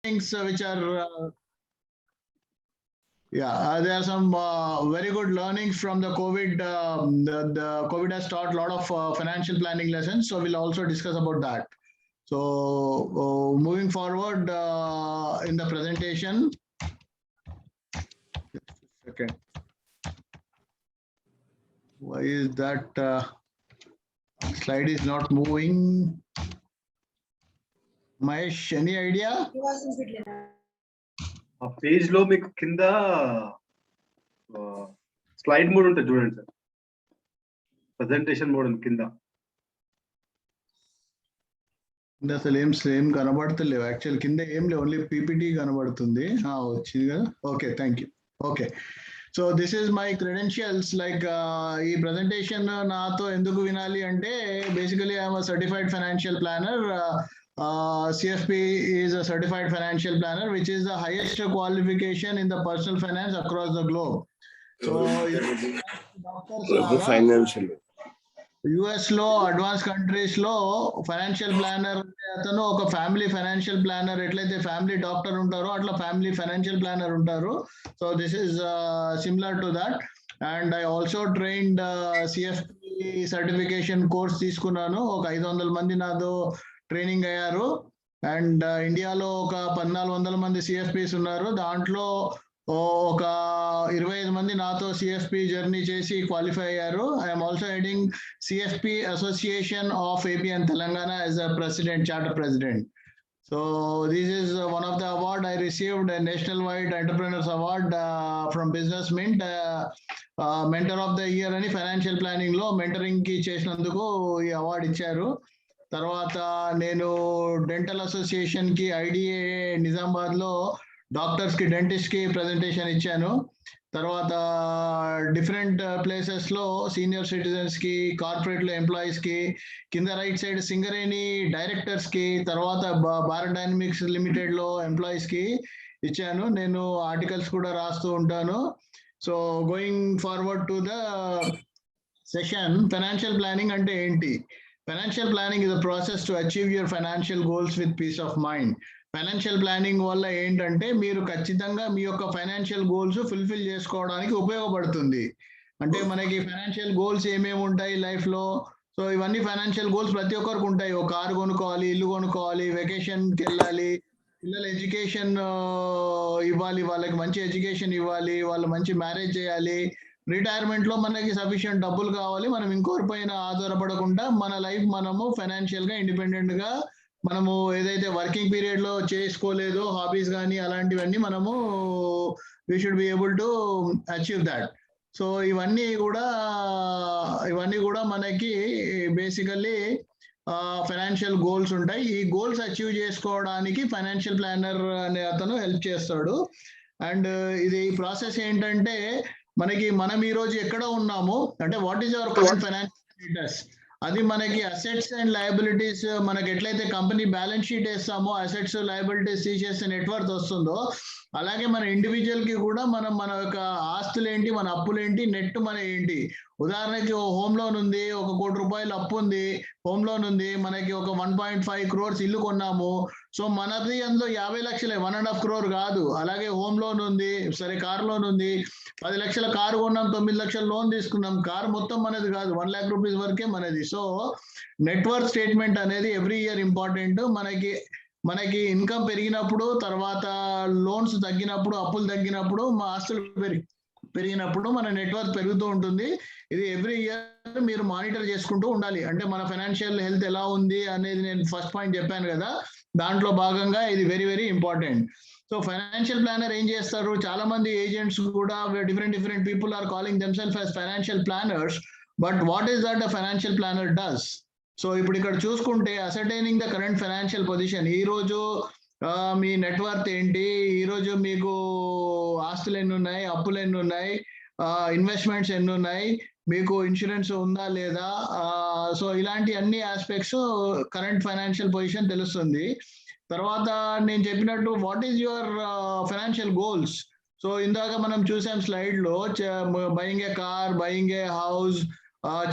things which are there are some very good learnings from the COVID. The COVID has taught a lot of financial planning lessons, so we'll also discuss about that. So moving forward in the presentation. Just a second. Why is that slide is not moving? Mahesh, any idea? ఆ page లో మీకు కింద slide mode ఉంటుంది చూడండి sir, presentation mode కింద అసలు ఏం కనబడతలేవు. Actual కింద ఏం లేవు, ఓన్లీ పీపీటీ కనబడుతుంది. వచ్చింది కదా, okay, thank you. Okay, so this is my credentials. Like ఈ ప్రెజెంటేషన్ నాతో ఎందుకు వినాలి అంటే, basically I'm certified financial planner. CFP is a certified financial planner, which is the highest qualification in the personal finance across the globe. So financial US లో advance countries లో financial planner అతను ఒక family financial planner. ఎట్లయితే family doctor ఉంటారో అట్లా family financial planner ఉంటారు. So this is similar to that. And I also trained CFP certification course తీసుకున్నాను. ఒక 500 మంది నాతో ట్రైనింగ్ అయ్యారు. అండ్ ఇండియాలో ఒక 1400 మంది CFPs ఉన్నారు. దాంట్లో ఒక 25 మంది నాతో CFP జర్నీ చేసి క్వాలిఫై అయ్యారు. I'm also heading CFP association of AP and Telangana as a president, charter president. So this is one of the award I received, a national wide entrepreneurs award from Business Mint, mentor of the year అని financial planning లో mentoring కి చేసినందుకు ఈ award ఇచ్చారు. తర్వాత నేను dental association కి IDA Nizamabad లో డాక్టర్స్ కి డెంటిస్ట్ కి ప్రెజెంటేషన్ ఇచ్చాను. తర్వాత డిఫరెంట్ ప్లేసెస్ లో సీనియర్ సిటిజన్స్ కి, కార్పొరేట్ లో ఎంప్లాయీస్ కి, కింద రైట్ సైడ్ సింగరేణి డైరెక్టర్స్ కి, తర్వాత భారత్ డైనమిక్స్ లిమిటెడ్ లో ఎంప్లాయీస్ కి ఇచ్చాను. నేను ఆర్టికల్స్ కూడా రాస్తూ ఉంటాను. So going forward to the session, financial planning అంటే ఏంటి? Financial planning is a process to achieve your financial goals with peace of mind. Financial planning వల్ల ఏంటంటే మీరు ఖచ్చితంగా మీ యొక్క ఫైనాన్షియల్ గోల్స్ ఫుల్ఫిల్ చేసుకోవడానికి ఉపయోగపడుతుంది. అంటే మనకి ఫైనాన్షియల్ గోల్స్ ఏమేమి ఉంటాయి లైఫ్ లో? సో ఇవన్నీ ఫైనాన్షియల్ గోల్స్ ప్రతి ఒక్కరికి ఉంటాయి. ఒక కారు కొనుక్కోవాలి, ఇల్లు కొనుక్కోవాలి, వెకేషన్కి వెళ్ళాలి, పిల్లల ఎడ్యుకేషన్ ఇవ్వాలి, వాళ్ళకి మంచి ఎడ్యుకేషన్ ఇవ్వాలి, వాళ్ళు మంచి మ్యారేజ్ చేయాలి, రిటైర్మెంట్ లో మనకి సఫిషియంట్ డబ్బులు కావాలి. మనం ఇంకోరి పైన ఆధారపడకుండా మన లైఫ్ మనము ఫైనాన్షియల్ గా ఇండిపెండెంట్ గా మనము ఏదైతే వర్కింగ్ పీరియడ్ లో చేసుకోలేదో హాబీస్ కానీ అలాంటివన్నీ మనము we should be able to achieve that. So ఇవన్నీ కూడా మనకి బేసికల్లీ ఫైనాన్షియల్ గోల్స్ ఉంటాయి. ఈ గోల్స్ అచీవ్ చేసుకోవడానికి ఫైనాన్షియల్ ప్లానర్ అనే అతను హెల్ప్ చేస్తాడు. అండ్ ఇది ప్రాసెస్ ఏంటంటే, మనం ఈ రోజు ఎక్కడ ఉన్నాము అంటే what is our current financial status, అది మనకి అసెట్స్ అండ్ లయబిలిటీస్, మనకి ఎట్లయితే కంపెనీ బ్యాలెన్స్ షీట్ వేస్తామో అసెట్స్ లయబిలిటీస్ తీసేస్తే నెట్వర్త్ వస్తుందో, అలాగే మన ఇండివిజువల్ కి కూడా మన యొక్క ఆస్తులు ఏంటి, మన అప్పులు ఏంటి, నెట్ మన ఏంటి. ఉదాహరణకి హోమ్ లోన్ ఉంది, 1 కోటి రూపాయలు అప్పు ఉంది, హోమ్ లోన్ ఉంది, మనకి ఒక 1.5 crores ఇల్లు కొన్నాము. సో మనది అందులో 50 లక్షలే, 1.5 crore కాదు. అలాగే హోమ్ లోన్ ఉంది, సరే కార్ లోన్ ఉంది, 10 లక్షల కారు కొన్నాం, 9 లక్షల లోన్ తీసుకున్నాం. కారు మొత్తం మనది కాదు, 1 lakh rupees వరకే మనది. సో నెట్వర్క్ స్టేట్మెంట్ అనేది ఎవ్రీ ఇయర్ ఇంపార్టెంట్. మనకి ఇన్కమ్ పెరిగినప్పుడు, తర్వాత లోన్స్ తగ్గినప్పుడు, అప్పులు తగ్గినప్పుడు, మా ఆస్తులు పెరిగినప్పుడు మన నెట్వర్క్ పెరుగుతూ ఉంటుంది. ఇది ఎవ్రీ ఇయర్ మీరు మానిటర్ చేసుకుంటూ ఉండాలి. అంటే మన ఫైనాన్షియల్ హెల్త్ ఎలా ఉంది అనేది నేను ఫస్ట్ పాయింట్ చెప్పాను కదా, దాంట్లో భాగంగా ఇది very very important. So financial planner ఏం చేస్తారు? చాలా మంది ఏజెంట్స్ కూడా different people are calling themselves as financial planners, but what is that the financial planner does? So ఇప్పుడు ఇక్కడ చూసుకుంటే, ascertaining the current financial position, ఈ రోజు మీ నెట్వర్త్ ఏంటి, ఈ రోజు మీకు ఆస్తులు ఎన్ని ఉన్నాయి, అప్పులు ఎన్ని ఉన్నాయి, ఇన్వెస్ట్మెంట్స్ ఎన్ని ఉన్నాయి, మీకు ఇన్సూరెన్స్ ఉందా లేదా, సో ఇలాంటి అన్ని ఆస్పెక్ట్స్ కరెంట్ ఫైనాన్షియల్ పొజిషన్ తెలుస్తుంది. తర్వాత నేను చెప్పినట్టు what is your financial goals? So ఇందాక మనం చూసాం స్లైడ్ లో, buying a car, buying a house,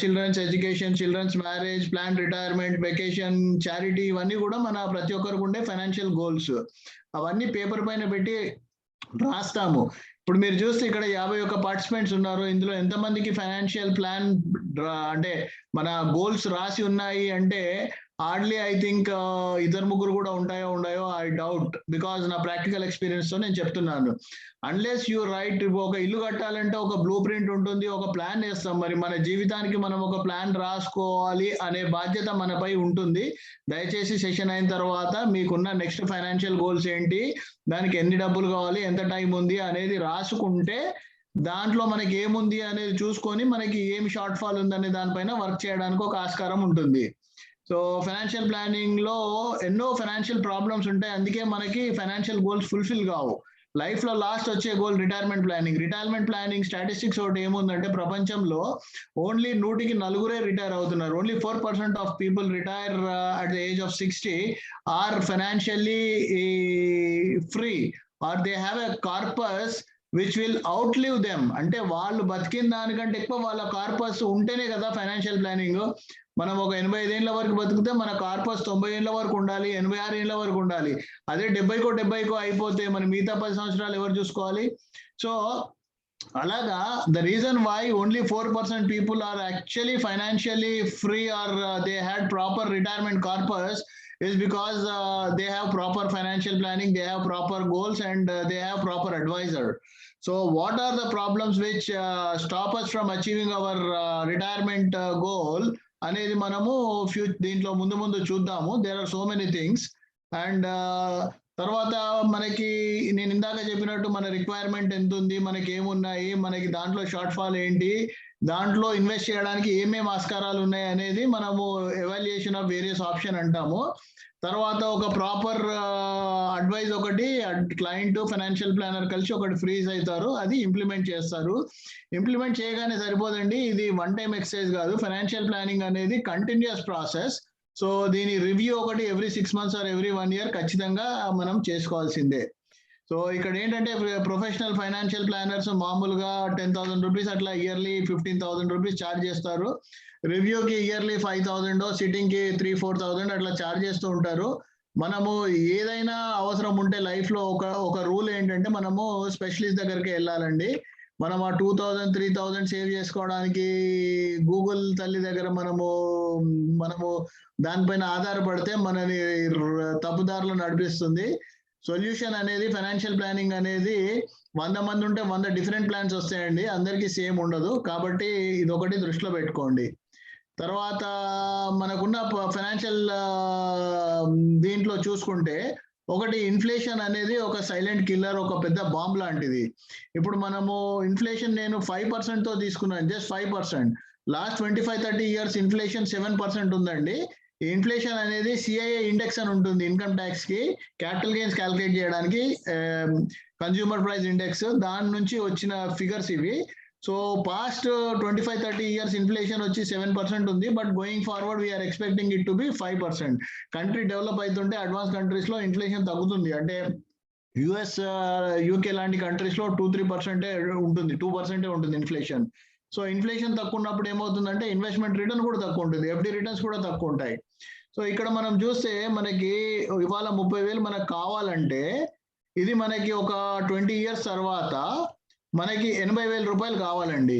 children's education, children's marriage, plan retirement, vacation, charity, ఇవన్నీ కూడా మన ప్రతి ఒక్కరికి ఉండే ఫైనాన్షియల్ గోల్స్. అవన్నీ పేపర్ పైన పెట్టి రాస్తాము. ఇప్పుడు మీరు చూస్తే ఇక్కడ 51 పార్టిసిపెంట్స్ ఉన్నారు. ఇందులో ఎంతమందికి ఫైనాన్షియల్ ప్లాన్ అంటే మన గోల్స్ రాసి ఉన్నాయి అంటే హార్డ్లీ ఐ థింక్ ఇద్దరు ముగ్గురు కూడా ఉండయో ఐ డౌట్, బికాజ్ నా ప్రాక్టికల్ ఎక్స్పీరియన్స్ తో నేను చెప్తున్నాను. అన్లెస్ యూ రైట్, ఒక ఇల్లు కట్టాలంటే ఒక బ్లూ ప్రింట్ ఉంటుంది, ఒక ప్లాన్ వేస్తాం. మరి మన జీవితానికి మనం ఒక ప్లాన్ రాసుకోవాలి అనే బాధ్యత మనపై ఉంటుంది. దయచేసి సెషన్ అయిన తర్వాత మీకున్న నెక్స్ట్ ఫైనాన్షియల్ గోల్స్ ఏంటి, దానికి ఎన్ని డబ్బులు కావాలి, ఎంత టైం ఉంది అనేది రాసుకుంటే దాంట్లో మనకి ఏముంది అనేది చూసుకొని మనకి ఏం షార్ట్ ఫాల్ ఉందనే దానిపైన వర్క్ చేయడానికి ఒక ఆస్కారం ఉంటుంది. సో ఫైనాన్షియల్ ప్లానింగ్ లో ఎన్నో ఫైనాన్షియల్ ప్రాబ్లమ్స్ ఉంటాయి. అందుకే మనకి ఫైనాన్షియల్ గోల్స్ ఫుల్ఫిల్ కావు. లైఫ్ లో లాస్ట్ వచ్చే goal retirement planning. Retirement planning statistics ఒకటి ఏముందంటే ప్రపంచంలో ఓన్లీ 100కి 4 రిటైర్ అవుతున్నారు. Only 4% of people retire at the age of 60 are financially free or they have a corpus which will outlive them. అంటే వాళ్ళు బతికిన దానికంటే ఎక్కువ వాళ్ళ కార్పస్ ఉంటేనే కదా ఫైనాన్షియల్ ప్లానింగ్. మనం ఒక 85 ఏళ్ల వరకు బతికితే మన కార్పస్ 90 ఏళ్ల వరకు ఉండాలి, 86 ఏళ్ల వరకు ఉండాలి. అదే 70కో అయిపోతే మన మిగతా 10 సంవత్సరాలు ఎవరు చూసుకోవాలి? సో అలాగా the reason why only 4% people are actually financially free or they had proper retirement corpus is because they have proper financial planning, they have proper goals, and they have proper advisor. So what are the problems which stop us from achieving our retirement goal అనేది మనము దీంట్లో ముందు చూద్దాము. There are so many things. And తర్వాత మనకి నేను ఇందాక చెప్పినట్టు మన రిక్వైర్మెంట్ ఎంత ఉంది, మనకి ఏమున్నాయి, మనకి దాంట్లో షార్ట్ ఫాల్ ఏంటి, దాంట్లో ఇన్వెస్ట్ చేయడానికి ఏమేమి ఆస్కారాలు ఉన్నాయి అనేది మనము ఎవాల్యుయేషన్ ఆఫ్ వేరియస్ ఆప్షన్ అంటాము. తర్వాత ఒక ప్రాపర్ అడ్వైజ్ ఒకటి క్లయింట్ ఫైనాన్షియల్ ప్లానర్ కలిసి ఒకటి ఫ్రీజ్ అవుతారు, అది ఇంప్లిమెంట్ చేస్తారు. ఇంప్లిమెంట్ చేయగానే సరిపోదండి, ఇది వన్ టైం ఎక్సర్సైజ్ కాదు. ఫైనాన్షియల్ ప్లానింగ్ అనేది కంటిన్యూస్ ప్రాసెస్. సో దీని రివ్యూ ఒకటి every 6 months or every 1 year ఖచ్చితంగా మనం చేసుకోవాల్సిందే. సో ఇక్కడ ఏంటంటే ప్రొఫెషనల్ ఫైనాన్షియల్ ప్లానర్స్ మామూలుగా 10,000 రూపీస్ అట్లా ఇయర్లీ 15,000 రూపీస్ ఛార్జ్ చేస్తారు. రివ్యూకి ఇయర్లీ 5,000, సిట్టింగ్ కి 3-4,000 అట్లా ఛార్జ్ చేస్తూ ఉంటారు. మనము ఏదైనా అవసరం ఉంటే లైఫ్ లో ఒక రూల్ ఏంటంటే మనము స్పెషలిస్ట్ దగ్గరికి వెళ్ళాలండి. మనం ఆ 2,000-3,000 సేవ్ చేసుకోవడానికి గూగుల్ తల్లి దగ్గర మనము దానిపైన ఆధారపడితే మనని తప్పుదారులు నడిపిస్తుంది. సొల్యూషన్ అనేది ఫైనాన్షియల్ ప్లానింగ్ అనేది 100 మంది ఉంటే 100 డిఫరెంట్ ప్లాన్స్ వస్తాయండి, అందరికీ సేమ్ ఉండదు. కాబట్టి ఇది ఒకటి దృష్టిలో పెట్టుకోండి. తర్వాత మనకున్న ఫైనాన్షియల్ దీంట్లో చూసుకుంటే ఒకటి ఇన్ఫ్లేషన్ అనేది ఒక సైలెంట్ కిల్లర్, ఒక పెద్ద బాంబ్ లాంటిది. ఇప్పుడు మనము ఇన్ఫ్లేషన్ నేను 5% తో తీసుకున్నాను, జస్ట్ 5%. లాస్ట్ 25-30 years ఇన్ఫ్లేషన్ 7% ఉందండి. ఈ ఇన్ఫ్లేషన్ అనేది సిఐఏ ఇండెక్స్ అని ఉంటుంది ఇన్కమ్ ట్యాక్స్ కి, క్యాపిటల్ గెయిన్స్ క్యాలిక్యులేట్ చేయడానికి కన్స్యూమర్ ప్రైస్ ఇండెక్స్, దాని నుంచి వచ్చిన ఫిగర్స్ ఇవి. సో పాస్ట్ 25-30 years ఇన్ఫ్లేషన్ వచ్చి 7% ఉంది, but going forward we are expecting it to be 5%. Country develop అవుతుంటే అడ్వాన్స్ కంట్రీస్ లో ఇన్ఫ్లేషన్ తగ్గుతుంది. అంటే యుఎస్, యూకే లాంటి కంట్రీస్ లో 2-3% ఉంటుంది, 2% ఉంటుంది ఇన్ఫ్లేషన్. సో ఇన్ఫ్లేషన్ తక్కువ ఉన్నప్పుడు ఏమవుతుందంటే ఇన్వెస్ట్మెంట్ రిటర్న్ కూడా తక్కువ ఉంటుంది, ఎఫ్డి రిటర్న్స్ కూడా తక్కువ ఉంటాయి. సో ఇక్కడ మనం చూస్తే మనకి ఇవాళ 30,000 మనకు కావాలంటే ఇది మనకి ఒక 20 years తర్వాత మనకి 80,000 రూపాయలు కావాలండి.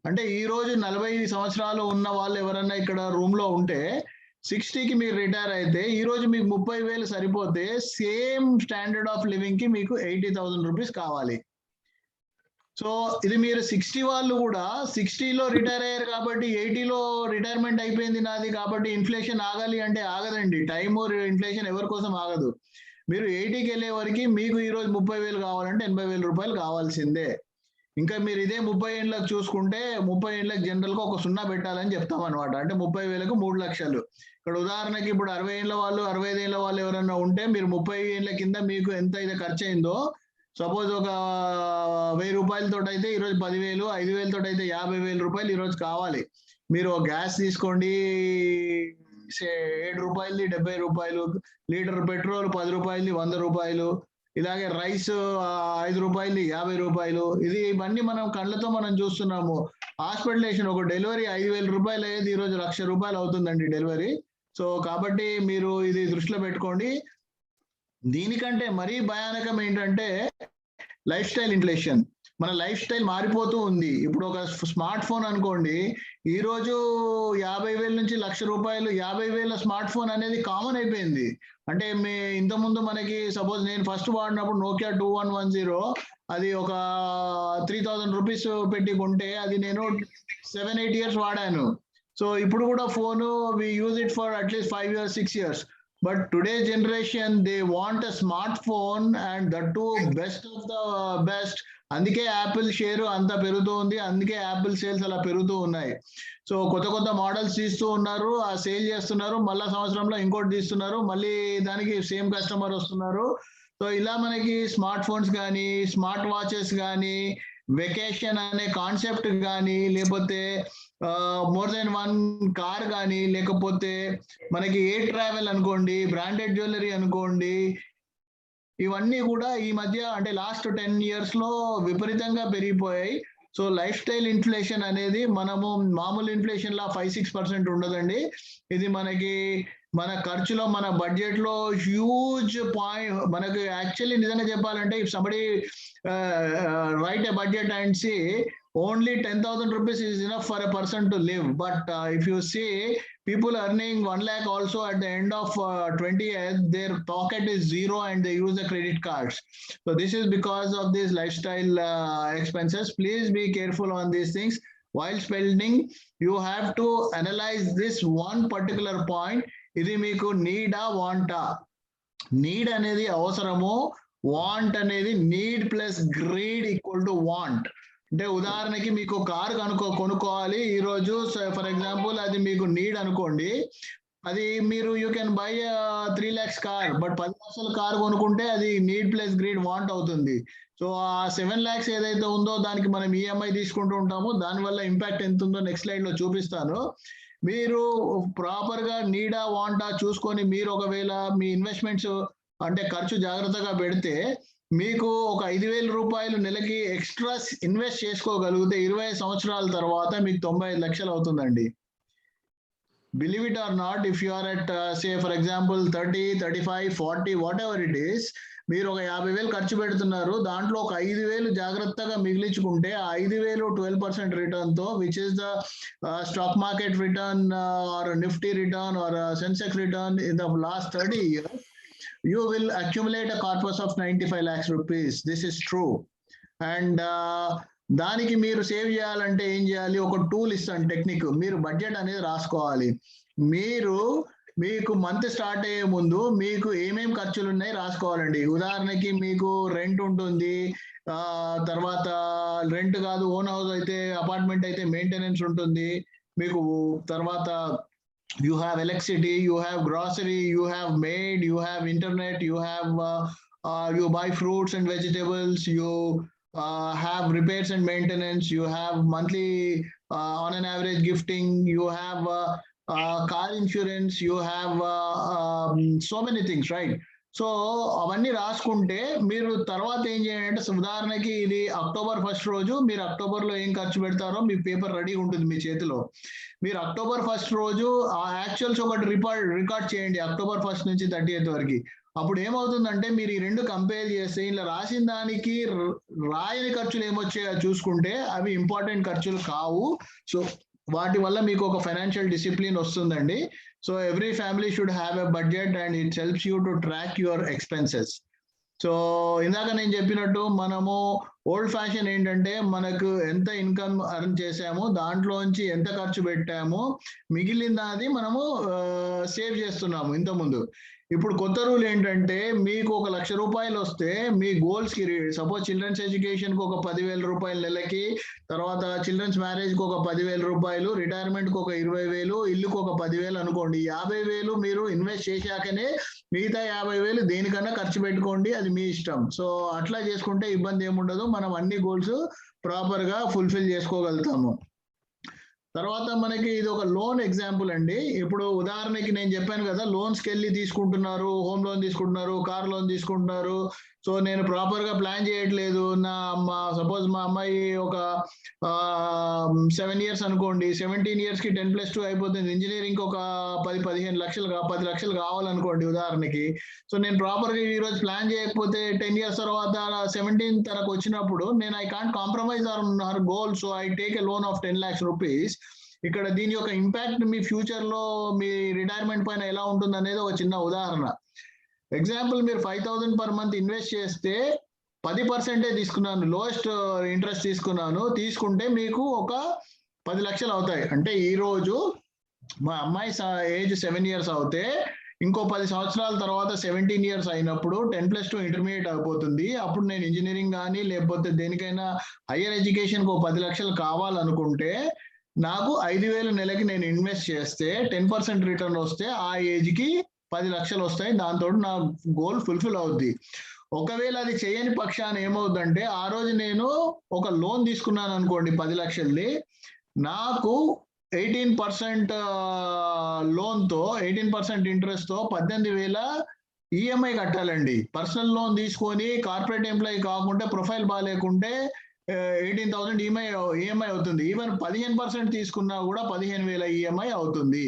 అంటే ఈ రోజు 40 సంవత్సరాలు ఉన్న వాళ్ళు ఎవరన్నా ఇక్కడ రూమ్ లో ఉంటే 60కి మీరు రిటైర్ అయితే ఈ రోజు మీకు 30,000 సరిపోతే సేమ్ స్టాండర్డ్ ఆఫ్ లివింగ్ కి మీకు 80,000 రూపీస్ కావాలి. సో ఇది మీరు 60 వాళ్ళు కూడా 60లో రిటైర్ అయ్యారు కాబట్టి 80లో రిటైర్మెంట్ అయిపోయింది నాది కాబట్టి ఇన్ఫ్లేషన్ ఆగాలి అంటే ఆగదండి. టైము ఇన్ఫ్లేషన్ ఎవరి కోసం ఆగదు. మీరు 80కి వెళ్ళే వరకు మీకు ఈ రోజు 30,000 కావాలంటే 80,000 రూపాయలు కావాల్సిందే. ఇంకా మీరు ఇదే 30 ఏళ్ళకి చూసుకుంటే 30 ఏళ్ళకి జనరల్ గా ఒక 0 పెట్టాలని చెప్తాం అనమాట. అంటే 30,000కు 3 లక్షలు. ఇక్కడ ఉదాహరణకి ఇప్పుడు 60 ఏళ్ళ వాళ్ళు 65 ఏళ్ళ వాళ్ళు ఎవరైనా ఉంటే మీరు 30 ఏళ్ళ కింద మీకు ఎంత అయితే ఖర్చు అయిందో, సపోజ్ ఒక 1000 రూపాయలతో అయితే ఈరోజు 10,000, 5,000 తోటి అయితే 50,000 రూపాయలు ఈరోజు కావాలి. మీరు గ్యాస్ తీసుకోండి, 7 రూపాయలది 70 రూపాయలు, లీటర్ పెట్రోల్ 10 రూపాయలది 100 రూపాయలు, ఇలాగే రైస్ 5 రూపాయలది 50 రూపాయలు. ఇవన్నీ మనం కళ్ళతో మనం చూస్తున్నాము. హాస్పిటలేషన్ ఒక డెలివరీ 5,000 రూపాయలు అయ్యేది ఈరోజు 1,00,000 రూపాయలు అవుతుందండి డెలివరీ. సో కాబట్టి మీరు ఇది దృష్టిలో పెట్టుకోండి. దీనికంటే మరీ భయానకం ఏంటంటే లైఫ్ స్టైల్ ఇన్ఫ్లేషన్. మన లైఫ్ స్టైల్ మారిపోతూ ఉంది. ఇప్పుడు ఒక స్మార్ట్ ఫోన్ అనుకోండి, ఈ రోజు 50,000 నుంచి 1,00,000 రూపాయలు, 50,000 స్మార్ట్ ఫోన్ అనేది కామన్ అయిపోయింది. అంటే ఇంతకుముందు మనకి సపోజ్ నేను ఫస్ట్ వాడినప్పుడు నోకియా 2110 అది ఒక 3,000 రూపీస్ పెట్టి కొంటే అది నేను 7-8 ఇయర్స్ వాడాను. సో ఇప్పుడు కూడా phone we use it for at least 5 years 6 years. But today's generation, they want a smartphone and that too best of the best. అందుకే యాపిల్ షేర్ అంత పెరుగుతూ ఉంది, అందుకే యాపిల్ సేల్స్ అలా పెరుగుతూ ఉన్నాయి. సో కొత్త కొత్త మోడల్స్ తీస్తూ ఉన్నారు, ఆ సేల్ చేస్తున్నారు, మళ్ళా సంవత్సరంలో ఇంకోటి తీస్తున్నారు, మళ్ళీ దానికి సేమ్ కస్టమర్ వస్తున్నారు. సో ఇలా మనకి స్మార్ట్ ఫోన్స్ కానీ, స్మార్ట్ వాచెస్ కానీ, వెకేషన్ అనే కాన్సెప్ట్ కానీ, లేకపోతే మోర్ దెన్ 1 కార్ కానీ, లేకపోతే మనకి ఎయిర్ ట్రావెల్ అనుకోండి, బ్రాండెడ్ జ్యువెలరీ అనుకోండి, ఇవన్నీ కూడా ఈ మధ్య అంటే లాస్ట్ 10 years లో విపరీతంగా పెరిగిపోయాయి. సో లైఫ్ స్టైల్ ఇన్ఫ్లేషన్ అనేది మనము మామూలు ఇన్ఫ్లేషన్ లా 5-6% ఉండదండి. ఇది మనకి మన ఖర్చులో, మన బడ్జెట్ లో హ్యూజ్ పాయింట్. మనకు యాక్చువల్లీ నిజంగా చెప్పాలంటే if somebody write a budget and see only 10,000 rupees is enough for a person to live. But if you see people earning 1 lakh also at the end of 20 years, their pocket is zero and they use the credit cards. So this is because of these lifestyle expenses. Please be careful on these things. While spending, you have to analyze this one particular point. Idi meeku need a want a. Need anedi avasaramu, want anedi need plus greed equal to want. అంటే ఉదాహరణకి మీకు car కొనుక్కోవాలి ఈ రోజు, for example అది మీకు need అనుకోండి, అది మీరు you can buy 3 lakhs car, but 10 లక్షల కార్ కొనుక్కుంటే అది నీడ్ ప్లస్ గ్రీడ్ వాంట్ అవుతుంది. సో ఆ 7 lakhs ఏదైతే ఉందో దానికి మనం ఈఎంఐ తీసుకుంటూ ఉంటాము, దానివల్ల ఇంపాక్ట్ ఎంత ఉందో నెక్స్ట్ స్లైడ్ లో చూపిస్తాను. మీరు ప్రాపర్ గా నీడా వాంటా చూసుకొని మీరు ఒకవేళ మీ ఇన్వెస్ట్మెంట్స్ అంటే ఖర్చు జాగ్రత్తగా పెడితే మీకు ఒక 5,000 రూపాయలు నెలకి ఎక్స్ట్రా ఇన్వెస్ట్ చేసుకోగలిగితే 20 సంవత్సరాల తర్వాత మీకు 95 లక్షలు అవుతుందండి. Believe it or not, if you are at say for example 30, 35, 40 whatever it is, మీరు ఒక 50,000 ఖర్చు పెడుతున్నారు, దాంట్లో ఒక 5,000 జాగ్రత్తగా మిగిలించుకుంటే ఆ 5,000 12% రిటర్న్ తో, which is the stock market return or Nifty return or Sensex return in the last 30 years, you will accumulate a corpus of 95 lakhs rupees. This is true. And దానికి మీరు సేవ్ చేయాలంటే ఏం చేయాలి, ఒక టూల్ ఇస్తాను, టెక్నిక్. మీరు బడ్జెట్ అనేది రాసుకోవాలి. మీకు మంత్ స్టార్ట్ అయ్యే ముందు మీకు ఏమేమి ఖర్చులు ఉన్నాయి రాసుకోవాలండి. ఉదాహరణకి మీకు రెంట్ ఉంటుంది, తర్వాత రెంట్ కాదు ఓన్ హౌస్ అయితే, అపార్ట్మెంట్ అయితే మెయింటెనెన్స్ ఉంటుంది మీకు, తర్వాత you have electricity, you have grocery, you have maid, you have internet, you have you buy fruits and vegetables, you have repairs and maintenance, you have monthly on an average gifting, you have car insurance, you have so many things, right? So అవన్నీ రాసుకుంటే మీరు తర్వాత ఏం చేయండి అంటే, ఉదాహరణకి ఇది October 1st రోజు, మీరు అక్టోబర్లో ఏం ఖర్చు పెడతారో మీ పేపర్ రెడీ ఉంటుంది మీ చేతిలో. మీరు October 1st రోజు ఆ యాక్చువల్స్ ఒకటి రికార్డ్ చేయండి October 1st నుంచి 30th వరకు. అప్పుడు ఏమవుతుందంటే మీరు ఈ రెండు కంపేర్ చేస్తే ఇలా రాసిన దానికి రాయని ఖర్చులు ఏమొచ్చాయో చూసుకుంటే అవి ఇంపార్టెంట్ ఖర్చులు కావు. సో వాటి వల్ల మీకు ఒక ఫైనాన్షియల్ డిసిప్లిన్ వస్తుందండి. So every family should have a budget and it helps you to track your expenses. So ఇందాక నేను చెప్పినట్టు మనము ఓల్డ్ ఫ్యాషన్ ఏంటంటే మనకు ఎంత ఇన్కమ్ అర్న్ చేసామో దాంట్లోంచి ఎంత ఖర్చు పెట్టామో మిగిలినది మనము సేవ్ చేస్తున్నాము ఇంతకుముందు. ఇప్పుడు కొత్త రూల్ ఏంటంటే, మీకు 1,00,000 రూపాయలు వస్తే మీ గోల్స్ కి, సపోజ్ చిల్డ్రన్స్ ఎడ్యుకేషన్ కి ఒక 10,000 రూపాయలు నెలకి, తర్వాత చిల్డ్రన్స్ మ్యారేజ్ కి ఒక 10,000 రూపాయలు, రిటైర్మెంట్ కి ఒక 20,000, ఇల్లుకి ఒక 10,000 అనుకోండి. 50,000 మీరు ఇన్వెస్ట్ చేశాకనే మిగతా 50,000 దేనికన్నా ఖర్చు పెట్టుకోండి, అది మీ ఇష్టం. సో అట్లా చేసుకుంటే ఇబ్బంది ఏముండదు, మనం అన్ని గోల్స్ ప్రాపర్ గా ఫుల్ఫిల్ చేసుకోగలుగుతాము. తర్వాత మనకి ఇది ఒక లోన్ ఎగ్జాంపుల్ అండి. ఇప్పుడు ఉదాహరణకి నేను చెప్పాను కదా, లోన్స్కి వెళ్ళి తీసుకుంటున్నారు, హోమ్ లోన్ తీసుకుంటున్నారు, కార్ లోన్ తీసుకుంటున్నారు. సో నేను ప్రాపర్ గా ప్లాన్ చేయట్లేదు. సపోజ్ మా అమ్మాయి ఒక 7 years అనుకోండి, 17 years కి 10+2 అయిపోతుంది. ఇంజనీరింగ్ ఒక 10 లక్షలు కావాలనుకోండి ఉదాహరణకి. సో నేను ప్రాపర్ గా ఈ రోజు ప్లాన్ చేయకపోతే 10 years తర్వాత 17 తనకు వచ్చినప్పుడు నేను I can't compromise on goal. So I take a loan of 10 lakhs rupees. ఇక్కడ దీని యొక్క ఇంపాక్ట్ మీ ఫ్యూచర్ లో మీ రిటైర్మెంట్ పైన ఎలా ఉంటుంది అనేది ఒక చిన్న ఉదాహరణ. ఎగ్జాంపుల్, మీరు 5,000 per month ఇన్వెస్ట్ చేస్తే 10% తీసుకున్నాను, లోయెస్ట్ ఇంట్రెస్ట్ తీసుకుంటే మీకు ఒక 10 లక్షలు అవుతాయి. అంటే ఈ రోజు మా అమ్మాయి ఏజ్ 7 years అవుతే ఇంకో 10 సంవత్సరాల తర్వాత 17 years అయినప్పుడు 10+2 ఇంటర్మీడియట్ అయిపోతుంది. అప్పుడు నేను ఇంజనీరింగ్ కానీ లేకపోతే దేనికైనా హయ్యర్ ఎడ్యుకేషన్ కు 10 లక్షలు కావాలనుకుంటే నాకు 5,000 నెలకి నేను ఇన్వెస్ట్ చేస్తే 10% రిటర్న్ వస్తే ఆ ఏజ్ కి 10 లక్షలు వస్తాయి. దాంతో నా గోల్ ఫుల్ఫిల్ అవుద్ది. ఒకవేళ అది చేయని పక్షాన ఏమవుద్దంటే, ఆ రోజు నేను ఒక లోన్ తీసుకున్నాను అనుకోండి 10 లక్షల్ని, నాకు 18% లోన్తో 18% ఇంట్రెస్ట్తో 18,000 ఈఎంఐ కట్టాలండి. పర్సనల్ లోన్ తీసుకొని కార్పొరేట్ ఎంప్లాయీ కాకుండా ప్రొఫైల్ బాగాలేకుంటే 18,000 ఈఎంఐ అవుతుంది. ఈవెన్ 15% తీసుకున్నా కూడా 15,000 ఈఎంఐ అవుతుంది.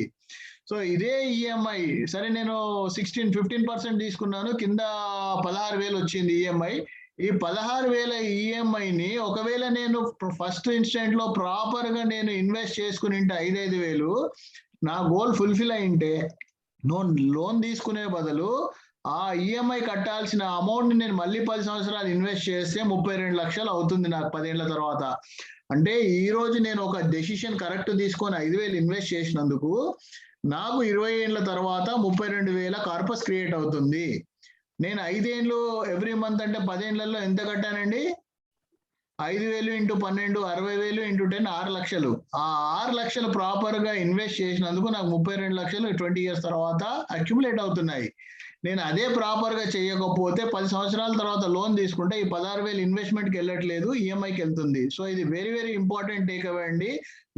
సో ఇదే ఈఎంఐ సరే నేను 15% తీసుకున్నాను, కింద 16,000 వచ్చింది ఈఎంఐ. ఈ 16,000 ఈఎంఐని ఒకవేళ నేను ఫస్ట్ ఇన్స్టెంట్ లో ప్రాపర్ గా నేను ఇన్వెస్ట్ చేసుకుని 5,000 నా గోల్ ఫుల్ఫిల్ అయింటే లోన్ తీసుకునే బదులు ఆ ఈఎంఐ కట్టాల్సిన అమౌంట్ ని నేను మళ్ళీ 10 సంవత్సరాలు ఇన్వెస్ట్ చేస్తే 32 లక్షలు అవుతుంది నాకు 10 ఏళ్ల తర్వాత. అంటే ఈ రోజు నేను ఒక డెసిషన్ కరెక్ట్ తీసుకొని 5,000 ఇన్వెస్ట్ చేసినందుకు నాకు 20 ఏళ్ల తర్వాత 32,000 కార్పస్ క్రియేట్ అవుతుంది. నేను 5 ఏళ్ళు ఎవ్రీ మంత్ అంటే 10 ఏళ్లలో ఎంత కట్టానండి? 5,000 × 12 60,000 × 10 6 లక్షలు. ఆ 6 లక్షలు ప్రాపర్ గా ఇన్వెస్ట్ చేసినందుకు నాకు 32 లక్షలు 20 years తర్వాత అక్యుములేట్ అవుతున్నాయి. నేను అదే ప్రాపర్ గా చేయకపోతే 10 సంవత్సరాల తర్వాత లోన్ తీసుకుంటే ఈ 16,000 ఇన్వెస్ట్మెంట్ కి వెళ్ళట్లేదు, ఈఎంఐకి వెళ్తుంది. సో ఇది very very important take away అండి.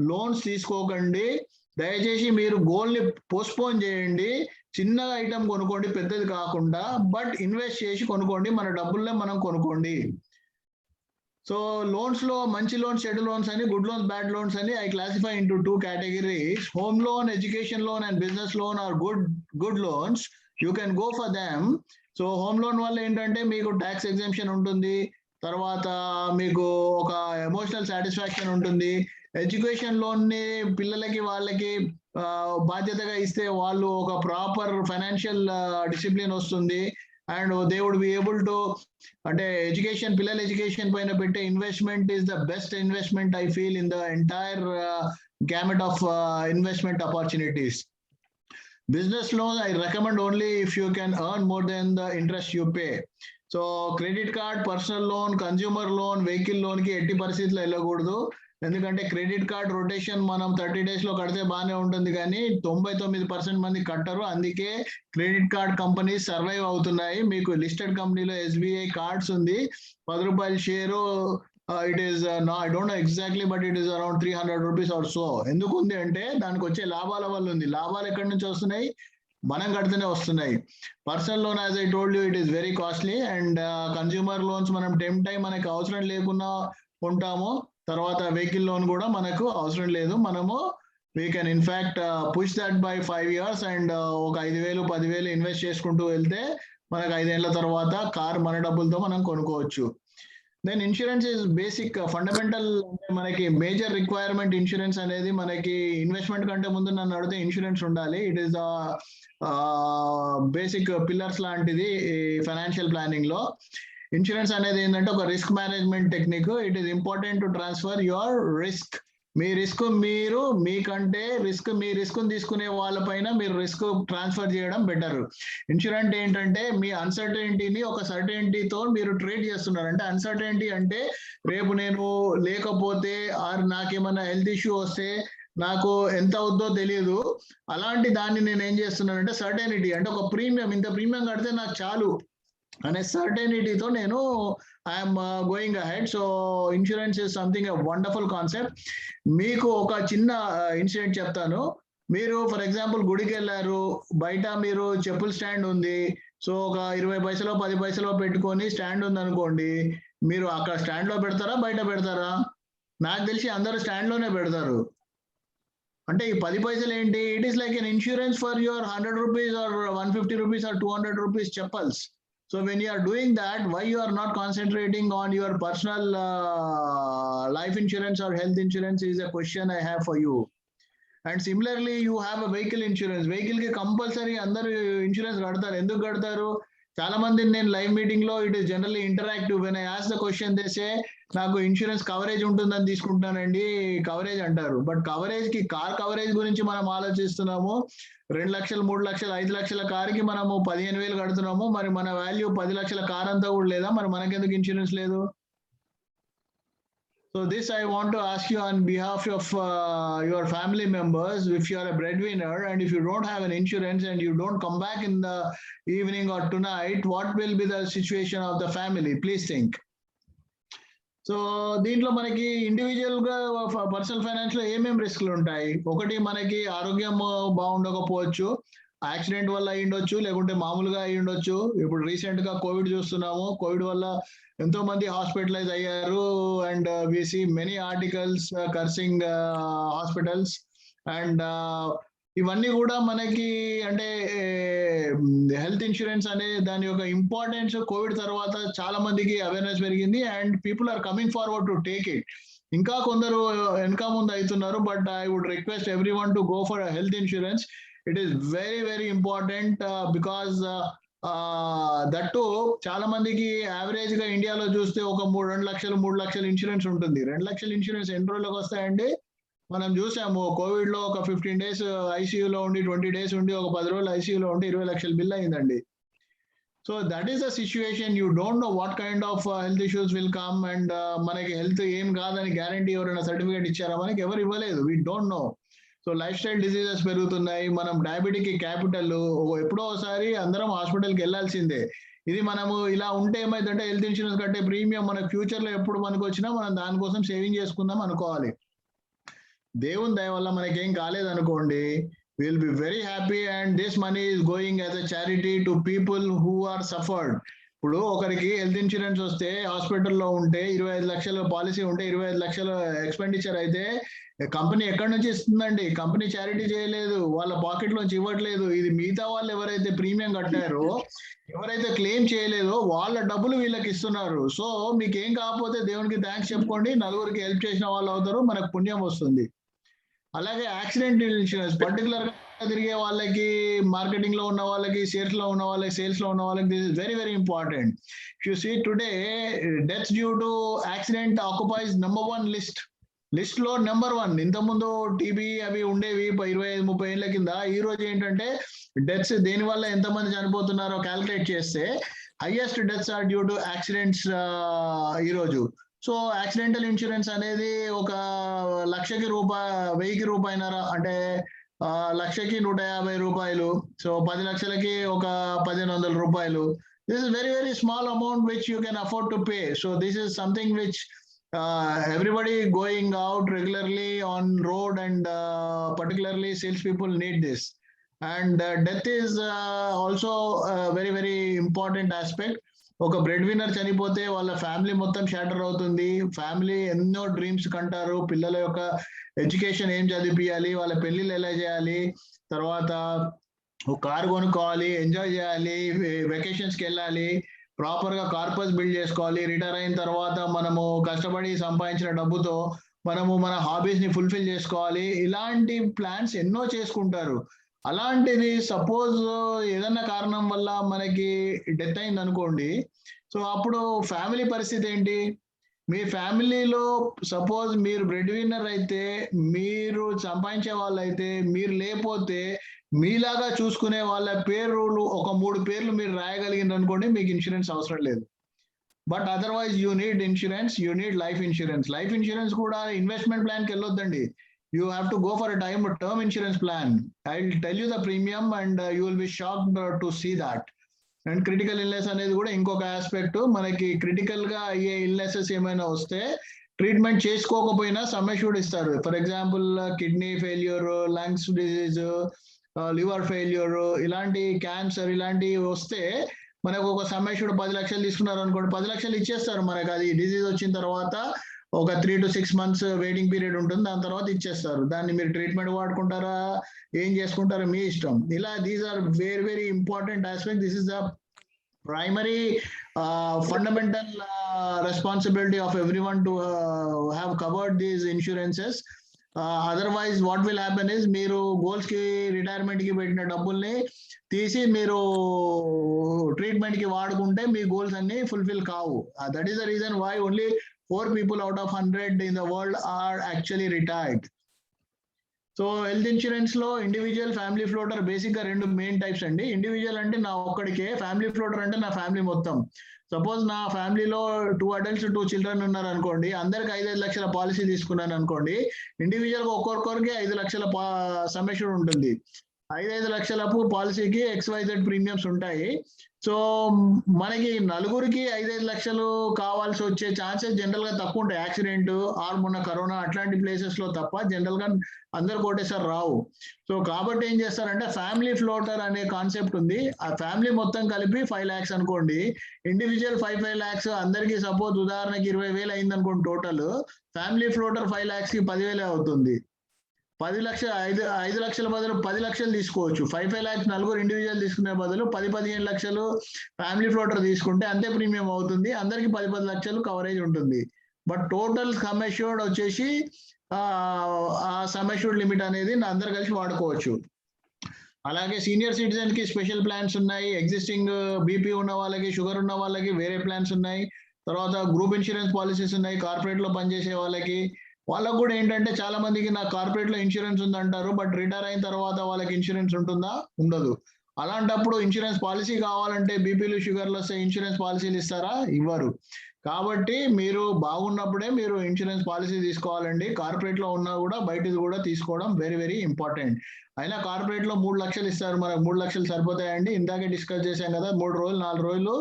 లోన్స్ తీసుకోకండి. దయచేసి మీరు గోల్ ని పోస్ట్పోన్ చేయండి. చిన్న ఐటమ్ కొనుక్కోండి, పెద్దది కాకుండా. బట్ ఇన్వెస్ట్ చేసి కొనుక్కోండి, మన డబ్బుల్లే మనం కొనుక్కోండి. సో లోన్స్ లో మంచి లోన్స్, చెడు లోన్స్ అని, గుడ్ లోన్స్, బ్యాడ్ లోన్స్ అని I classify into 2 categories. Home loan, education loan and business loan are good loans. You can go for them. So home loan వల్ల ఏంటంటే మీకు ట్యాక్స్ ఎగ్జెంప్షన్ ఉంటుంది, తర్వాత మీకు ఒక ఎమోషనల్ సాటిస్ఫాక్షన్ ఉంటుంది. ఎడ్యుకేషన్ లోన్ ని పిల్లలకి వాళ్ళకి బాధ్యతగా ఇస్తే వాళ్ళు ఒక ప్రాపర్ ఫైనాన్షియల్ డిసిప్లిన్ వస్తుంది. And they would be able to, అంటే పిల్లల ఎడ్యుకేషన్ పైన పెట్టే investment is the best investment I feel in the entire gamut of investment opportunities. Business loan I recommend only if you can earn more than the interest you pay. So credit card, personal loan, consumer loan, vehicle loan కి ఎట్టి పరిస్థితుల్లో వెళ్ళకూడదు. ఎందుకంటే credit card rotation మనం 30 days లో కడితే బాగానే ఉంటుంది, కానీ 99% మంది కట్టరు. అందుకే క్రెడిట్ కార్డ్ కంపెనీస్ సర్వైవ్ అవుతున్నాయి. మీకు లిస్టెడ్ కంపెనీలో ఎస్బీఐ కార్డ్స్ ఉంది, 10 రూపాయల share. It is I don't know exactly, but it is around 300 rupees or so. ఎందుకు ఉంది అంటే దానికి వచ్చే లాభాల వల్ల ఉంది. లాభాలు ఎక్కడి నుంచి వస్తున్నాయి? మనం కడితేనే వస్తున్నాయి. Personal loan as I told you it is very costly. And consumer loans మనం టైం మనకి అవసరం లేకుండా ఉంటాము. తర్వాత వెహికల్ లోన్ కూడా మనకు అవసరం లేదు. మనము we can in fact push that by 5 years and ఒక 5,000 10,000 ఇన్వెస్ట్ చేసుకుంటూ వెళ్తే మనకు 5 ఏళ్ల తర్వాత కార్ మన డబ్బులతో మనం కొనుక్కోవచ్చు. Then insurance is basic fundamental. అంటే మనకి మేజర్ రిక్వైర్మెంట్ ఇన్సూరెన్స్ అనేది. మనకి ఇన్వెస్ట్మెంట్ కంటే ముందు నన్ను అడిగితే ఇన్సూరెన్స్ ఉండాలి. ఇట్ ఈస్ బేసిక్ పిల్లర్స్ లాంటిది ఫైనాన్షియల్ ప్లానింగ్ లో. ఇన్సూరెన్స్ అనేది ఏంటంటే ఒక risk management technique. It is important to transfer your risk. Me risk మీకంటే మీ రిస్క్ తీసుకునే వాళ్ళపైన మీరు రిస్క్ ట్రాన్స్ఫర్ చేయడం బెటర్. ఇన్సూరెన్స్ ఏంటంటే మీ అన్సర్టెనిటీని ఒక సర్టెనిటీతో మీరు ట్రేడ్ చేస్తున్నారు. అంటే అన్సర్టెనిటీ అంటే రేపు నేను లేకపోతే ఆర్ నాకేమన్నా హెల్త్ ఇష్యూ వస్తే నాకు ఎంత అవుద్దో తెలియదు. అలాంటి దాన్ని నేను ఏం చేస్తున్నానంటే సర్టెనిటీ, అంటే ఒక ప్రీమియం, ఇంత ప్రీమియం కడితే నాకు చాలు, అనే సర్టెనిటీతో నేను I'm going ahead. So insurance is something a wonderful concept. మీకు ఒక చిన్న ఇన్సిడెంట్ చెప్తాను. మీరు ఫర్ ఎగ్జాంపుల్ గుడికి వెళ్ళారు, బయట మీరు చెప్పుల స్టాండ్ ఉంది, సో ఒక 20 పైసలో 10 పైసలో పెట్టుకొని స్టాండ్ ఉంది అనుకోండి, మీరు అక్కడ స్టాండ్ లో పెడతారా బయట పెడతారా? నాకు తెలిసి అందరూ స్టాండ్ లోనే పెడతారు. అంటే ఈ 10 పైసలు ఏంటి? It is like an insurance for your 100 rupees or 150 rupees or 200 rupees chappals. So when you are doing that, why you are not concentrating on your personal life insurance or health insurance is a question I have for you. And similarly, you have a vehicle insurance. Vehicle ki compulsory అందరూ insurance కడతారు. ఎందుకు కడతారు? చాలా మంది నేను live meeting లో it is generally interactive. When I ask the question they say నాకు insurance coverage ఉంటుందని తీసుకుంటున్నానండి కవరేజ్ అంటారు. బట్ కవరేజ్ కి కార్ కవరేజ్ గురించి మనం ఆలోచిస్తున్నాము. 2 లక్షలు 3 లక్షలు 5 లక్షల కార్కి మనము 15,000 కడుతున్నాము. మరి మన వాల్యూ 10 లక్షల కార్ అంతా కూడా లేదా? మరి మనకెందుకు ఇన్సూరెన్స్ లేదు? So this I want to ask you on behalf of your family members. If you are a breadwinner and if you don't have an insurance and you don't come back in the evening or tonight, what will be the situation of the family? Please think. So దీంట్లో మనకి individual గా personal finance లో ఏమేమి రిస్క్లు ఉంటాయి? ఒకటి, మనకి ఆరోగ్యం బాగుండకపోవచ్చు, accident వల్ల అయి ఉండొచ్చు, లేకుంటే మామూలుగా అయి ఉండొచ్చు. ఇప్పుడు రీసెంట్ గా కోవిడ్ చూస్తున్నాము. కోవిడ్ వల్ల ఎంతో మంది హాస్పిటలైజ్ అయ్యారు. And we see many articles cursing hospitals. అండ్ ఇవన్నీ కూడా మనకి అంటే హెల్త్ ఇన్సూరెన్స్ అనే దాని యొక్క ఇంపార్టెన్స్ కోవిడ్ తర్వాత చాలా మందికి అవేర్నెస్ పెరిగింది and people are coming forward to take it. ఇంకా కొందరు వెనక ముందు అవుతున్నారు. But I would request every one to go for health insurance. It is very very important because that చాలా మందికి యావరేజ్ గా ఇండియాలో చూస్తే ఒక 2 లక్షలు 3 లక్షలు ఇన్సూరెన్స్ ఉంటుంది. 2 లక్షల ఇన్సూరెన్స్ ఎన్ని రోజులకు వస్తాయండి? మనం చూసాము కోవిడ్ లో ఒక 15 days ఐసీయూలో ఉండి 20 days ఉండి ఒక 10 రోజులు ఐసీయూలో ఉండి 20 లక్షల బిల్ అయిందండి. So that is the situation. You don't know what kind of health issues will come. And మనకి హెల్త్ ఏం కాదని గ్యారంటీ ఎవరైనా సర్టిఫికేట్ ఇచ్చారా? మనకి ఎవరు ఇవ్వలేదు. We don't know. So life style diseases పెరుగుతున్నాయి. మనం డయాబెటిక్ క్యాపిటల్, ఎప్పుడో ఒకసారి అందరం హాస్పిటల్కి వెళ్ళాల్సిందే. ఇది మనము ఇలా ఉంటే ఏమైందంటే హెల్త్ ఇన్సూరెన్స్ కట్టే ప్రీమియం మనకు ఫ్యూచర్ లో ఎప్పుడు మనకు వచ్చినా మనం దానికోసం సేవింగ్ చేసుకుందాం అనుకోవాలి. దేవుని దయ వల్ల మనకేం కాలేదనుకోండి, will be very happy and this money is going as a charity to people who are suffered. ఇప్పుడు ఒకరికి హెల్త్ ఇన్సూరెన్స్ వస్తే హాస్పిటల్లో ఉంటే 25 లక్షల పాలసీ ఉంటే 25 లక్షల ఎక్స్పెండిచర్ అయితే కంపెనీ ఎక్కడి నుంచి ఇస్తుందండి? కంపెనీ చారిటీ చేయలేదు, వాళ్ళ పాకెట్ లోంచి ఇవ్వట్లేదు. ఇది మిగతా వాళ్ళు ఎవరైతే ప్రీమియం కట్టారో, ఎవరైతే క్లెయిమ్ చేయలేదో వాళ్ళ డబ్బులు వీళ్ళకి ఇస్తున్నారు. సో మీకు ఏం కాకపోతే దేవునికి థ్యాంక్స్ చెప్పుకోండి, నలుగురికి హెల్ప్ చేసిన వాళ్ళు అవుతారు, మనకు పుణ్యం వస్తుంది. అలాగే యాక్సిడెంట్ ఇన్సూరెన్స్ పర్టికులర్ గా తిరిగే వాళ్ళకి, మార్కెటింగ్ లో ఉన్న వాళ్ళకి, సేల్స్ లో ఉన్న వాళ్ళకి this is very very important. You see today deaths due to accident occupies number 1 list లో నెంబర్ 1. ఇంతకుముందు టీబీ అవి ఉండేవి 25-30 ఏళ్ల కింద. ఈ రోజు ఏంటంటే డెత్స్ దేని వల్ల ఎంతమంది చనిపోతున్నారో క్యాల్కులేట్ చేస్తే highest deaths are due to accidents ఈ రోజు. సో యాక్సిడెంటల్ ఇన్సూరెన్స్ అనేది ఒక లక్షకి 1000 రూపాయలన్నర, అంటే లక్షకి 150 రూపాయలు. సో 10 లక్షలకి ఒక 1500 రూపాయలు. This is very very small amount which you can afford to pay. So this is something which everybody going out regularly on road and particularly sales people need this. And death is also a very very important aspect. ఒక bread winner చనిపోతే వాళ్ళ family మొత్తం shatter అవుతుంది. Family ఎన్నో dreams కంటారు. పిల్లల యొక్క education ఏం చదివియాలి, వాళ్ళ పెళ్లిళ్ళు ఎలా చేయాలి, తర్వాత ఒక కారు కొనుక్కోవాలి, ఎంజాయ్ చేయాలి, వెకేషన్స్కి వెళ్ళాలి, ప్రాపర్ గా కార్పస్ బిల్డ్ చేసుకోవాలి. రిటైర్ అయిన తర్వాత మనము కష్టపడి సంపాదించిన డబ్బుతో మనము మన హాబీస్ ని ఫుల్ఫిల్ చేసుకోవాలి. ఇలాంటి ప్లాన్స్ ఎన్నో చేసుకుంటారు. అలాంటిది సపోజ్ ఏదన్నా కారణం వల్ల మనకి డెత్ అయింది అనుకోండి, సో అప్పుడు ఫ్యామిలీ పరిస్థితి ఏంటి? మీ ఫ్యామిలీలో సపోజ్ మీరు బ్రెడ్ విన్నర్ అయితే, మీరు సంపాదించే వాళ్ళైతే, మీరు లేకపోతే మీలాగా చూసుకునే వాళ్ళ పేర్లు ఒక 3 పేర్లు మీరు రాయగలిగినారు అనుకోండి, మీకు ఇన్సూరెన్స్ అవసరం లేదు. But otherwise you need insurance, you need life insurance. Life insurance కూడా investment ప్లాన్కి వెళ్ళొద్దండి. You have to go for a term insurance plan. I'll tell you the premium and you will be shocked to see that. And critical illness అనేది కూడా ఇంకొక aspect. మనకి critical గా అయ్యే illnesses ఏమైనా వస్తే treatment చేసుకోకపోయినా sum assured ఇస్తారు. For example kidney failure, lungs disease, liver failure, ఇలాంటి క్యాన్సర్ ఇలాంటివి వస్తే మనకు ఒక సమ్ అష్యూర్డ్ 10 లక్షలు తీసుకున్నారు అనుకోండి, 10 లక్షలు ఇచ్చేస్తారు మనకు. అది డిజీజ్ వచ్చిన తర్వాత ఒక 3 to 6 months వెయిటింగ్ పీరియడ్ ఉంటుంది, దాని తర్వాత ఇచ్చేస్తారు. దాన్ని మీరు ట్రీట్మెంట్ వాడుకుంటారా, ఏం చేసుకుంటారో మీ ఇష్టం. ఇలా these are very very important aspect. This is the primary fundamental responsibility of everyone to have covered these insurances. Otherwise what will happen is మీరు గోల్స్ కి రిటైర్మెంట్ కి పెట్టిన డబ్బుల్ని తీసి మీరు ట్రీట్మెంట్ కి వాడుకుంటే మీ గోల్స్ అన్ని ఫుల్ఫిల్ కావు. That is the reason why only 4 people out of 100 in the world are actually retired. So health insurance లో ఇండివిజువల్, ఫ్యామిలీ ఫ్లోటర్ బేసిక్ గా 2 మెయిన్ టైప్స్ అండి. ఇండివిజువల్ అంటే నా ఒక్కడికే, ఫ్యామిలీ ఫ్లోటర్ అంటే నా ఫ్యామిలీ మొత్తం. సపోజ్ నా ఫ్యామిలీలో 2 adults 2 children ఉన్నారు అనుకోండి, అందరికి 5 లక్షల పాలసీ తీసుకున్నాను అనుకోండి, ఇండివిజువల్ గా ఒక్కొక్కరికి 5 లక్షల సమ్ అష్యూర్డ్ ఉంటుంది. 5 లక్షలపు పాలసీకి XYZ ప్రీమియమ్స్ ఉంటాయి. సో మనకి నలుగురికి 5 లక్షలు కావాల్సి వచ్చే ఛాన్సెస్ జనరల్ గా తక్కువ ఉంటాయి. యాక్సిడెంట్ ఆర్ మొన్న కరోనా అట్లాంటి ప్లేసెస్ లో తప్ప జనరల్ గా అందరు కోటేసారి రావు. సో కాబట్టి ఏం చేస్తారంటే ఫ్యామిలీ ఫ్లోటర్ అనే కాన్సెప్ట్ ఉంది. ఆ ఫ్యామిలీ మొత్తం కలిపి 5 lakhs అనుకోండి, ఇండివిజువల్ 5 lakhs అందరికి సపోజ్ ఉదాహరణకి 20,000 అయింది అనుకోండి టోటల్, ఫ్యామిలీ ఫ్లోటర్ 5 lakhs కి 10,000 అవుతుంది. 10 లక్షలు 5 లక్షల బదులు 10 లక్షలు తీసుకోవచ్చు. 5 lakhs నలుగురు ఇండివిజువల్ తీసుకునే బదులు 10-15 లక్షలు ఫ్యామిలీ ఫ్లోటర్ తీసుకుంటే అంతే ప్రీమియం అవుతుంది. అందరికి 10 లక్షలు కవరేజ్ ఉంటుంది. బట్ టోటల్ సమ్ అష్యూర్డ్ వచ్చేసి ఆ సమ్ అష్యూర్డ్ లిమిట్ అనేది అందరు కలిసి వాడుకోవచ్చు. అలాగే సీనియర్ సిటిజన్ కి స్పెషల్ ప్లాన్స్ ఉన్నాయి. ఎగ్జిస్టింగ్ బీపీ ఉన్న వాళ్ళకి, షుగర్ ఉన్న వాళ్ళకి వేరే ప్లాన్స్ ఉన్నాయి. తర్వాత గ్రూప్ ఇన్సూరెన్స్ పాలసీస్ ఉన్నాయి. కార్పొరేట్ లో పనిచేసే వాళ్ళకు కూడా ఏంటంటే చాలా మందికి నాకు కార్పొరేట్ లో ఇన్సూరెన్స్ ఉందంటారు, బట్ రిటైర్ అయిన తర్వాత వాళ్ళకి ఇన్సూరెన్స్ ఉంటుందా, ఉండదు. అలాంటప్పుడు ఇన్సూరెన్స్ పాలసీ కావాలంటే బీపీలు షుగర్లు వస్తే ఇన్సూరెన్స్ పాలసీలు ఇస్తారా, ఇవ్వరు. కాబట్టి మీరు బాగున్నప్పుడే మీరు ఇన్సూరెన్స్ పాలసీ తీసుకోవాలండి. కార్పొరేట్ లో ఉన్నా కూడా బయటది కూడా తీసుకోవడం వెరీ వెరీ ఇంపార్టెంట్. అయినా కార్పొరేట్ లో 3 లక్షలు ఇస్తారు, మనకు 3 లక్షలు సరిపోతాయండి. ఇందాకే డిస్కస్ చేశాం కదా, 3 రోజులు 4 రోజులు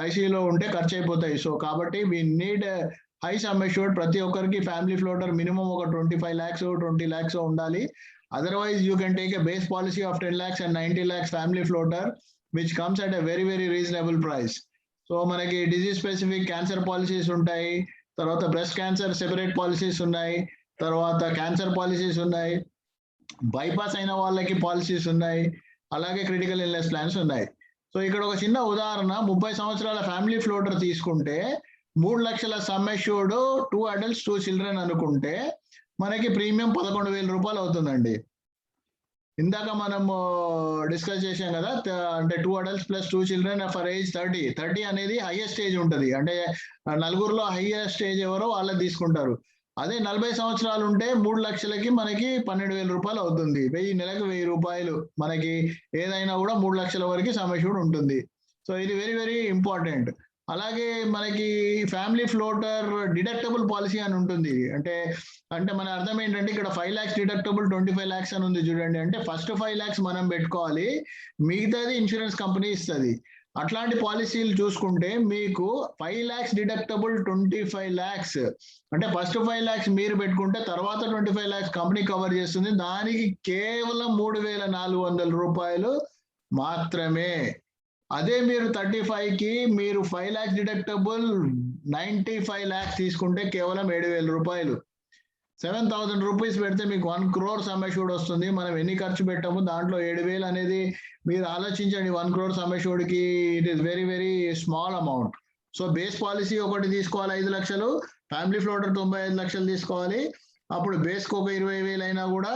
ఐసీయూలో ఉంటే ఖర్చు అయిపోతాయి. సో కాబట్టి we need high sum assured. ప్రతి ఒక్కరికి ఫ్యామిలీ ఫ్లోటర్ మినిమం ఒక 25 lakhs 20 lakhs ఉండాలి. Otherwise you can take a base policy of 10 lakhs and 90 lakhs family floater which comes at a very very reasonable price. So మనకి disease specific cancer policies ఉంటాయి, తర్వాత breast cancer separate policies ఉన్నాయి, తర్వాత cancer policies ఉన్నాయి, bypass అయిన వాళ్ళకి policies ఉన్నాయి, అలాగే క్రిటికల్ ఇల్నెస్ ప్లాన్స్ ఉన్నాయి. సో ఇక్కడ ఒక చిన్న ఉదాహరణ, 30 సంవత్సరాల ఫ్యామిలీ ఫ్లోటర్ తీసుకుంటే 3 లక్షల సమ్ అష్యూర్డ్, 2 adults 2 children అనుకుంటే మనకి ప్రీమియం 11,000 రూపాయలు అవుతుందండి. ఇందాక మనము డిస్కస్ చేసాం కదా, అంటే 2 adults plus 2 children for age 30 అనేది హైయెస్ట్ ఏజ్ ఉంటుంది. అంటే నలుగురులో హైయెస్ట్ ఏజ్ ఎవరో వాళ్ళకి తీసుకుంటారు. అదే 40 సంవత్సరాలు ఉంటే 3 లక్షలకి మనకి 12,000 రూపాయలు అవుతుంది. నెలకు 1000 రూపాయలు మనకి ఏదైనా కూడా 3 లక్షల వరకు సమ్ అష్యూర్డ్ ఉంటుంది. సో ఇది వెరీ వెరీ ఇంపార్టెంట్. అలాగే మనకి ఫ్యామిలీ ఫ్లోటర్ డిడక్టబుల్ పాలసీ అని ఉంటుంది. అంటే మన అర్థం ఏంటంటే ఇక్కడ 5 lakhs డిడక్టబుల్, 25 lakhs అని ఉంది చూడండి. అంటే ఫస్ట్ 5 lakhs మనం పెట్టుకోవాలి, మిగతాది ఇన్సూరెన్స్ కంపెనీ ఇస్తుంది. అట్లాంటి పాలసీలు చూసుకుంటే మీకు 5 lakhs డిడక్టబుల్, 25 lakhs అంటే ఫస్ట్ 5 lakhs మీరు పెట్టుకుంటే తర్వాత 25 lakhs కంపెనీ కవర్ చేస్తుంది. దానికి కేవలం 3,400 రూపాయలు మాత్రమే. అదే మీరు 35 కి మీరు 5 lakhs డిడక్టబుల్ 95 lakhs తీసుకుంటే కేవలం 7,000 రూపాయలు. 7,000 రూపీస్ పెడితే మీకు 1 crore సమ్ అష్యూర్డ్ వస్తుంది. మనం ఎన్ని ఖర్చు పెట్టాము దాంట్లో 7,000 అనేది మీరు ఆలోచించండి. 1 crore సమ్ అష్యూర్డ్ కి it is very very small amount. So base policy ఒకటి తీసుకోవాలి 5 లక్షలు, ఫ్యామిలీ ఫ్లోటర్ 95 లక్షలు తీసుకోవాలి. అప్పుడు బేస్కి ఒక 20,000 అయినా కూడా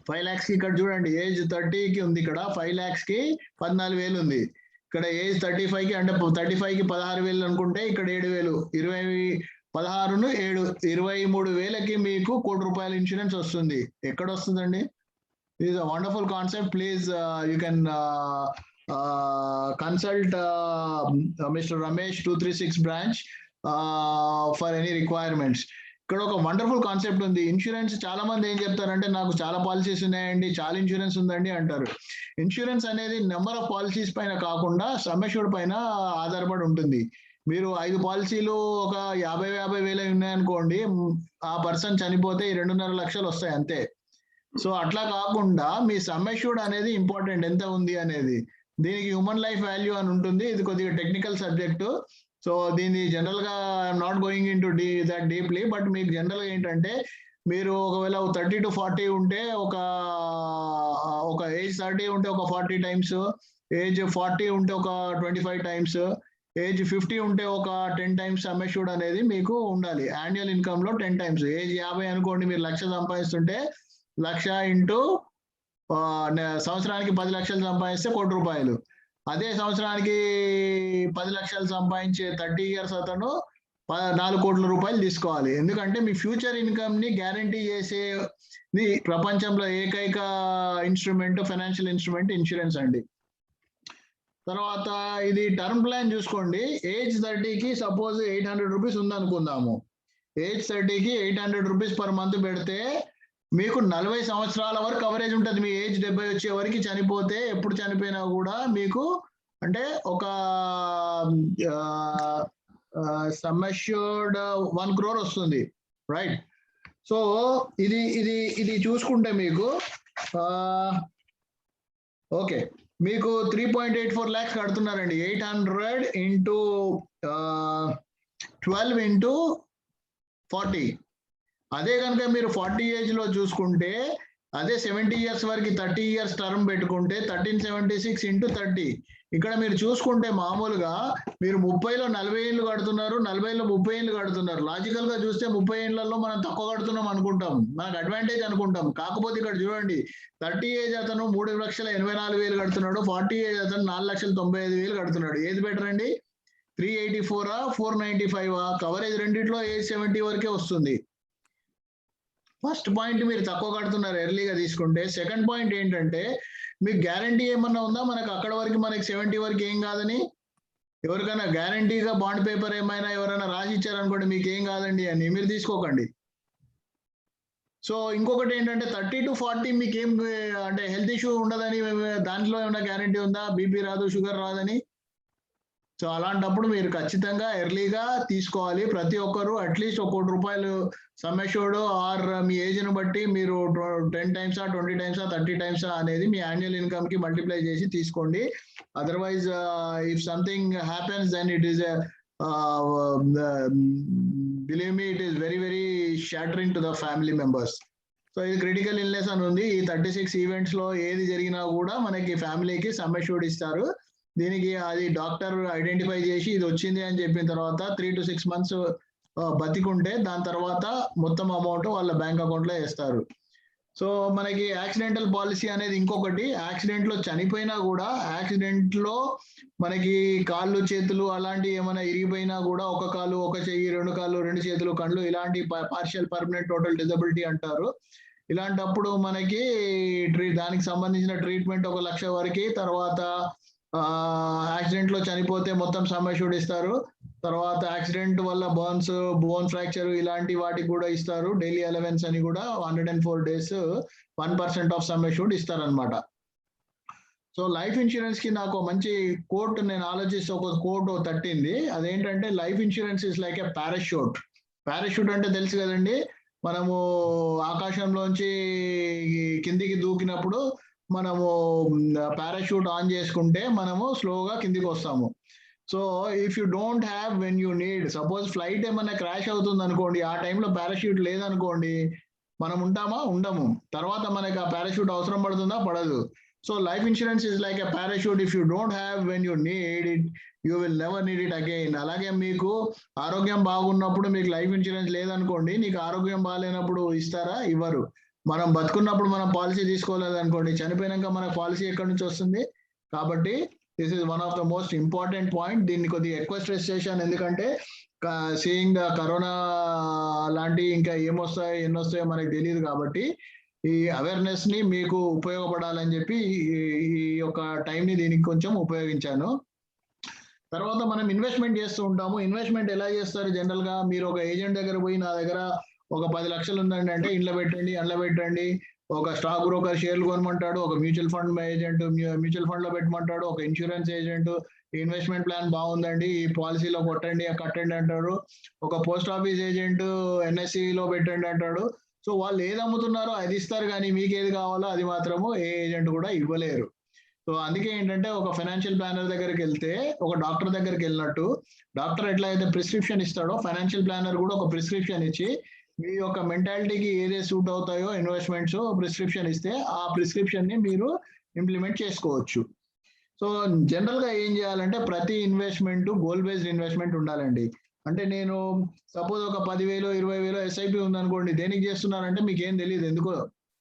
5 lakhs కి ఇక్కడ చూడండి ఏజ్ 30కి ఉంది, ఇక్కడ 5 lakhs కి 14,000 ఉంది. ఇక్కడ ఏజ్ 35 కి అంటే 35 కి 16,000 అనుకుంటే ఇక్కడ 7,000, 16ను 7, 23,000కి మీకు 1 కోటి రూపాయల ఇన్సూరెన్స్ వస్తుంది. ఎక్కడ వస్తుందండి? This is a wonderful concept. Please, you can consult Mr. Ramesh 236 branch for any requirements. ఇక్కడ ఒక వండర్ఫుల్ కాన్సెప్ట్ ఉంది. ఇన్సూరెన్స్ చాలా మంది ఏం చెప్తారంటే నాకు చాలా పాలసీస్ ఉన్నాయండి, చాలా ఇన్సూరెన్స్ ఉందండి అంటారు. ఇన్సూరెన్స్ అనేది నెంబర్ ఆఫ్ పాలసీస్ పైన కాకుండా సమ్ అష్యూర్డ్ పైన ఆధారపడి ఉంటుంది. మీరు 5 పాలసీలు ఒక 50 వేలు ఉన్నాయనుకోండి, ఆ పర్సన్ చనిపోతే 2.5 లక్షలు వస్తాయి అంతే. సో అట్లా కాకుండా మీ సమ్ అష్యూర్డ్ అనేది ఇంపార్టెంట్, ఎంత ఉంది అనేది. దీనికి హ్యూమన్ లైఫ్ వాల్యూ అని ఉంటుంది. ఇది కొద్దిగా టెక్నికల్ సబ్జెక్టు. సో దీన్ని జనరల్ గా I'm not going in to that deeply, but మీకు జనరల్ గా ఏంటంటే మీరు ఒకవేళ 30 to 40 ఉంటే ఒక ఏజ్ 30 ఉంటే ఒక 40 టైమ్స్, ఏజ్ 40 ఉంటే ఒక 25 టైమ్స్, ఏజ్ 50 ఉంటే ఒక 10 టైమ్స్ సమ్ అష్యూర్డ్ అనేది మీకు ఉండాలి. యాన్యువల్ ఇన్కమ్ లో 10 టైమ్స్. ఏజ్ 50 అనుకోండి, మీరు 1,00,000 సంపాదిస్తుంటే 1,00,000 ఇంటూ సంవత్సరానికి 10 లక్షలు సంపాదిస్తే ₹1,00,00,000. అదే సంవత్సరానికి 10 లక్షలు సంపాదించే 30 ఇయర్స్ అతను 4 కోట్ల రూపాయలు తీసుకోవాలి. ఎందుకంటే మీ ఫ్యూచర్ ఇన్కమ్ ని గ్యారంటీ చేసేది ప్రపంచంలో ఏకైక ఇన్స్ట్రుమెంట్, ఫైనాన్షియల్ ఇన్స్ట్రుమెంట్ ఇన్సూరెన్స్ అండి. తర్వాత ఇది టర్మ్ ప్లాన్ చూసుకోండి. ఏజ్ 30కి సపోజ్ ₹800 ఉందనుకుందాము. ఏజ్ 30కి ₹800 పర్ మంత్ పెడితే మీకు 40 సంవత్సరాల వరకు కవరేజ్ ఉంటుంది. మీ ఏజ్ 70 వచ్చే వరకు చనిపోతే, ఎప్పుడు చనిపోయినా కూడా మీకు అంటే ఒక సమ్ అష్యూర్డ్ 1 crore వస్తుంది, రైట్? సో ఇది చూసుకుంటే మీకు ఓకే, మీకు 3.84 lakhs కడుతున్నారండి. 800 into 12 into 40. అదే కనుక మీరు 40 ఏజ్ లో చూసుకుంటే, అదే 70 ఇయర్స్ వరకు 30 ఇయర్స్ టర్మ్ పెట్టుకుంటే 1376 ఇంటూ 30. ఇక్కడ మీరు చూసుకుంటే మామూలుగా మీరు 30లో 40 ఏళ్ళు కడుతున్నారు, 40లో 30 ఏళ్ళు కడుతున్నారు. లాజికల్ గా చూస్తే 30 ఏళ్లలో మనం తక్కువ కడుతున్నాం అనుకుంటాం, మనకు అడ్వాంటేజ్ అనుకుంటాం. కాకపోతే ఇక్కడ చూడండి, 30 ఏజ్ అతను 3,84,000 కడుతున్నాడు, 40 ఏజ్ అతను 4,95,000 కడుతున్నాడు. ఏది బెటర్ అండి? 384 495 కవరేజ్ రెండిట్లో ఏజ్ 70 వరకే వస్తుంది. ఫస్ట్ పాయింట్, మీరు తక్కువ కడుతున్నారు ఎర్లీగా తీసుకుంటే. సెకండ్ పాయింట్ ఏంటంటే, మీకు గ్యారంటీ ఏమన్నా ఉందా మనకు అక్కడ వరకు, మనకి 70 వరకు ఏం కాదని? ఎవరికైనా గ్యారంటీగా బాండ్ పేపర్ ఏమైనా ఎవరైనా రాసి ఇచ్చారనుకోండి మీకు ఏం కాదండి అని, మీరు తీసుకోకండి. సో ఇంకొకటి ఏంటంటే 30 to 40 మీకు ఏం అంటే హెల్త్ ఇష్యూ ఉండదని, దాంట్లో ఏమైనా గ్యారంటీ ఉందా? బీపీ రాదు, షుగర్ రాదని? సో అలాంటప్పుడు మీరు ఖచ్చితంగా ఎర్లీగా తీసుకోవాలి. ప్రతి ఒక్కరు అట్లీస్ట్ ₹1,00,00,000 సమ్ అష్యూర్డ్ ఆర్ మీ ఏజ్ ని బట్టి మీరు 10 times 20 times 30 times అనేది మీ యాన్యువల్ ఇన్కమ్ కి మల్టిప్లై చేసి తీసుకోండి. Otherwise if something happens then it is believe me, it is very very shattering to the family members. So ఇది క్రిటికల్ ఇల్నెస్ అని ఉంది. ఈ 36 ఈవెంట్స్ లో ఏది జరిగినా కూడా మనకి ఫ్యామిలీకి సమ్ అష్యూర్డ్ ఇస్తారు. దీనికి అది డాక్టర్ ఐడెంటిఫై చేసి ఇది వచ్చింది అని చెప్పిన తర్వాత 3 to 6 months బతికుంటే దాని తర్వాత మొత్తం అమౌంట్ వాళ్ళ బ్యాంక్ అకౌంట్ లో వేస్తారు. సో మనకి యాక్సిడెంటల్ పాలసీ అనేది ఇంకొకటి. యాక్సిడెంట్ లో చనిపోయినా కూడా, యాక్సిడెంట్ లో మనకి కాళ్ళు చేతులు అలాంటి ఏమైనా ఇరిగిపోయినా కూడా, ఒక కాలు ఒక చెయ్యి, 2 కాళ్ళు 2 చేతులు కళ్ళు, ఇలాంటి పార్షియల్ పర్మనెంట్ టోటల్ డిజబిలిటీ అంటారు. ఇలాంటప్పుడు మనకి దానికి సంబంధించిన ట్రీట్మెంట్ 1 లక్ష వరకు, తర్వాత యాక్సిడెంట్ లో చనిపోతే మొత్తం సమ్ అష్యూర్డ్ ఇస్తారు. తర్వాత యాక్సిడెంట్ వల్ల బోన్ ఫ్రాక్చర్ ఇలాంటి వాటికి కూడా ఇస్తారు. డైలీ అలవెన్స్ అని కూడా 104 days 1% ఆఫ్ సమ్ అష్యూర్డ్ ఇస్తారనమాట. సో లైఫ్ ఇన్సూరెన్స్ కి నాకు మంచి కోట్ నేను ఆలోచిస్తే ఒక కోట్ తట్టింది. అదేంటంటే, life insurance is like a parachute. Parachute అంటే తెలుసు కదండి, మనము ఆకాశంలోంచి కిందికి దూకినప్పుడు మనము పారాషూట్ ఆన్ చేసుకుంటే మనము స్లోగా కిందికి వస్తాము. So if you don't have when you need, suppose flight ఏమన్నా క్రాష్ అవుతుంది అనుకోండి, ఆ టైంలో పారాషూట్ లేదనుకోండి, మనం ఉంటామా? ఉండము. తర్వాత మనకి ఆ పారాషూట్ అవసరం పడుతుందా? పడదు. So life insurance is like a parachute. If you don't have when you need it, you will never need it again. అలాగే మీకు ఆరోగ్యం బాగున్నప్పుడు మీకు లైఫ్ ఇన్సూరెన్స్ లేదనుకోండి, నీకు ఆరోగ్యం బాగాలేనప్పుడు ఇస్తారా? ఇవ్వరు. మనం బతుకున్నప్పుడు మనం పాలసీ తీసుకోలేదు అనుకోండి, చనిపోయినాక మనకు పాలసీ ఎక్కడి నుంచి వస్తుంది? కాబట్టి this is one of the most important point. దీన్ని కొద్దిగా ఎక్కువ స్ట్రెస్ చేశాను, ఎందుకంటే సీయింగ్ ద కరోనా లాంటి ఇంకా ఏమొస్తాయో ఎన్నొస్తాయో మనకు తెలియదు. కాబట్టి ఈ అవేర్నెస్ ని మీకు ఉపయోగపడాలని చెప్పి ఈ యొక్క టైంని దీనికి కొంచెం ఉపయోగించాను. తర్వాత మనం ఇన్వెస్ట్మెంట్ చేస్తూ ఉంటాము. ఇన్వెస్ట్మెంట్ ఎలా చేస్తారు? జనరల్ గా మీరు ఒక ఏజెంట్ దగ్గర పోయి, నా దగ్గర ఒక 10 లక్షలు ఉందండి అంటే ఇంట్లో పెట్టండి, అందులో పెట్టండి. ఒక స్టాక్ బ్రోకర్ షేర్లు కొనమంటాడు, ఒక mutual fund agent mutual fund లో పెట్టమంటాడు, ఒక ఇన్సూరెన్స్ ఏజెంట్ ఇన్వెస్ట్మెంట్ ప్లాన్ బాగుందండి, ఈ పాలసీలో కొట్టండి కట్టండి అంటాడు, ఒక పోస్ట్ ఆఫీస్ ఏజెంట్ ఎన్ఎస్సి లో పెట్టండి అంటాడు. సో వాళ్ళు ఏది అమ్ముతున్నారో అది ఇస్తారు, కానీ మీకు ఏది కావాలో అది మాత్రము ఏ ఏజెంట్ కూడా ఇవ్వలేరు. సో అందుకే ఏంటంటే ఒక ఫైనాన్షియల్ ప్లానర్ దగ్గరికి వెళ్తే ఒక డాక్టర్ దగ్గరికి వెళ్ళినట్టు, డాక్టర్ ఎట్లా అయితే ప్రిస్క్రిప్షన్ ఇస్తాడో ఫైనాన్షియల్ ప్లానర్ కూడా ఒక ప్రిస్క్రిప్షన్ ఇచ్చి మీ యొక్క మెంటాలిటీకి ఏదే సూట్ అవుతాయో ఇన్వెస్ట్మెంట్స్ ప్రిస్క్రిప్షన్ ఇస్తే ఆ ప్రిస్క్రిప్షన్ ని మీరు ఇంప్లిమెంట్ చేసుకోవచ్చు. సో జనరల్ గా ఏం చేయాలంటే ప్రతి ఇన్వెస్ట్మెంట్ గోల్ బేస్డ్ ఇన్వెస్ట్మెంట్ ఉండాలండి. అంటే నేను సపోజ్ ఒక 10,000 20,000 ఎస్ఐపి ఉందనుకోండి, దేనికి చేస్తున్నారంటే మీకు ఏం తెలియదు, ఎందుకో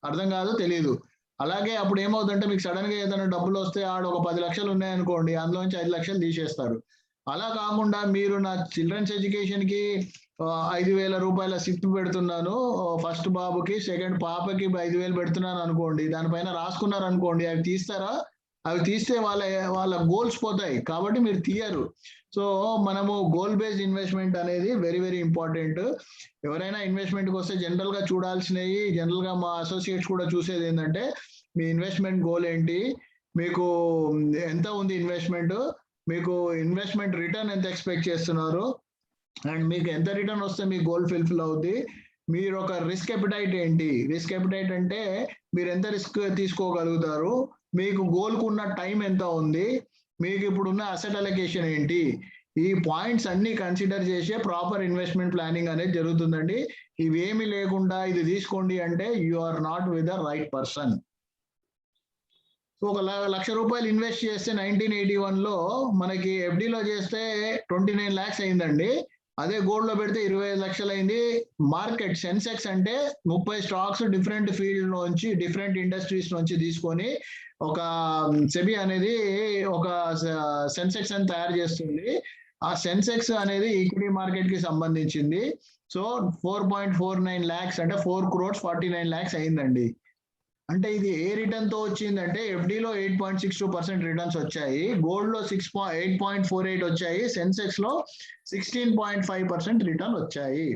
అర్థం కాదు, తెలియదు. అలాగే అప్పుడు ఏమవుతుందంటే మీకు సడన్ గా ఏదైనా డబ్బులు వస్తే ఆడ ఒక 10 లక్షలు ఉన్నాయనుకోండి, అందులోంచి 5 లక్షలు తీసేస్తారు. అలా కాకుండా మీరు నా చిల్డ్రన్స్ ఎడ్యుకేషన్ కి 5,000 రూపాయల సిప్ పెడుతున్నాను, ఫస్ట్ బాబుకి, సెకండ్ పాపకి 5,000 పెడుతున్నాను అనుకోండి, దానిపైన రాసుకున్నారు అనుకోండి, అవి తీస్తారా? అవి తీస్తే వాళ్ళ గోల్స్ పోతాయి, కాబట్టి మీరు తీయరు. సో మనము గోల్ బేస్డ్ ఇన్వెస్ట్మెంట్ అనేది వెరీ వెరీ ఇంపార్టెంట్. ఎవరైనా ఇన్వెస్ట్మెంట్ కి వస్తే జనరల్ గా చూడాల్సినవి, జనరల్ గా మా అసోసియేట్స్ కూడా చూసేది ఏంటంటే మీ ఇన్వెస్ట్మెంట్ గోల్ ఏంటి, మీకు ఎంత ఉంది ఇన్వెస్ట్మెంట్, మీకు ఇన్వెస్ట్మెంట్ రిటర్న్ ఎంత ఎక్స్పెక్ట్ చేస్తున్నారు, అండ్ మీకు ఎంత రిటర్న్ వస్తే మీ గోల్ ఫుల్ఫిల్ అవుద్ది, మీరు ఒక రిస్క్ ఎపిటైట్ ఏంటి, రిస్క్ ఎపిటైట్ అంటే మీరు ఎంత రిస్క్ తీసుకోగలుగుతారు, మీకు గోల్ కు ఉన్న టైం ఎంత ఉంది, మీకు ఇప్పుడున్న అసెట్ అలొకేషన్ ఏంటి, ఈ పాయింట్స్ అన్ని కన్సిడర్ చేసే ప్రాపర్ ఇన్వెస్ట్మెంట్ ప్లానింగ్ అనేది జరుగుతుందండి. ఇవేమి లేకుండా ఇది తీసుకోండి అంటే you are not with the right person. So ఒక ₹1,00,000 ఇన్వెస్ట్ చేస్తే 1981 లో మనకి ఎఫ్డిలో చేస్తే 29 lakhs అయిందండి. అదే గోల్డ్ లో పెడితే 25 లక్షలు అయింది. మార్కెట్ సెన్సెక్స్ అంటే 30 స్టాక్స్ డిఫరెంట్ ఫీల్డ్ నుంచి, డిఫరెంట్ ఇండస్ట్రీస్ నుంచి తీసుకొని ఒక సెబీ అనేది ఒక సెన్సెక్స్ అని తయారు చేస్తుంది. ఆ సెన్సెక్స్ అనేది ఈక్విటీ మార్కెట్ కి సంబంధించింది. సో 4.49 lakhs అంటే 4,49 lakhs అయిందండి. అంటే ఇది ఏ రిటర్న్ తో వచ్చిందంటే ఎఫ్డిలో 8.62% రిటర్న్స్ వచ్చాయి, గోల్డ్ లో 8.48 వచ్చాయి, సెన్సెక్స్ లో 16.5% రిటర్న్ వచ్చాయి.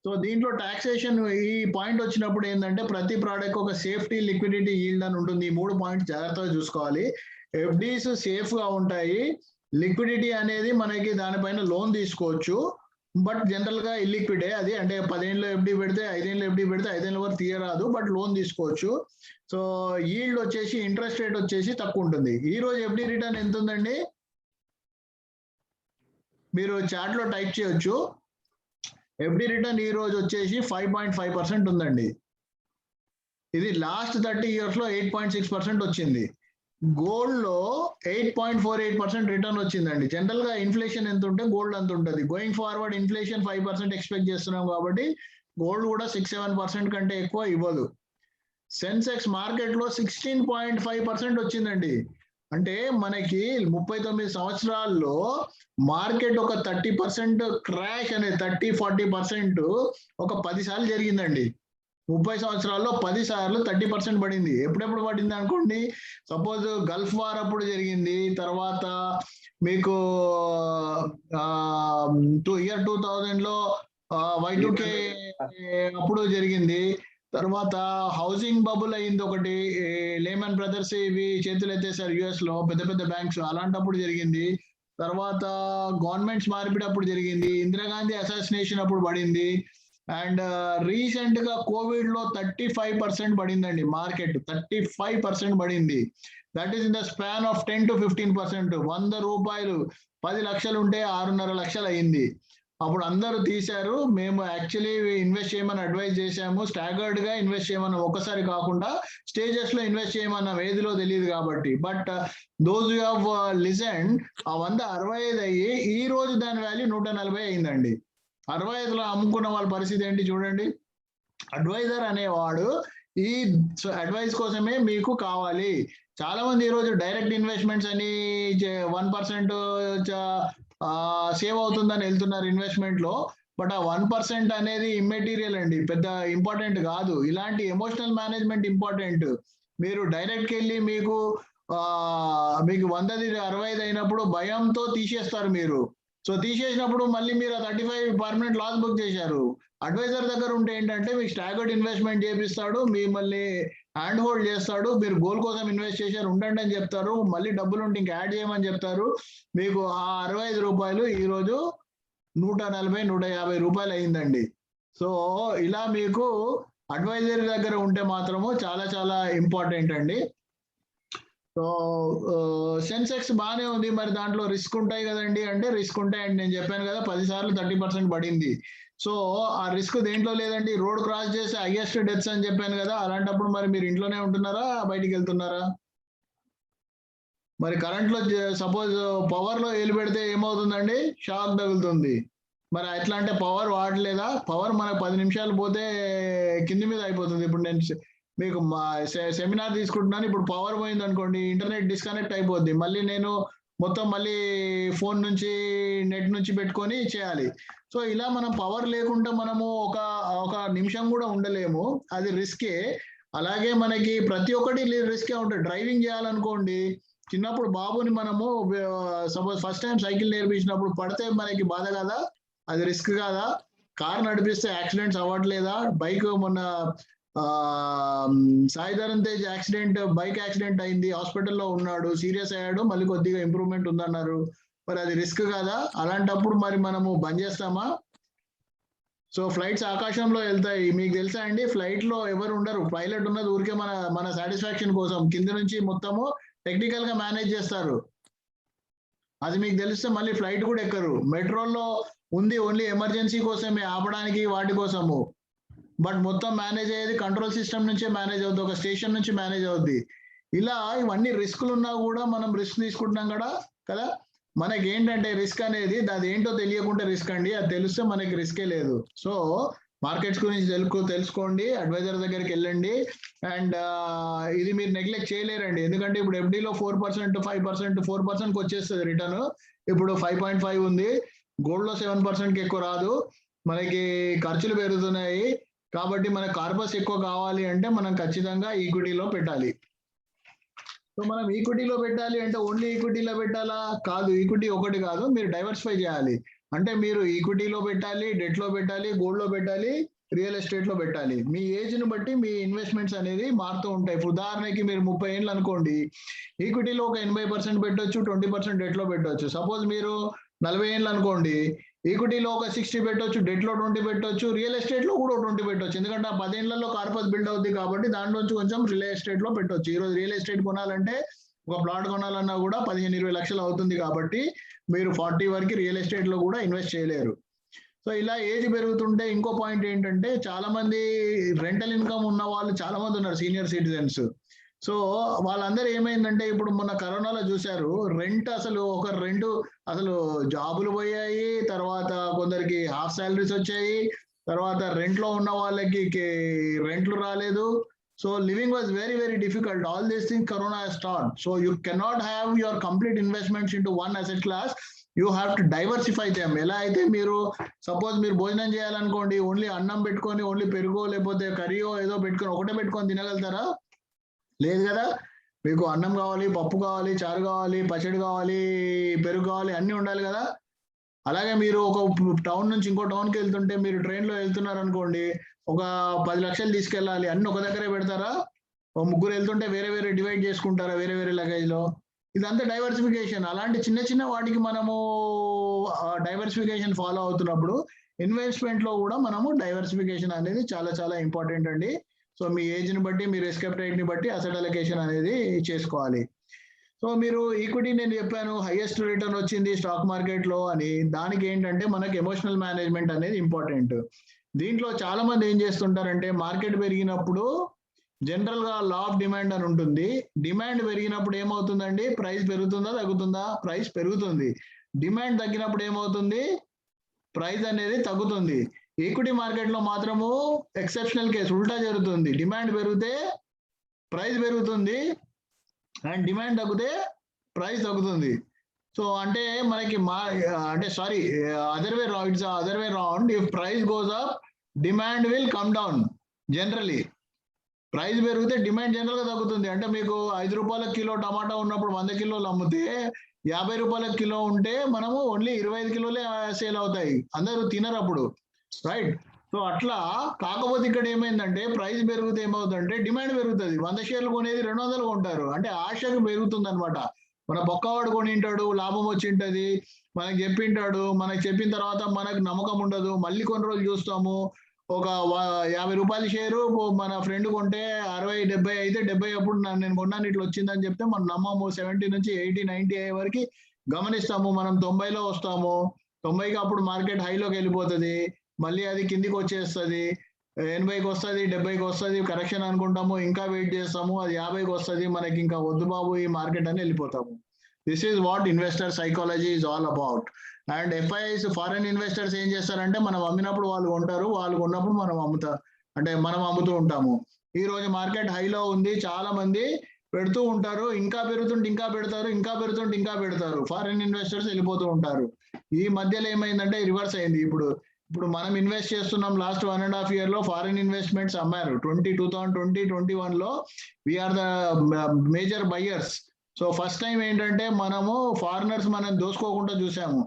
సో దీంట్లో టాక్సేషన్ ఈ పాయింట్ వచ్చినప్పుడు ఏంటంటే ప్రతి ప్రోడక్ట్ ఒక సేఫ్టీ, లిక్విడిటీ, ఈల్డ్ అని ఉంటుంది. ఈ 3 పాయింట్స్ జాగ్రత్తగా చూసుకోవాలి. ఎఫ్డీస్ సేఫ్ గా ఉంటాయి, లిక్విడిటీ అనేది మనకి దానిపైన లోన్ తీసుకోవచ్చు, బట్ జనరల్ గా ఇల్లిక్విడే అది, అంటే 10 ఏళ్ళు ఎఫ్డి పెడితే 5 ఏళ్ళు ఎఫ్డి పెడితే 5 ఏళ్ళ వరకు తీయరాదు, బట్ లోన్ తీసుకోవచ్చు. సో ఈల్డ్ వచ్చేసి, ఇంట్రెస్ట్ రేట్ వచ్చేసి తక్కువ ఉంటుంది. ఈ రోజు ఎఫ్డి రిటర్న్ ఎంత ఉందండి, మీరు చాట్ లో టైప్ చేయొచ్చు. ఎఫ్డి రిటర్న్ ఈ రోజు వచ్చేసి 5.5% ఉందండి. ఇది లాస్ట్ 30 years లో 8.6% వచ్చింది. గోల్డ్ లో 8.48% రిటర్న్ వచ్చిందండి. జనరల్ గా ఇన్ఫ్లేషన్ ఎంత ఉంటే గోల్డ్ అంత ఉంటుంది. గోయింగ్ ఫార్వర్డ్ ఇన్ఫ్లేషన్ 5% ఎక్స్పెక్ట్ చేస్తున్నాం కాబట్టి గోల్డ్ కూడా 6-7% కంటే ఎక్కువ ఇవ్వదు. సెన్సెక్స్ మార్కెట్ లో 16.5% వచ్చిందండి. అంటే మనకి 39 సంవత్సరాల్లో మార్కెట్ ఒక 30% క్రాష్ అనేది 30-40% ఒక 10 సార్లు జరిగిందండి. 30 సంవత్సరాల్లో 10 సార్లు 30% పడింది. ఎప్పుడెప్పుడు పడింది అనుకోండి, సపోజ్ గల్ఫ్ వార్ అప్పుడు జరిగింది, తర్వాత మీకు ఇయర్ 2000 లో Y2K అప్పుడు జరిగింది, తర్వాత హౌసింగ్ బబుల్ అయింది ఒకటి, లేమన్ బ్రదర్స్ ఇవి చేతులు ఎత్తేసారు యుఎస్ లో పెద్ద పెద్ద బ్యాంక్స్, అలాంటప్పుడు జరిగింది. తర్వాత గవర్నమెంట్స్ మార్పిడి అప్పుడు జరిగింది, ఇందిరాగాంధీ అసాసినేషన్ అప్పుడు పడింది, అండ్ రీసెంట్ గా కోవిడ్ లో 35% పడిందండి మార్కెట్, 35% పడింది. That is in the span of 10 to 15%. ₹100 10 లక్షలు ఉంటే 6.5 లక్షలు అయింది. అప్పుడు అందరూ తీశారు. మేము యాక్చువల్లీ ఇన్వెస్ట్ చేయమని అడ్వైజ్ చేశాము, స్టాగర్డ్ గా ఇన్వెస్ట్ చేయమని, ఒక్కసారి కాకుండా స్టేజెస్ లో ఇన్వెస్ట్ చేయమన్న ఏదిలో తెలియదు కాబట్టి. But those you have listen, ఆ 100 65 అయ్యి ఈ రోజు దాని వాల్యూ 140 అయిందండి. 65లో అమ్ముకున్న వాళ్ళ పరిస్థితి ఏంటి చూడండి. అడ్వైజర్ అనేవాడు ఈ అడ్వైస్ కోసమే మీకు కావాలి. చాలా మంది ఈ రోజు డైరెక్ట్ ఇన్వెస్ట్మెంట్స్ అని 1% సేవ్ అవుతుందని వెళ్తున్నారు ఇన్వెస్ట్మెంట్ లో, బట్ ఆ 1% అనేది ఇమ్మెటీరియల్ అండి, పెద్ద ఇంపార్టెంట్ కాదు. ఇలాంటి ఎమోషనల్ మేనేజ్మెంట్ ఇంపార్టెంట్. మీరు డైరెక్ట్ వెళ్ళి మీకు 100ది 65 అయినప్పుడు భయంతో తీసేస్తారు మీరు. సో తీసేసినప్పుడు మళ్ళీ మీరు 35 పర్మనెంట్ లాస్ బుక్ చేశారు. అడ్వైజర్ దగ్గర ఉంటే ఏంటంటే మీకు స్టాగర్డ్ ఇన్వెస్ట్మెంట్ చేపిస్తాడు, మిమ్మల్ని హ్యాండ్ హోల్డ్ చేస్తాడు, మీరు గోల్ కోసం ఇన్వెస్ట్ చేశారు ఉండండి అని చెప్తారు, మళ్ళీ డబ్బులు ఉంటే ఇంకా యాడ్ చేయమని చెప్తారు. మీకు ఆ 65 రూపాయలు ఈరోజు 140, 150 రూపాయలు అయిందండి. సో ఇలా మీకు అడ్వైజర్ దగ్గర ఉంటే మాత్రము చాలా చాలా ఇంపార్టెంట్ అండి. సో సెన్సెక్స్ బాగానే ఉంది, మరి దాంట్లో రిస్క్ ఉంటాయి కదండి అంటే రిస్క్ ఉంటాయండి. నేను చెప్పాను కదా 10 సార్లు 30% పడింది. సో ఆ రిస్క్ దేంట్లో లేదండి. రోడ్ క్రాస్ చేసి హైయెస్ట్ డెత్స్ అని చెప్పాను కదా, అలాంటప్పుడు మరి మీరు ఇంట్లోనే ఉంటున్నారా బయటికి వెళ్తున్నారా? మరి కరెంట్లో సపోజ్ పవర్ లో ఏలు పెడితే ఏమవుతుందండి? షాక్ తగులుతుంది. మరి ఎట్లా అంటే పవర్ వాడలేదా? పవర్ మనకు 10 నిమిషాలు పోతే కింది మీద అయిపోతుంది. ఇప్పుడు నేను మీకు సెమినార్ తీసుకుంటున్నాను, ఇప్పుడు పవర్ పోయింది అనుకోండి, ఇంటర్నెట్ డిస్కనెక్ట్ అయిపోద్ది. మళ్ళీ నేను మొత్తం మళ్ళీ ఫోన్ నుంచి నెట్ నుంచి పెట్టుకొని చేయాలి. సో ఇలా మనం పవర్ లేకుండా మనము ఒక నిమిషం కూడా ఉండలేము, అది రిస్కే. అలాగే మనకి ప్రతి ఒక్కటి రిస్కే ఉంటుంది. డ్రైవింగ్ చేయాలనుకోండి, చిన్నప్పుడు బాబుని మనము సపోజ్ ఫస్ట్ టైం సైకిల్ నేర్పించినప్పుడు పడితే మనకి బాధ కదా, అది రిస్క్ కాదా? కార్ నడిపిస్తే యాక్సిడెంట్స్ అవ్వట్లేదా? బైక్ మొన్న Sai Dharam Tej accident, bike accident అయింది, హాస్పిటల్లో ఉన్నాడు, సీరియస్ అయ్యాడు, మళ్ళీ కొద్దిగా ఇంప్రూవ్మెంట్ ఉందన్నారు. మరి అది రిస్క్ కాదా? అలాంటప్పుడు మరి మనము బంద్ చేస్తామా? సో ఫ్లైట్స్ ఆకాశంలో వెళ్తాయి, మీకు తెలుసా అండి? ఫ్లైట్ లో ఎవరు ఉండరు, పైలట్ ఉన్నది ఊరికే మన సాటిస్ఫాక్షన్ కోసం, కింద నుంచి మొత్తము టెక్నికల్ గా మేనేజ్ చేస్తారు. అది మీకు తెలిస్తే మళ్ళీ ఫ్లైట్ కూడా ఎక్కరు. మెట్రోలో ఉంది ఓన్లీ ఎమర్జెన్సీ కోసమే, ఆపడానికి వాటి కోసము, బట్ మొత్తం మేనేజ్ అయ్యేది కంట్రోల్ సిస్టమ్ నుంచే మేనేజ్ అవుతుంది, ఒక స్టేషన్ నుంచి మేనేజ్ అవుద్ది. ఇలా ఇవన్నీ రిస్కులు ఉన్నా కూడా మనం రిస్క్ తీసుకుంటున్నాం కదా. మనకి ఏంటంటే రిస్క్ అనేది అది ఏంటో తెలియకుండా రిస్క్ అండి, అది తెలిస్తే మనకి రిస్కే లేదు. సో మార్కెట్స్ గురించి తెలుసుకోండి, అడ్వైజర్ దగ్గరికి వెళ్ళండి. అండ్ ఇది మీరు నెగ్లెక్ట్ చేయలేరండి, ఎందుకంటే ఇప్పుడు FDలో 4%, 5%, 4%కి వచ్చేస్తుంది రిటర్న్. ఇప్పుడు 5.5 ఉంది, గోల్డ్ లో 7%కి ఎక్కువ రాదు. మనకి ఖర్చులు పెరుగుతున్నాయి కాబట్టి మనకు కార్పస్ ఎక్కువ కావాలి అంటే మనం ఖచ్చితంగా ఈక్విటీలో పెట్టాలి. సో మనం ఈక్విటీలో పెట్టాలి అంటే ఓన్లీ ఈక్విటీలో పెట్టాలా? కాదు, ఈక్విటీ ఒకటి కాదు, మీరు డైవర్సిఫై చేయాలి. అంటే మీరు ఈక్విటీలో పెట్టాలి, డెట్ లో పెట్టాలి, గోల్డ్ లో పెట్టాలి, రియల్ ఎస్టేట్ లో పెట్టాలి. మీ ఏజ్ ని బట్టి మీ ఇన్వెస్ట్మెంట్స్ అనేది మారుతూ ఉంటాయి. ఉదాహరణకి మీరు 30 ఏళ్ళు అనుకోండి, ఈక్విటీలో ఒక 80% పెట్టొచ్చు, 20% డెట్ లో పెట్టొచ్చు. సపోజ్ మీరు 40 ఏళ్ళు అనుకోండి, ఈక్విటీలో ఒక 60 పెట్టొచ్చు, డెట్ లో 20 పెట్టొచ్చు, రియల్ ఎస్టేట్ లో కూడా 20 పెట్టొచ్చు. ఎందుకంటే ఆ 10 ఏళ్లలో కార్పస్ బిల్డ్ అవుతుంది కాబట్టి దాంట్లోంచి కొంచెం రియల్ ఎస్టేట్ లో పెట్టొచ్చు. ఈరోజు రియల్ ఎస్టేట్ కొనాలంటే ఒక ప్లాట్ కొనాలన్నా కూడా 15-20 లక్షలు అవుతుంది కాబట్టి మీరు 40 వరకు రియల్ ఎస్టేట్ లో కూడా ఇన్వెస్ట్ చేయలేరు. సో ఇలా ఏజ్ పెరుగుతుంటే ఇంకో పాయింట్ ఏంటంటే, చాలా మంది రెంటల్ ఇన్కమ్ ఉన్న వాళ్ళు చాలా మంది ఉన్నారు, సీనియర్ సిటిజన్స్. సో వాళ్ళందరూ ఏమైందంటే, ఇప్పుడు మొన్న కరోనాలో చూశారు, రెంట్ అసలు జాబులు పోయాయి, తర్వాత కొందరికి హాఫ్ సాలరీస్ వచ్చాయి, తర్వాత రెంట్ లో ఉన్న వాళ్ళకి రెంట్లు రాలేదు. So living was very, very difficult. All these things Corona has taught. So you cannot have your complete investments into one asset class. You have to diversify them. ఎలా అయితే మీరు సపోజ్ మీరు భోజనం చేయాలనుకోండి, ఓన్లీ అన్నం పెట్టుకొని ఓన్లీ పెరుగో లేకపోతే కర్రీయో ఏదో పెట్టుకొని ఒకటే పెట్టుకొని తినగలుగుతారా? లేదు కదా. మీకు అన్నం కావాలి, పప్పు కావాలి, చారు కావాలి, పచ్చడి కావాలి, పెరుగు కావాలి, అన్నీ ఉండాలి కదా. అలాగే మీరు ఒక టౌన్ నుంచి ఇంకో టౌన్కి వెళ్తుంటే, మీరు ట్రైన్లో వెళ్తున్నారు అనుకోండి, ఒక 10 లక్షలు తీసుకెళ్ళాలి, అన్ని ఒక దగ్గరే పెడతారా? ఒక ముగ్గురు వెళ్తుంటే వేరే వేరే డివైడ్ చేసుకుంటారా వేరే వేరే లగేజ్లో? ఇదంతా డైవర్సిఫికేషన్. అలాంటి చిన్న చిన్న వాటికి మనము డైవర్సిఫికేషన్ ఫాలో అవుతున్నప్పుడు ఇన్వెస్ట్మెంట్ లో కూడా మనము డైవర్సిఫికేషన్ అనేది చాలా చాలా ఇంపార్టెంట్ అండి. సో మీ ఏజ్ ని బట్టి, మీ రిస్క్ అపెటైట్ ని బట్టి అసెట్ అలొకేషన్ అనేది చేసుకోవాలి. సో మీరు ఈక్విటీ నేను చెప్పాను హైయెస్ట్ రిటర్న్ వచ్చింది స్టాక్ మార్కెట్ లో అని, దానికి ఏంటంటే మనకి ఎమోషనల్ మేనేజ్మెంట్ అనేది ఇంపార్టెంట్. దీంట్లో చాలా మంది ఏం చేస్తుంటారంటే, మార్కెట్ పెరిగినప్పుడు జనరల్ గా లా ఆఫ్ డిమాండ్ అని ఉంటుంది. డిమాండ్ పెరిగినప్పుడు ఏమవుతుందండి? ప్రైస్ పెరుగుతుందా తగ్గుతుందా? ప్రైస్ పెరుగుతుంది. డిమాండ్ తగ్గినప్పుడు ఏమవుతుంది? ప్రైస్ అనేది తగ్గుతుంది. ఈక్విటీ మార్కెట్ లో మాత్రము ఎక్సెప్షనల్ కేసు, ఉల్టా జరుగుతుంది. డిమాండ్ పెరిగితే ప్రైస్ పెరుగుతుంది, అండ్ డిమాండ్ తగ్గితే ప్రైస్ తగ్గుతుంది. సో అంటే మనకి other way round. If price goes up, demand will come down. Generally price పెరిగితే డిమాండ్ జనరల్ గా తగ్గుతుంది. అంటే మీకు 5 రూపాయల కిలో టమాటా ఉన్నప్పుడు 100 కిలోలు అమ్మితే 50 రూపాయల కిలో ఉంటే మనము ఓన్లీ 25 కిలోలే సేల్ అవుతాయి. అందరూ తినరు అప్పుడు, రైట్? సో అట్లా కాకపోతే ఇక్కడ ఏమైందంటే ప్రైస్ పెరిగితే ఏమవుతుందంటే డిమాండ్ పెరుగుతుంది. 100 షేర్లు కొనేది 200 కొంటారు. అంటే ఆశకు పెరుగుతుంది అనమాట. మన బొక్కవాడు కొనింటాడు, లాభం వచ్చింటది, మనకి చెప్పింటాడు, మనకి చెప్పిన తర్వాత మనకు నమ్మకం ఉండదు. మళ్ళీ కొన్ని రోజులు చూస్తాము, ఒక 50 రూపాయల షేరు మన ఫ్రెండ్ కొంటే 60, 70 అయితే 70 అప్పుడు నేను కొన్నాను ఇట్లా వచ్చిందని చెప్తే మనం నమ్మము. 70 నుంచి 80, 90 అయ్యే వరకు గమనిస్తాము. మనం 90లో వస్తాము. 90కి అప్పుడు మార్కెట్ హైలోకి వెళ్ళిపోతుంది. మళ్ళీ అది కిందికి వచ్చేస్తుంది. 80కి వస్తుంది, 70కి వస్తుంది, కరెక్షన్ అనుకుంటాము, ఇంకా వెయిట్ చేస్తాము, అది 50కి వస్తుంది, మనకి ఇంకా వద్దు బాబు ఈ మార్కెట్ అని వెళ్ళిపోతాము. This is what investor psychology is all about. And FIIs foreign investors ఏం చేస్తారంటే మనం అమ్మినప్పుడు వాళ్ళు కొంటారు, వాళ్ళు కొన్నప్పుడు మనం మనం అమ్ముతూ ఉంటాము. ఈ రోజు మార్కెట్ హైలో ఉంది, చాలా మంది పెడుతూ ఉంటారు, ఇంకా పెరుగుతుంటే ఇంకా పెడతారు, ఇంకా పెరుగుతుంటే ఇంకా పెడతారు, ఫారెన్ ఇన్వెస్టర్స్ వెళ్ళిపోతూ ఉంటారు. ఈ మధ్యలో ఏమైందంటే రివర్స్ అయింది. ఇప్పుడు మనం ఇన్వెస్ట్ చేస్తున్నాం. లాస్ట్ 1.5 year లో ఫారిన్ ఇన్వెస్ట్మెంట్స్ అమ్మారు. 2020, 21లో we are the major buyers. So first time ఏంటంటే మనము ఫారినర్స్ మనం దోసుకోకుండా చూసాము.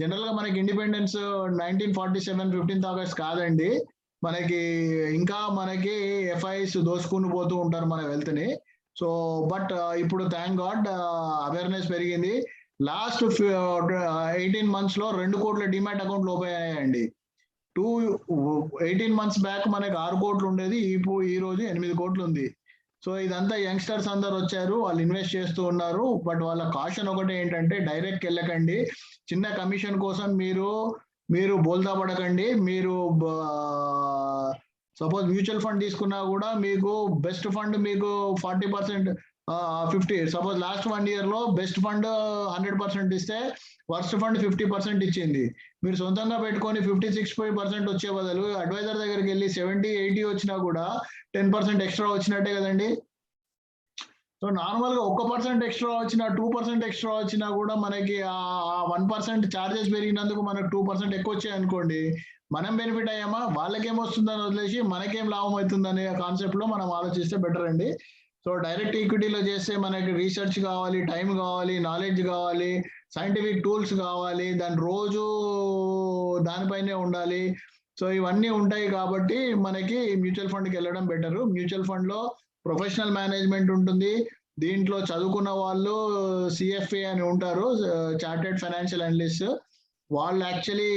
జనరల్ గా మనకి ఇండిపెండెన్స్ 1947 15th August కాదండి, మనకి ఇంకా మనకి ఎఫ్ఐస్ దోసుకుని పోతూ ఉంటారు మన వెల్త్ ని. సో బట్ ఇప్పుడు థ్యాంక్ గాడ్ అవేర్నెస్ పెరిగింది. లాస్ట్ 18 months లో 2 కోట్ల డిమాట్ అకౌంట్లు ఓపెన్ అయ్యాయండి. 18 months బ్యాక్ మనకి 6 కోట్లు ఉండేది, ఈ రోజు 8 కోట్లు ఉంది. సో ఇదంతా యంగ్స్టర్స్ అందరు వచ్చారు, వాళ్ళు ఇన్వెస్ట్ చేస్తూ ఉన్నారు. బట్ వాళ్ళ కాషన్ ఒకటే ఏంటంటే డైరెక్ట్ వెళ్ళకండి. చిన్న కమిషన్ కోసం మీరు బోల్తా పడకండి. మీరు సపోజ్ మ్యూచువల్ ఫండ్ తీసుకున్నా కూడా మీకు బెస్ట్ ఫండ్ మీకు 40%, 50, సపోజ్ లాస్ట్ 1 year లో బెస్ట్ ఫండ్ 100% ఇస్తే వర్స్ట్ ఫండ్ 50% ఇచ్చింది. మీరు సొంతంగా పెట్టుకొని 50-60% వచ్చే బదులు అడ్వైజర్ దగ్గరికి వెళ్ళి 70-80 వచ్చినా కూడా 10% ఎక్స్ట్రా వచ్చినట్టే కదండి. సో నార్మల్ గా 1% ఎక్స్ట్రా వచ్చినా, 2% ఎక్స్ట్రా వచ్చినా కూడా మనకి 1% ఛార్జెస్ పెరిగినందుకు మనకు 2% ఎక్కువ వచ్చాయి అనుకోండి, మనం బెనిఫిట్ అయ్యామా, వాళ్ళకేమొస్తుందని వదిలేసి మనకేం లాభం అవుతుందనే కాన్సెప్ట్ లో మనం ఆలోచిస్తే బెటర్ అండి. సో డైరెక్ట్ ఈక్విటీలో చేస్తే మనకి రీసెర్చ్ కావాలి, టైం కావాలి, నాలెడ్జ్ కావాలి, సైంటిఫిక్ టూల్స్ కావాలి, రోజు దానిపైనే ఉండాలి. సో ఇవన్నీ ఉంటాయి కాబట్టి మనకి మ్యూచువల్ ఫండ్కి వెళ్ళడం బెటర్. మ్యూచువల్ ఫండ్ లో ప్రొఫెషనల్ మేనేజ్మెంట్ ఉంటుంది. దీంట్లో చదువుకున్న వాళ్ళు సిఎఫ్ఏ అని ఉంటారు, చార్టెడ్ ఫైనాన్షియల్ అనలిస్ట్. వాళ్ళు యాక్చువల్లీ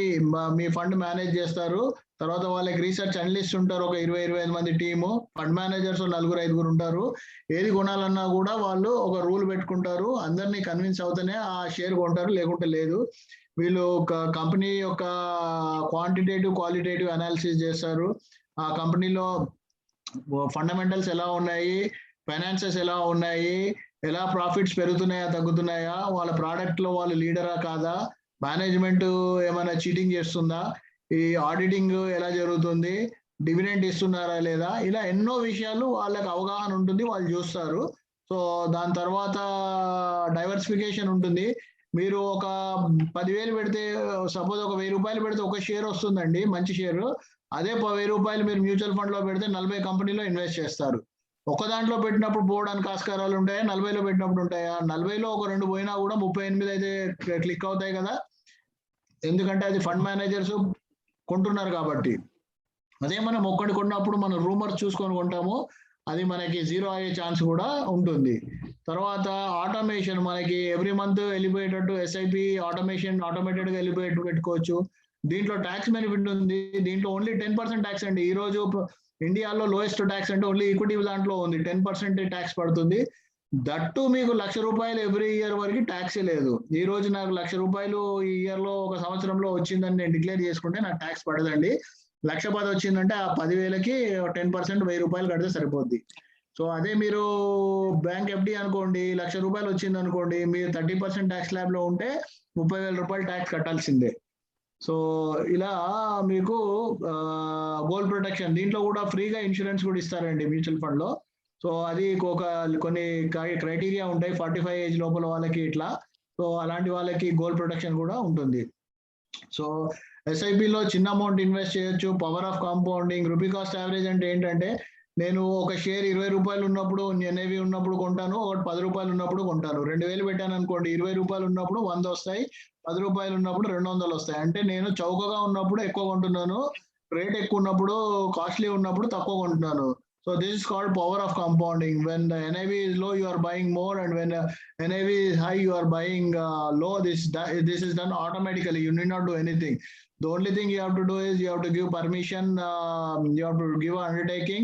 మీ ఫండ్ మేనేజ్ చేస్తారు. తర్వాత వాళ్ళకి రీసెర్చ్ అనలిస్ట్ ఉంటారు, ఒక 20-25 మంది టీము. ఫండ్ మేనేజర్స్ 4-5 ఉంటారు. ఏది కొనాలన్నా కూడా వాళ్ళు ఒక రూల్ పెట్టుకుంటారు, అందరినీ కన్విన్స్ అవుతూనే ఆ షేర్ కొంటారు, లేకుంటే లేదు. వీళ్ళు ఒక కంపెనీ యొక్క క్వాంటిటేటివ్ క్వాలిటేటివ్ అనాలిసిస్ చేస్తారు. ఆ కంపెనీలో ఫండమెంటల్స్ ఎలా ఉన్నాయి, ఫైనాన్సెస్ ఎలా ఉన్నాయి, ఎలా ప్రాఫిట్స్ పెరుగుతున్నాయా తగ్గుతున్నాయా, వాళ్ళ ప్రోడక్ట్ లో వాళ్ళు లీడరా కాదా, మేనేజ్మెంట్ ఏమైనా చీటింగ్ చేస్తుందా, ఈ ఆడిటింగ్ ఎలా జరుగుతుంది, డివిడెండ్ ఇస్తున్నారా లేదా, ఇలా ఎన్నో విషయాలు వాళ్ళకి అవగాహన ఉంటుంది, వాళ్ళు చూస్తారు. సో దాని తర్వాత డైవర్సిఫికేషన్ ఉంటుంది. మీరు ఒక 10,000 పెడితే, సపోజ్ ఒక 1,000 రూపాయలు పెడితే ఒక షేర్ వస్తుందండి, మంచి షేర్. అదే 1,000 రూపాయలు మీరు మ్యూచువల్ ఫండ్ లో పెడితే 40 కంపెనీలో ఇన్వెస్ట్ చేస్తారు. ఒక దాంట్లో పెట్టినప్పుడు పోవడానికి ఆస్కారాలు ఉంటాయా, 40లో పెట్టినప్పుడు ఉంటాయా? 40లో ఒక 2 పోయినా కూడా 38 అయితే క్లిక్ అవుతాయి కదా, ఎందుకంటే అది ఫండ్ మేనేజర్స్ కొంటున్నారు కాబట్టి. అదే మనం ఒక్కటి కొన్నప్పుడు మనం రూమర్స్ చూసుకొని కొంటాము, అది మనకి జీరో అయ్యే ఛాన్స్ కూడా ఉంటుంది. తర్వాత ఆటోమేషన్, మనకి ఎవ్రీ మంత్ వెళ్ళిపోయేటట్టు ఎస్ఐపి ఆటోమేషన్ ఆటోమేటెడ్ గా వెళ్ళిపోయేట్టు పెట్టుకోవచ్చు. దీంట్లో ట్యాక్స్ బెనిఫిట్ ఉంది. దీంట్లో ఓన్లీ 10% ట్యాక్స్ అండి. ఈ రోజు ఇండియాలో లోయెస్ట్ ట్యాక్స్ అంటే ఓన్లీ ఈక్విటీ దాంట్లో ఉంది, 10% ట్యాక్స్ పడుతుంది. దట్టు మీకు ₹1,00,000 ఎవ్రీ ఇయర్ వరకు ట్యాక్సే లేదు. ఈ రోజు నాకు ₹1,00,000 ఈ ఇయర్ లో ఒక సంవత్సరంలో వచ్చిందని నేను డిక్లేర్ చేసుకుంటే నాకు ట్యాక్స్ పడదండి. 1,10,000 వచ్చిందంటే ఆ 10,000కి 10% ₹1,000 కడితే సరిపోద్ది. సో అదే మీరు బ్యాంక్ ఎఫ్డి అనుకోండి, ₹1,00,000 వచ్చింది అనుకోండి, మీరు 30% ట్యాక్స్ స్లాబ్ లో ఉంటే ₹30,000 ట్యాక్స్ కట్టాల్సిందే. సో ఇలా మీకు గోల్డ్ ప్రొటెక్షన్, దీంట్లో కూడా ఫ్రీగా ఇన్సూరెన్స్ కూడా ఇస్తారండి మ్యూచువల్ ఫండ్ లో. సో అది కొన్ని క్రైటీరియా ఉంటాయి, 45 ఏజ్ లోపల వాళ్ళకి ఇట్లా. సో అలాంటి వాళ్ళకి గోల్డ్ ప్రొటెక్షన్ కూడా ఉంటుంది. సో ఎస్ఐపిలో చిన్న అమౌంట్ ఇన్వెస్ట్ చేయొచ్చు. Power of compounding. Rupee cost average అంటే ఏంటంటే, నేను ఒక షేర్ ₹20 ఉన్నప్పుడు ఎన్ఏవి ఉన్నప్పుడు కొంటాను, ఒకటి ₹10 ఉన్నప్పుడు కొంటాను. 2,000 పెట్టాను అనుకోండి, ₹20 ఉన్నప్పుడు 100 వస్తాయి, ₹10 ఉన్నప్పుడు 200 వస్తాయి. అంటే నేను చౌకగా ఉన్నప్పుడు ఎక్కువ కొంటున్నాను, రేట్ ఎక్కువ ఉన్నప్పుడు కాస్ట్లీ ఉన్నప్పుడు తక్కువ కొంటున్నాను. So this is called power of compounding. When the NAV is low, you are buying more, and when NAV is high, you are buying low. This is done automatically. You need not do anything. The only thing you have to do is you have to give permission. You have to give an undertaking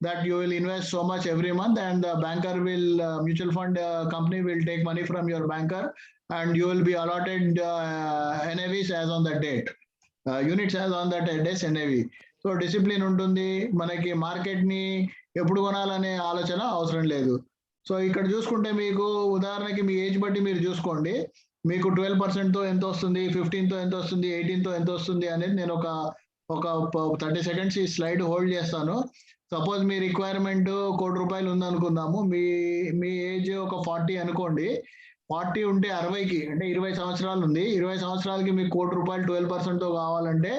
that you will invest so much every month, and the banker will mutual fund company will take money from your banker, and you will be allotted NAVs as on that date. Units as on that day's NAV. So discipline ఉంటుంది మనకి. Market ని ఎప్పుడు కొనాలనే ఆలోచన అవసరం లేదు. So ఇక్కడ చూసుకుంటే మీకు ఉదాహరణకి మీ ఏజ్ బట్టి మీరు చూసుకోండి. మీకు 12% తో ఎంత వస్తుంది, 15 తో ఎంత వస్తుంది, 18 తో ఎంత వస్తుంది అనేది నేను ఒక 30 seconds ఈ స్లైడ్ హోల్డ్ చేస్తాను. సపోజ్ మీ రిక్వైర్మెంట్ ₹1,00,00,000 ఉందనుకుందాము. మీ ఏజ్ ఒక 40 అనుకోండి. 40 ఉంటే 60కి అంటే 20 సంవత్సరాలు ఉంది. 20 సంవత్సరాలకి మీకు ₹1,00,00,000 12% తో కావాలంటే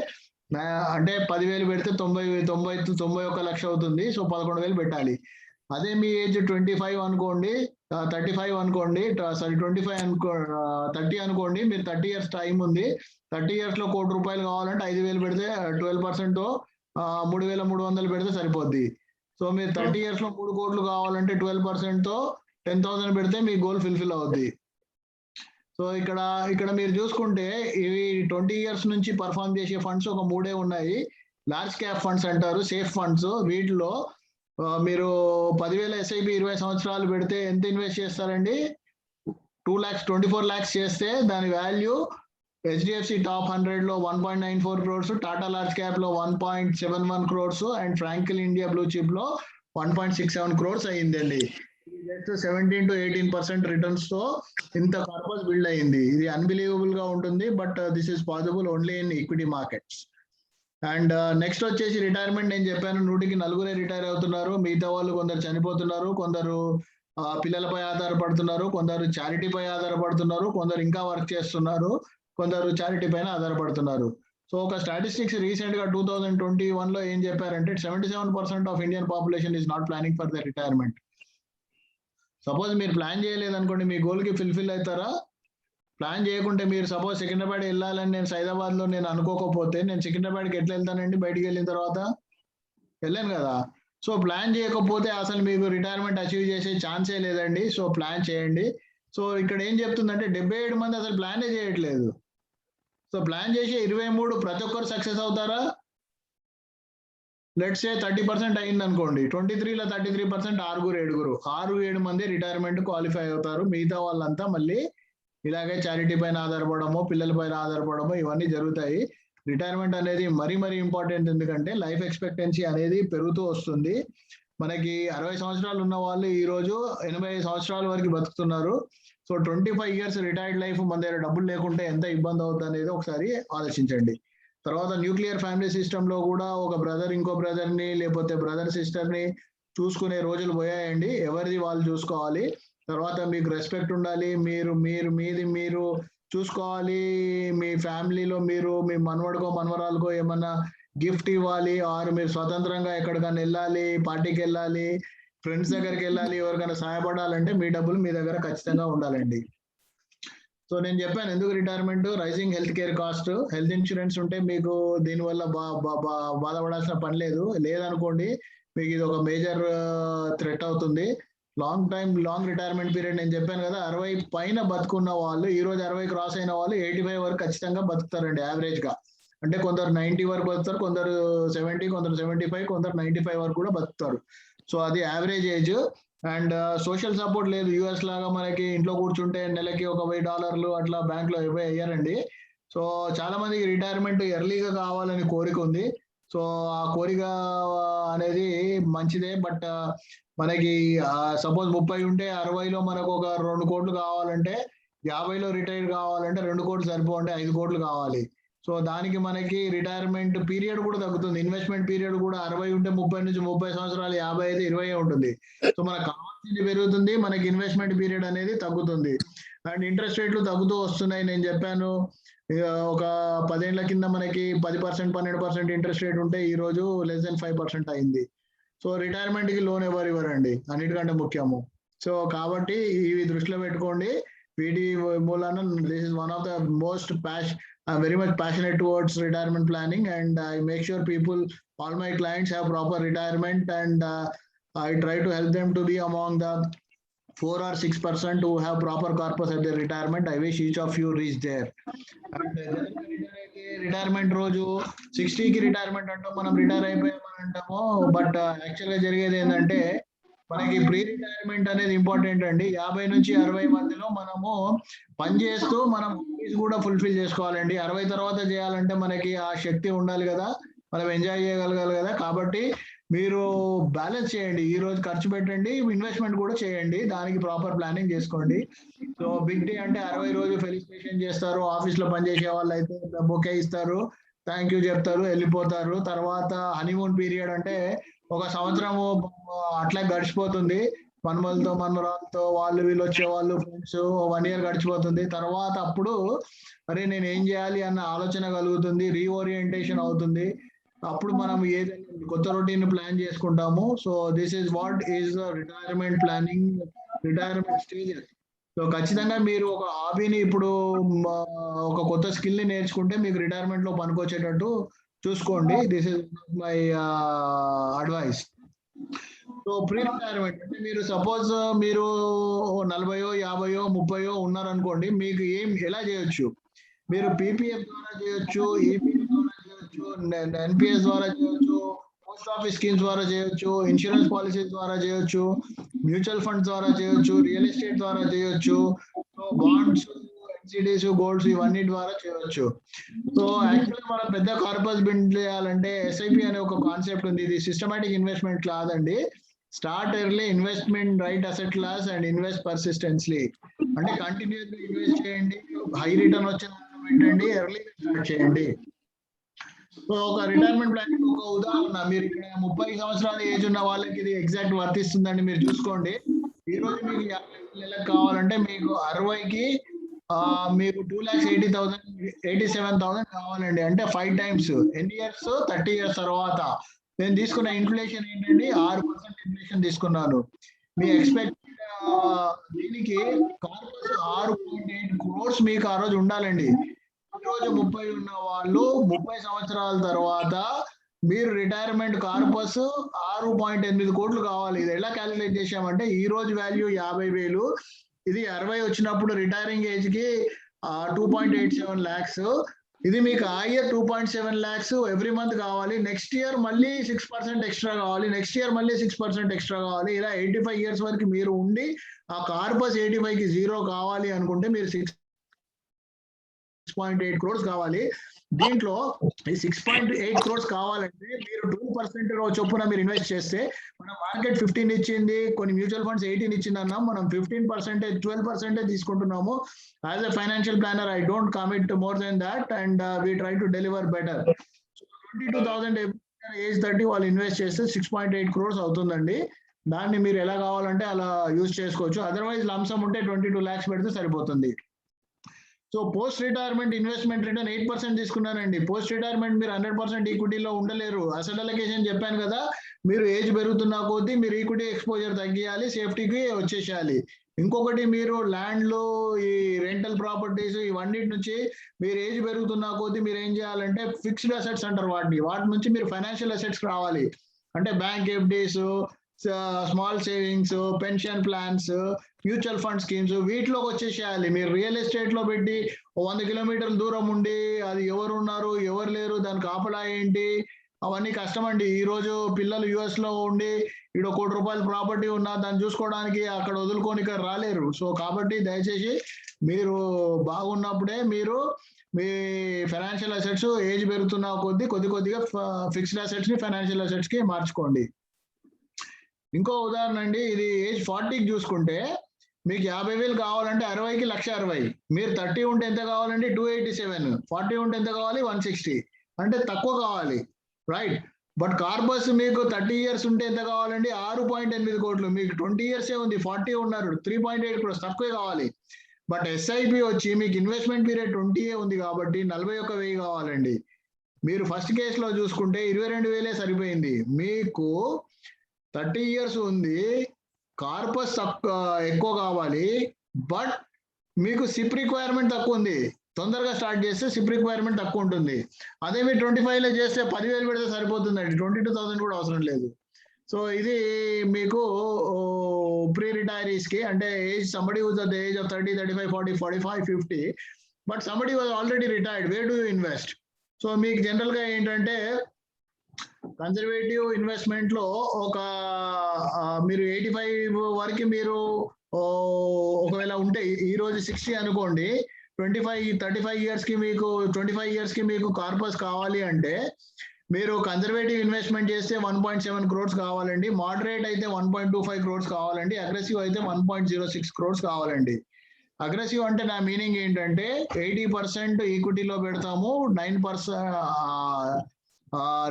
అంటే 10,000 పెడితే 91 లక్ష అవుతుంది. సో 11,000 పెట్టాలి. అదే మీ ఏజ్ 25 అనుకోండి, 35 అనుకోండి, సారీ 30 అనుకోండి. మీరు 30 years టైం ఉంది. 30 years లో ₹1,00,00,000 కావాలంటే 5,000 పెడితే 12% తో 3,300 పెడితే సరిపోద్ది. సో మీరు 30 years లో 3 కోట్లు కావాలంటే 12% తో 10,000 పెడితే మీ గోల్ ఫుల్ఫిల్ అవుద్ది. సో ఇక్కడ మీరు చూసుకుంటే ఇవి 20 years నుంచి పర్ఫార్మ్ చేసే ఫండ్స్ ఒక 3 ఉన్నాయి. లార్జ్ క్యాప్ ఫండ్స్ అంటారు, సేఫ్ ఫండ్స్. వీటిలో మీరు 10,000 SIP 20 సంవత్సరాలు పెడితే ఎంత ఇన్వెస్ట్ చేస్తారండి? 24 lakhs చేస్తే దాని వాల్యూ HDFC టాప్ 100 లో 1.94 crores, టాటా లార్జ్ క్యాప్ లో 1.71 crores, and Franklin India blue chip లో 1.67 crores అయ్యిందండి. జస్ట్ 17 to 18% రిటర్న్స్ తో ఇంత కార్పస్ బిల్డ్ అయింది. ఇది అన్బిలీవబుల్ గా ఉంటుంది, but this is possible only in equity markets. And next వచ్చేసి రిటైర్మెంట్. నేను చెప్పాను 100కి 4 రిటైర్ అవుతున్నారు. మిగతా వాళ్ళు కొందరు చనిపోతున్నారు, కొందరు పిల్లలపై ఆధారపడుతున్నారు, కొందరు చారిటీపై ఆధారపడుతున్నారు, కొందరు ఇంకా వర్క్ చేస్తున్నారు, కొందరు చారిటీ పైన ఆధారపడుతున్నారు. సో ఒక స్టాటిస్టిక్స్ రీసెంట్ గా 2021 లో ఏం చెప్పారంటే 77% of Indian population is not planning for the retirement. Suppose మీరు ప్లాన్ చేయలేదనుకోండి, మీ గోల్ కి ఫుల్ఫిల్ అవుతారా? ప్లాన్ చేయకుంటే మీరు సపోజ్ సికింద్రాబాద్ వెళ్ళాలని నేను సైదాబాద్ లో నేను అనుకోకపోతే నేను సికింద్రాబాద్కి ఎట్లా వెళ్తానండి? బయటికి వెళ్ళిన తర్వాత వెళ్ళాను కదా. సో ప్లాన్ చేయకపోతే అసలు మీకు రిటైర్మెంట్ అచీవ్ చేసే ఛాన్సే లేదండి. సో ప్లాన్ చేయండి. సో ఇక్కడ ఏం చెప్తుందంటే 77 మంది అసలు ప్లానే చేయట్లేదు. సో ప్లాన్ చేసి 23 ప్రతి ఒక్కరు సక్సెస్ అవుతారా? లెట్స్ సే 30% అయింది అనుకోండి. 23లో 33% 6-7 మంది రిటైర్మెంట్ క్వాలిఫై అవుతారు. మిగతా వాళ్ళంతా మళ్ళీ ఇలాగే చారిటీ పైన ఆధారపడము, పిల్లల పైన ఆధారపడము, ఇవన్నీ జరుగుతాయి. రిటైర్మెంట్ అనేది మరీ ఇంపార్టెంట్. ఎందుకంటే లైఫ్ ఎక్స్పెక్టెన్సీ అనేది పెరుగుతూ వస్తుంది. మనకి 60 సంవత్సరాలు ఉన్న వాళ్ళు ఈ రోజు 85 సంవత్సరాల వరకు బతుకుతున్నారు. సో 25 years రిటైర్డ్ లైఫ్ మన దగ్గర డబ్బులు లేకుంటే ఎంత ఇబ్బంది అవుతుంది అనేది ఒకసారి ఆలోచించండి. తర్వాత న్యూక్లియర్ ఫ్యామిలీ సిస్టమ్ లో కూడా ఒక బ్రదర్ ఇంకో బ్రదర్ ని లేకపోతే బ్రదర్ సిస్టర్ ని చూసుకునే రోజులు పోయాయండి. ఎవరిది వాళ్ళు చూసుకోవాలి. తర్వాత మీకు రెస్పెక్ట్ ఉండాలి. మీరు చూసుకోవాలి. మీ ఫ్యామిలీలో మీరు మీ మనవడికో మనవరాలకో ఏమన్నా గిఫ్ట్ ఇవ్వాలి, ఆరు మీరు స్వతంత్రంగా ఎక్కడికైనా వెళ్ళాలి, పార్టీకి వెళ్ళాలి, ఫ్రెండ్స్ దగ్గరికి వెళ్ళాలి, ఎవరికైనా సహాయపడాలంటే మీ డబ్బులు మీ దగ్గర ఖచ్చితంగా ఉండాలండి. సో నేను చెప్పాను ఎందుకు retirement. Rising health care cost. Health insurance ఉంటే మీకు దీనివల్ల బాధపడాల్సిన పని లేదనుకోండి, మీకు ఇది ఒక మేజర్ థ్రెట్ అవుతుంది. లాంగ్ రిటైర్మెంట్ పీరియడ్ నేను చెప్పాను కదా, 60 పైన బతుకున్న వాళ్ళు ఈ రోజు 60 క్రాస్ అయిన వాళ్ళు 85 వరకు ఖచ్చితంగా బతుకుతారండి యావరేజ్ గా. అంటే కొందరు 90 వరకు బతుకుతారు, కొందరు 70, కొందరు 75, కొందరు 95 వరకు కూడా బతుకుతారు. సో అది average age. And social support లేదు. యూఎస్ లాగా మనకి ఇంట్లో కూర్చుంటే నెలకి ఒక $1000 అట్లా బ్యాంక్ లో అయ్యారండి. సో చాలా మందికి రిటైర్మెంట్ ఎర్లీగా కావాలని కోరిక ఉంది. సో ఆ కోరిక అనేది మంచిదే. బట్ మనకి సపోజ్ 30 ఉంటే 60లో మనకు ఒక 2 కోట్లు కావాలంటే, 50లో రిటైర్ కావాలంటే 2 కోట్లు సరిపోండి, 5 కోట్లు కావాలి. సో దానికి మనకి రిటైర్మెంట్ పీరియడ్ కూడా తగ్గుతుంది. ఇన్వెస్ట్మెంట్ పీరియడ్ కూడా 60 ఉంటే 30 నుంచి 30 సంవత్సరాలు, 50 అయితే 20 ఉంటుంది. సో మనకు కావాల్సింది పెరుగుతుంది, మనకి ఇన్వెస్ట్మెంట్ పీరియడ్ అనేది తగ్గుతుంది. అండ్ ఇంట్రెస్ట్ రేట్లు తగ్గుతూ వస్తున్నాయి. నేను చెప్పాను ఒక 10 ఏళ్ల కింద మనకి 10%, 12% ఇంట్రెస్ట్ రేట్ ఉంటే ఈ రోజు less than 5% అయింది. సో రిటైర్మెంట్ కి లోన్ ఎవరు ఇవ్వరండి, అన్నిటికంటే ముఖ్యము. సో కాబట్టి ఇవి దృష్టిలో పెట్టుకోండి. వీటి మూలాన this is one of the most I'm very much passionate towards retirement planning, and I make sure all my clients have proper retirement, and I try to help them to be among the 4 or 6% who have proper corpus at their retirement. I wish each of you reach there. Retirement రోజు 60కి retirement అంటాం, మనం retire అయిపోయామని అంటాము. But actual గా జరిగేది ఏంటంటే మనకి pre retirement అనేది important అండి. 50 నుంచి 60 మధ్యలో మనము పని చేస్తూ మనం హాబీస్ కూడా ఫుల్ఫిల్ చేసుకోవాలండి. 60 తర్వాత చేయాలంటే మనకి ఆ శక్తి ఉండాలి కదా, మనం ఎంజాయ్ చేయగలగాలి కదా. కాబట్టి మీరు బ్యాలెన్స్ చేయండి, ఈ రోజు ఖర్చు పెట్టండి, ఇన్వెస్ట్మెంట్ కూడా చేయండి, దానికి ప్రాపర్ ప్లానింగ్ చేసుకోండి. సో బిగ్ డే అంటే 60 రోజు ఫెలిసిటేషన్ చేస్తారు. ఆఫీస్ లో పనిచేసే వాళ్ళు అయితే బొకే ఇస్తారు, థ్యాంక్ యూ చెప్తారు, వెళ్ళిపోతారు. తర్వాత హనీమూన్ పీరియడ్ అంటే 1 సంవత్సరము అట్లా గడిచిపోతుంది. మన్మలతో మన్మరాలతో వాళ్ళు వీళ్ళు వచ్చేవాళ్ళు ఫ్రెండ్స్ 1 ఇయర్ గడిచిపోతుంది. తర్వాత అప్పుడు అరే నేను ఏం చేయాలి అన్న ఆలోచన కలుగుతుంది, రీఓరియంటేషన్ అవుతుంది. అప్పుడు మనం ఏదైనా కొత్త రొటీన్ ప్లాన్ చేసుకుంటాము. So this is what is retirement planning, retirement stages. So ఖచ్చితంగా మీరు ఒక హాబీని ఇప్పుడు ఒక కొత్త స్కిల్ ని నేర్చుకుంటే మీకు రిటైర్మెంట్ లో పనికొచ్చేటట్టు చూసుకోండి. This is my advice. So pre retirement అంటే మీరు సపోజ్ మీరు 40, 50, 30 ఉన్నారనుకోండి, మీకు ఎలా చేయొచ్చు? మీరు పీపీఎఫ్ ద్వారా చేయొచ్చు, ఈపీఎఫ్ ద్వారా చేయొచ్చు, ఎన్పిఎస్ ద్వారా చేయొచ్చు, పోస్ట్ ఆఫీస్ స్కీమ్స్ ద్వారా చేయొచ్చు, ఇన్సూరెన్స్ పాలసీస్ ద్వారా చేయొచ్చు, మ్యూచువల్ ఫండ్స్ ద్వారా చేయొచ్చు, రియల్ ఎస్టేట్ ద్వారా చేయొచ్చు, బాండ్స్, ఎన్సిడీస్, గోల్డ్స్ ఇవన్నీ ద్వారా చేయొచ్చు. సో యాక్చువల్గా మనం పెద్ద కార్పస్ బిల్డ్ చేయాలంటే ఎస్ఐపి అనే ఒక కాన్సెప్ట్ ఉంది. ఇది సిస్టమాటిక్ ఇన్వెస్ట్మెంట్ కాదండి. Start early, investment right asset class and invest persistently. అంటే కంటిన్యూస్ గా ఇన్వెస్ట్ చేయండి, హై రిటర్న్ వచ్చిన పెట్టండి, ఎర్లీ స్టార్ట్ చేయండి. సో ఒక రిటైర్మెంట్ ప్లాన్ ఒక ఉదాహరణ, మీరు ఇక్కడ 30 సంవత్సరాల ఏజ్ ఉన్న వాళ్ళకి ఇది ఎగ్జాక్ట్ వర్తిస్తుందండి. మీరు చూసుకోండి, ఈ రోజు మీకు 50 నెలలకు కావాలంటే మీకు 60కి మీకు 2,80,087,000 కావాలండి. అంటే 5 టైమ్స్. ఎన్ని ఇయర్స్? 30 ఇయర్స్ తర్వాత. నేను తీసుకున్న ఇన్ఫ్లేషన్ ఏంటండి? 6% ఇన్ఫ్లేషన్ తీసుకున్నాను. మీ ఎక్స్పెక్టెడ్ దీనికి కార్పస్ 6.8 crores మీకు ఆ రోజు ఉండాలండి. ఈ రోజు 30 ఉన్న వాళ్ళు 30 సంవత్సరాల తర్వాత మీరు రిటైర్మెంట్ కార్పస్ 6.8 కోట్లు కావాలి. ఇది ఎలా క్యాలిక్యులేట్ చేశామంటే ఈ రోజు వాల్యూ 50,000, ఇది 60 వచ్చినప్పుడు రిటైరింగ్ ఏజ్ కి 2.87 lakhs. ఇది మీకు ఆ ఇయర్ 2.7 lakhs ఎవ్రీ మంత్ కావాలి. నెక్స్ట్ ఇయర్ మళ్ళీ 6% ఎక్స్ట్రా కావాలి, నెక్స్ట్ ఇయర్ మళ్ళీ 6% ఎక్స్ట్రా కావాలి. ఇలా 85 years వరకు మీరు ఉండి ఆ కార్పస్ 85కి 0 కావాలి అనుకుంటే మీరు 6.8 crores కావాలి. దీంట్లో ఈ 6.8 crores కావాలంటే మీరు 2% చొప్పున మీరు ఇన్వెస్ట్ చేస్తే, మన మార్కెట్ 15 ఇచ్చింది, కొన్ని మ్యూచువల్ ఫండ్స్ 18 ఇచ్చింది అన్నాం, మనం 15%, 12% తీసుకుంటున్నాము. As a financial planner I don't commit more than that and we try to deliver better. 22,000 age 30 వాళ్ళు ఇన్వెస్ట్ చేస్తే 6.8 crores అవుతుందండి. దాన్ని మీరు ఎలా కావాలంటే అలా యూజ్ చేసుకోవచ్చు. అదర్వైజ్ లంసమ్ ఉంటే 22 lakhs పెడితే సరిపోతుంది. So post retirement investment return 8% తీసుకున్నానండి. పోస్ట్ రిటైర్మెంట్ మీరు 100% ఈక్విటీలో ఉండలేరు. అసెట్ అలొకేషన్ చెప్పాను కదా, మీరు ఏజ్ పెరుగుతున్న కొద్దీ మీరు ఈక్విటీ ఎక్స్పోజర్ తగ్గియాలి, సేఫ్టీకి వచ్చేసేయాలి. ఇంకొకటి మీరు ల్యాండ్లు, ఈ రెంటల్ ప్రాపర్టీస్ ఇవన్నిటి నుంచి మీరు ఏజ్ పెరుగుతున్న కొద్దీ మీరు ఏం చేయాలంటే ఫిక్స్డ్ అసెట్స్ అంటారు వాటి నుంచి మీరు ఫైనాన్షియల్ అసెట్స్ రావాలి. అంటే bank FDs, small savings, pension plans, mutual fund schemes వీటిలోకి వచ్చేసేయాలి. మీరు రియల్ ఎస్టేట్ లో పెట్టి 100 kilometers దూరం ఉండి అది ఎవరు ఉన్నారు ఎవరు లేరు దాని కాపలా ఏంటి అవన్నీ కష్టం అండి. ఈ రోజు పిల్లలు యుఎస్ లో ఉండి ఇక్కడ ₹1 కోటి ప్రాపర్టీ ఉన్నా దాన్ని చూసుకోవడానికి అక్కడ వదులుకొని ఇక్కడ రాలేరు. సో కాబట్టి దయచేసి మీరు బాగున్నప్పుడే మీరు మీ ఫైనాన్షియల్ అసెట్స్ ఏజ్ పెరుగుతున్న కొద్దిగా ఫిక్స్డ్ అసెట్స్ ని ఫైనాన్షియల్ అసెట్స్ కి మార్చుకోండి. ఇంకో ఉదాహరణ అండి, ఇది ఏజ్ 40కి చూసుకుంటే మీకు 50,000 కావాలంటే 60కి 1,60,000. మీరు 30 ఉంటే ఎంత కావాలండి? 287. 40 ఉంటే ఎంత కావాలి? 160. అంటే తక్కువ కావాలి, రైట్? బట్ కార్పస్ మీకు 30 years ఉంటే ఎంత కావాలండి? 6.8 కోట్లు. మీకు 20 years ఉంది, 40 ఉన్నారు, 3.8 crores, తక్కువే కావాలి. బట్ ఎస్ఐపి వచ్చి మీకు ఇన్వెస్ట్మెంట్ పీరియడ్ 20 ఉంది కాబట్టి 41,000 కావాలండి. మీరు ఫస్ట్ కేసులో చూసుకుంటే 22,000 సరిపోయింది. మీకు 30 years ఉంది, కార్పస్ ఎక్కువ కావాలి, బట్ మీకు సిప్ రిక్వైర్మెంట్ తక్కువ ఉంది. తొందరగా స్టార్ట్ చేస్తే సిప్ రిక్వైర్మెంట్ తక్కువ ఉంటుంది. అదే మీరు 25 లో చేస్తే 10,000 పెడితే సరిపోతుందండి, 22,000 కూడా అవసరం లేదు. సో ఇది మీకు ప్రీ రిటైరీస్ కి, అంటే age somebody was at the age of 30, 35, 40, 45, 50, but somebody was already retired, where do invest? So మీకు జనరల్ గా ఏంటంటే కన్జర్వేటివ్ ఇన్వెస్ట్మెంట్ లో ఒక మీరు 85 వరకు మీరు ఒకవేళ ఉంటే, ఈ రోజు 60 అనుకోండి, 35 ఇయర్స్ కి మీకు 25 ఇయర్స్ కి మీకు కార్పస్ కావాలి అంటే మీరు కన్జర్వేటివ్ ఇన్వెస్ట్మెంట్ చేస్తే 1.7 crores కావాలండి, మోడరేట్ అయితే 1.25 crores కావాలండి, అగ్రెసివ్ అయితే 1.06 crores కావాలండి. అగ్రెసివ్ అంటే నా మీనింగ్ ఏంటంటే 80% ఈక్విటీలో పెడతాము, 9%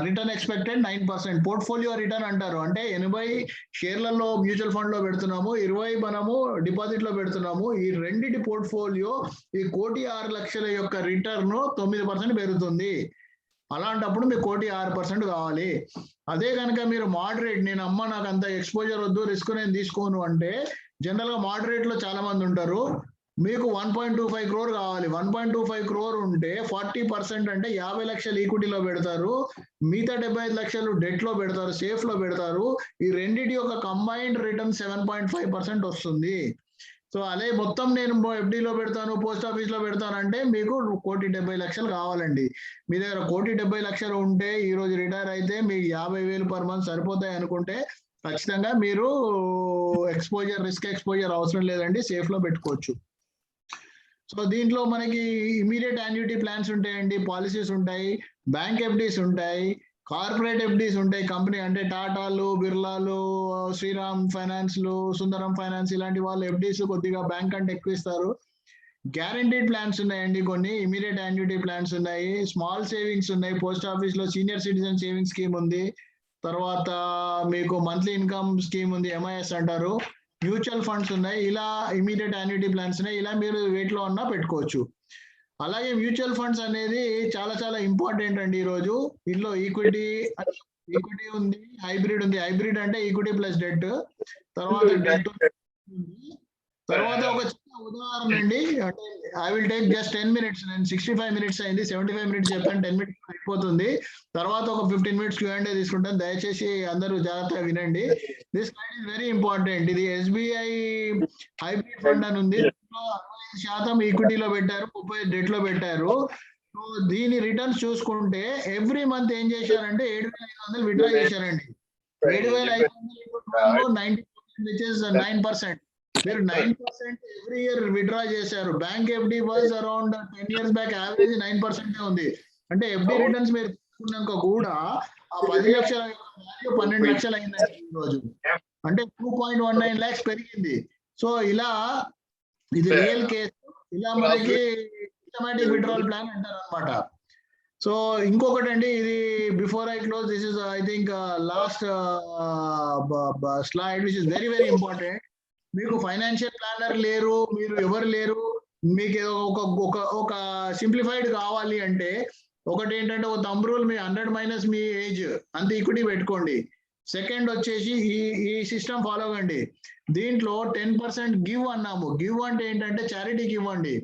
రిటర్న్ ఎక్స్పెక్టెడ్ 9%. పోర్ట్ఫోలియో రిటర్న్ అంటారు, అంటే 80 షేర్లలో మ్యూచువల్ ఫండ్ లో పెడుతున్నాము, 20 మనము డిపాజిట్ లో పెడుతున్నాము. ఈ రెండిటి పోర్ట్ఫోలియో ఈ 1,06,00,000 యొక్క రిటర్న్ 9% పెరుగుతుంది. అలాంటప్పుడు మీకు 1,06% కావాలి. అదే కనుక మీరు మోడరేట్, నేను నాకు అంత ఎక్స్పోజర్ వద్దు, రిస్క్ నేను తీసుకోను అంటే, జనరల్ గా మోడరేట్ లో చాలా మంది ఉంటారు, మీకు 1.25 crore కావాలి. 1.25 crore ఉంటే 40% అంటే 50 లక్షలు ఈక్విటీలో పెడతారు, మిగతా 75 లక్షలు డెట్ లో పెడతారు, సేఫ్ లో పెడతారు. ఈ రెండిటి యొక్క కంబైన్డ్ రిటర్న్ 7.5% వస్తుంది. సో అదే మొత్తం నేను ఎఫ్డీలో పెడతాను, పోస్ట్ ఆఫీస్ లో పెడతానంటే మీకు 1,70,00,000 కావాలండి. మీ దగ్గర 1,70,00,000 ఉంటే ఈ రోజు రిటైర్ అయితే మీకు 50,000 పర్ మంత్ సరిపోతాయి అనుకుంటే ఖచ్చితంగా మీరు రిస్క్ ఎక్స్పోజర్ అవసరం లేదండి, సేఫ్ లో పెట్టుకోవచ్చు. సో దీంట్లో మనకి ఇమీడియట్ యాన్యుటీ ప్లాన్స్ ఉంటాయండి, పాలసీస్ ఉంటాయి, బ్యాంక్ ఎఫ్డీస్ ఉంటాయి, కార్పొరేట్ ఎఫ్డీస్ ఉంటాయి. కంపెనీ అంటే టాటాలు, బిర్లాలు, శ్రీరామ్ ఫైనాన్స్లు, సుందరం ఫైనాన్స్ ఇలాంటి వాళ్ళు ఎఫ్డీస్ కొద్దిగా బ్యాంక్ అంటే ఎక్కువ ఇస్తారు. గ్యారంటీడ్ ప్లాన్స్ ఉన్నాయండి కొన్ని, ఇమీడియట్ యాన్యుటీ ప్లాన్స్ ఉన్నాయి, స్మాల్ సేవింగ్స్ ఉన్నాయి, పోస్ట్ ఆఫీస్ లో సీనియర్ సిటిజన్ సేవింగ్ స్కీమ్ ఉంది, తర్వాత మీకు మంత్లీ ఇన్కమ్ స్కీమ్ ఉంది, MIS అంటారు, మ్యూచువల్ ఫండ్స్ ఉన్నాయి. ఇలా ఇమీడియట్ యాన్యుటీ ప్లాన్స్ ఉన్నాయి, ఇలా మీరు వేటిలో ఉన్నా పెట్టుకోవచ్చు. అలాగే మ్యూచువల్ ఫండ్స్ అనేది చాలా చాలా ఇంపార్టెంట్ అండి. ఈ రోజు ఇందులో ఈక్విటీ ఉంది, హైబ్రిడ్ ఉంది. హైబ్రిడ్ అంటే ఈక్విటీ ప్లస్ డెట్, తర్వాత డెట్. తర్వాత ఒక చిన్న ఉదాహరణ అండి, అంటే I will take just 10 minutes. నేను 65 minutes అయింది, 75 minutes చెప్పాను, 10 minutes అయిపోతుంది. తర్వాత ఒక 15 minutes Q&A తీసుకుంటాను, దయచేసి అందరూ జాగ్రత్తగా వినండి. This slide is very important. ఇది SBI హైబ్రిడ్ ఫండ్ అని ఉంది, 65% ఈక్విటీలో పెట్టారు, 30% డెట్ లో పెట్టారు. సో దీని రిటర్న్స్ చూసుకుంటే ఎవ్రీ మంత్ ఏం చేశారంటే 7,500 విత్డ్రా చేశారండి. 7,500 90%, which is 9%. మీరు 9% ఎవ్రీ ఇయర్ విత్డ్రా చేశారు. Bank FD was around 10 years back average 9% ఉంది. అంటే ఎఫ్డి రిటర్న్స్ మీరు తీసుకున్నాక కూడా ఆ 10 లక్షల వాల్యూ 12 లక్షలు అయిందండి ఈ రోజు, అంటే 2.19 lakhs పెరిగింది. సో ఇలా ఇది రియల్ కేసు. ఇలా మనకి సిస్టమాటిక్ విత్డ్రాల్ ప్లాన్ అంటారు అనమాట. సో ఇంకొకటి అండి, ఇది before I close, this is I think last slide which is very very important. మీకు ఫైనాన్షియల్ ప్లానర్ లేరు, మీరు ఎవరు లేరు, మీకు ఒక సింప్లిఫైడ్ కావాలి అంటే ఒకటి ఏంటంటే, ఒక థంబ్ రూల్, మీ 100 minus మీ ఏజ్ అంత ఈక్విటీ పెట్టుకోండి. సెకండ్ వచ్చేసి ఈ సిస్టమ్ ఫాలో అవ్వండి. దీంట్లో 10% గివ్ అన్నాము. గివ్ అంటే ఏంటంటే చారిటీకి ఇవ్వండి,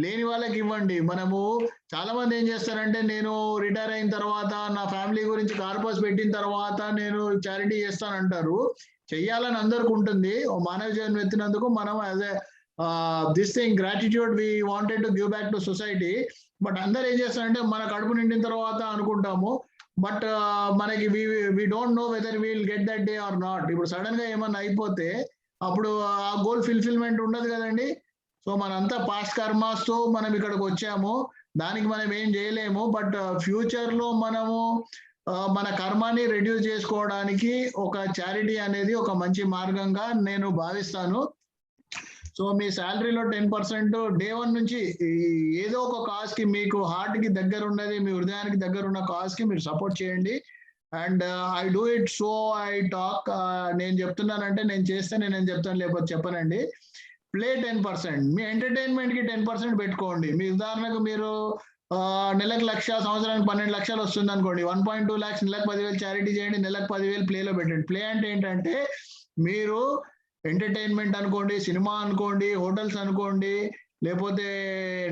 లేని వాళ్ళకి ఇవ్వండి. మనము చాలా మంది ఏం చేస్తారంటే, నేను రిటైర్ అయిన తర్వాత నా ఫ్యామిలీ గురించి కార్పస్ పెట్టిన తర్వాత నేను చారిటీ చేస్తానంటారు. చెయ్యాలని అందరికి ఉంటుంది, మానవ జన్మ ఎత్తినందుకు మనం as this thing gratitude we wanted to give back to society. But అందరు ఏం చేస్తారంటే, మన కడుపు నిండిన తర్వాత అనుకుంటాము, బట్ మనకి we don't know whether will get that day or not. ఇప్పుడు సడన్ గా ఏమన్నా అయిపోతే అప్పుడు ఆ గోల్ ఫుల్ఫిల్మెంట్ ఉండదు కదండి. సో మనంతా పాస్ట్ కర్మాస్ తో మనం ఇక్కడికి వచ్చాము, దానికి మనం ఏం చేయలేము. బట్ ఫ్యూచర్ లో మనము మన కర్మాన్ని రెడ్యూస్ చేసుకోవడానికి ఒక చారిటీ అనేది ఒక మంచి మార్గంగా నేను భావిస్తాను. సో మీ శాలరీలో 10% డే 1 నుంచి ఏదో ఒక కాజ్ కి, మీకు హార్ట్ కి దగ్గర ఉన్నది, మీ హృదయానికి దగ్గర ఉన్న కాజ్ కి మీరు సపోర్ట్ చేయండి. And I do it, so I talk. నేను చెప్తున్నానంటే నేను చేస్తే నేను చెప్తాను, లేకపోతే చెప్పనండి. ప్లే 10%, మీ ఎంటర్టైన్మెంట్ కి 10% పెట్టుకోండి. మీ ఉదాహరణకు మీరు నెలకు 1,00,000, సంవత్సరానికి 12 లక్షలు వస్తుంది అనుకోండి, 1.2 lakhs, నెలకు 10,000 చారిటీ చేయండి, నెలకు 10,000 ప్లేలో పెట్టండి. ప్లే అంటే ఏంటంటే, మీరు ఎంటర్టైన్మెంట్ అనుకోండి, సినిమా అనుకోండి, హోటల్స్ అనుకోండి, లేకపోతే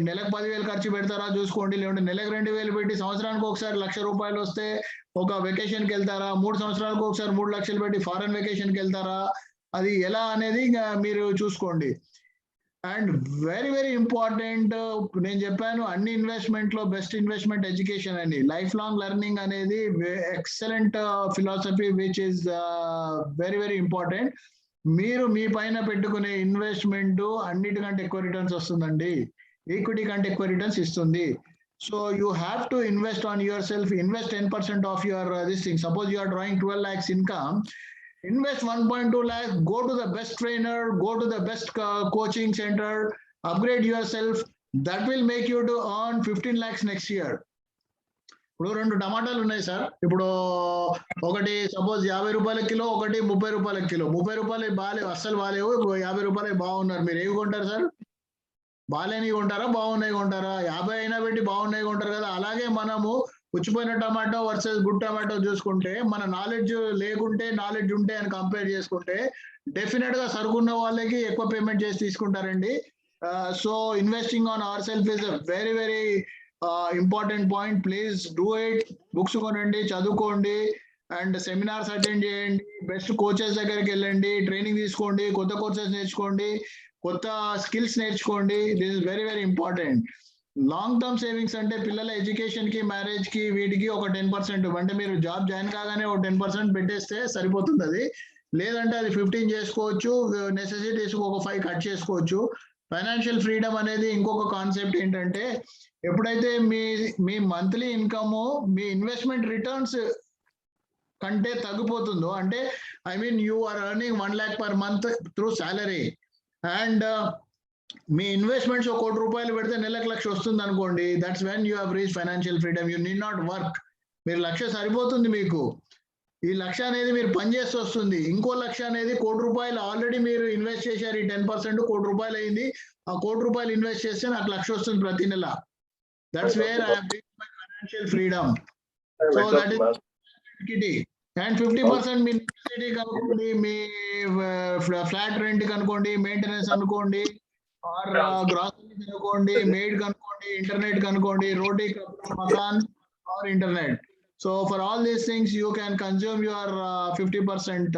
నెలకు 10,000 ఖర్చు పెడతారా చూసుకోండి, లేకుంటే నెలకు 2,000 పెట్టి సంవత్సరానికి ఒకసారి ₹1,00,000 వస్తే ఒక వెకేషన్కి వెళ్తారా, 3 సంవత్సరాలకు ఒకసారి 3 లక్షలు పెట్టి ఫారెన్ వెకేషన్కి వెళ్తారా, అది ఎలా అనేది ఇంకా మీరు చూసుకోండి. అండ్ వెరీ వెరీ ఇంపార్టెంట్, నేను చెప్పాను అన్ని ఇన్వెస్ట్మెంట్ లో బెస్ట్ ఇన్వెస్ట్మెంట్ ఎడ్యుకేషన్ అని. లైఫ్ లాంగ్ లెర్నింగ్ అనేది excellent philosophy which is very very important. మీరు మీ పైన పెట్టుకునే ఇన్వెస్ట్మెంట్ అన్నిటికంటే ఎక్కువ రిటర్న్స్ వస్తుందండి, ఈక్విటీ కంటే ఎక్కువ రిటర్న్స్ ఇస్తుంది. So you have to invest on yourself. Invest 10% of your this thing. Suppose you are drawing 12 lakhs income, invest 1.2 lakhs, go to the best trainer, go to the best coaching center, upgrade yourself. That will make you to earn 15 lakhs next year. ఇప్పుడు 2 టమాటాలు ఉన్నాయి sir. ఇప్పుడు ఒకటి suppose ₹50 kilo, ఒకటి ₹30 kilo. ₹30 బాగాలేవు, అస్సలు బాగాలేవు. ₹50 బాగున్నారు. మీరు ఏవి కొంటారు సార్? బాగాలేని కొంటారా, బాగున్నాయి కొంటారా? 50 అయినా పెట్టి బాగున్నాయి కొంటారు కదా. అలాగే మనము పుచ్చిపోయిన టమాటో వర్సెస్ గుడ్ టమాటో చూసుకుంటే, మన నాలెడ్జ్ లేకుంటే నాలెడ్జ్ ఉంటే అని కంపేర్ చేసుకుంటే డెఫినెట్ గా సరుకున్న వాళ్ళకి ఎక్కువ పేమెంట్ చేసి తీసుకుంటారండి. So investing on our self is a very very important point. Please do it. Books కొనండి, చదువుకోండి, అండ్ సెమినార్స్ అటెండ్ చేయండి, బెస్ట్ కోచెస్ దగ్గరికి వెళ్ళండి, ట్రైనింగ్ తీసుకోండి, కొత్త కోర్సెస్ నేర్చుకోండి, కొత్త స్కిల్స్ నేర్చుకోండి. This is very very important. Long term savings అంటే పిల్లల ఎడ్యుకేషన్ కి, మ్యారేజ్ కి, వీటికి ఒక 10%, అంటే మీరు జాబ్ జాయిన్ కాగానే ఒక 10% పెట్టేస్తే సరిపోతుంది. అది లేదంటే అది 15 చేసుకోవచ్చు, నెసెసిటీస్ ఒక 5 కట్ చేసుకోవచ్చు. ఫైనాన్షియల్ ఫ్రీడమ్ అనేది ఇంకొక కాన్సెప్ట్ ఏంటంటే, ఎప్పుడైతే మీ మంత్లీ ఇన్కమ్ మీ ఇన్వెస్ట్మెంట్ రిటర్న్స్ కంటే తగ్గిపోతుందో, అంటే I mean you are earning 1 lakh per month through salary, and మీ ఇన్వెస్ట్మెంట్స్ ఒక ₹1,00,000 పెడితే నెలకు 1,00,000 వస్తుంది అనుకోండి. That's when you have reach financial freedom. You need not work. మీరు 1,00,000 సరిపోతుంది మీకు. ఈ 1,00,000 అనేది మీరు పనిచేసి వస్తుంది. ఇంకో 1,00,000 అనేది ₹1,00,000 ఆల్రెడీ మీరు ఇన్వెస్ట్ చేశారు. ఈ 10% ₹1,00,000 అయింది. ఆ ₹1,00,000 ఇన్వెస్ట్ చేస్తే నాకు 1,00,000 వస్తుంది ప్రతి నెల. That's where I have reach my financial freedom. So that is equity. And 50% మీ నెసెసిటీ కనుకోండి, మీ ఫ్లాట్ రెంట్ కనుకోండి, మెయింటెనెన్స్ అనుకోండి, ఆర్ గ్రాసరీస్ కనుకోండి, మెయిడ్ కనుకోండి, ఇంటర్నెట్ కనుకోండి, రోటీ కపడా మకాన్ or internet. So for all these things you can consume your 50%.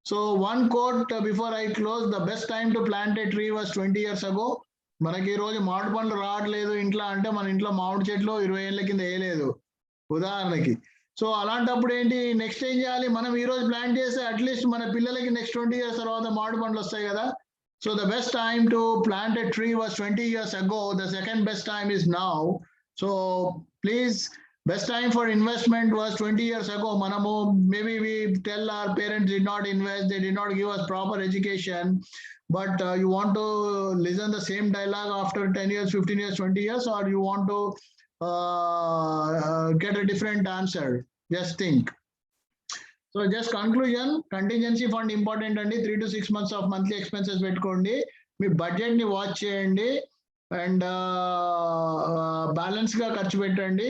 So one quote before I close, the best time to plant a tree was 20 years ago. మనకి ఈ రోజు మామిడి పండ్లు రావట్లేదు ఇంట్లో అంటే మన ఇంట్లో మామిడి చెట్లు 20 ఏళ్ల కింద వేయలేదు ఉదాహరణకి. సో అలాంటప్పుడు ఏంటి, నెక్స్ట్ ఏం చేయాలి, మనం ఈ రోజు ప్లాంట్ చేస్తే అట్లీస్ట్ మన పిల్లలకి నెక్స్ట్ 20 years తర్వాత మామిడి పండ్లు వస్తాయి కదా. So the best time to plant a tree was 20 years ago. The second best time is now. So please, best time for investment was 20 years ago. Manamu, maybe we tell our parents did not invest, they did not give us proper education, but you want to listen the same dialogue after 10 years, 15 years, 20 years, or you want to get a different answer. Just think. So just conclusion, contingency fund important అండి. 3 to 6 months of monthly expenses పెట్టుకోండి. మీ budget ని watch చేయండి and balance గా ఖర్చు పెట్టండి.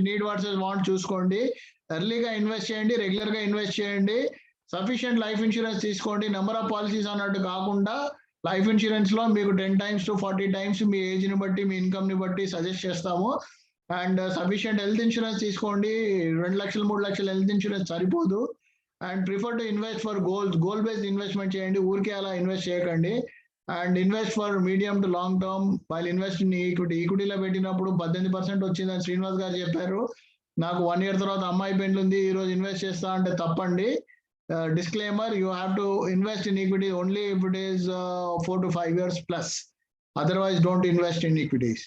Need versus want చూసుకోండి. ఎర్లీగా invest చేయండి, రెగ్యులర్ గా ఇన్వెస్ట్ చేయండి. సఫిషియంట్ లైఫ్ ఇన్సూరెన్స్ తీసుకోండి. నెంబర్ ఆఫ్ పాలసీస్ అన్నట్టు కాకుండా లైఫ్ ఇన్సూరెన్స్ లో మీకు 10 times to 40 times me age ని బట్టి, మీ ఇన్కమ్ ని బట్టి సజెస్ట్ చేస్తాము. అండ్ సఫిషియంట్ హెల్త్ ఇన్సూరెన్స్ తీసుకోండి. 2 లక్షలు 3 లక్షలు హెల్త్ ఇన్సూరెన్స్ సరిపోదు. And prefer to invest for goal based investment చేయండి, ఊరికే అలా ఇన్వెస్ట్ చేయకండి. And invest for medium to long term while invest in ఈక్విటీలో పెట్టినప్పుడు 18% వచ్చిందని శ్రీనివాస్ గారు చెప్పారు. నాకు 1 year తర్వాత అమ్మాయి పెండ్లి ఉంది, ఈ రోజు ఇన్వెస్ట్ చేస్తా అంటే తప్పండి. Disclaimer, you have to invest in equity only if it is 4 to 5 years plus. Otherwise, don't invest in equities.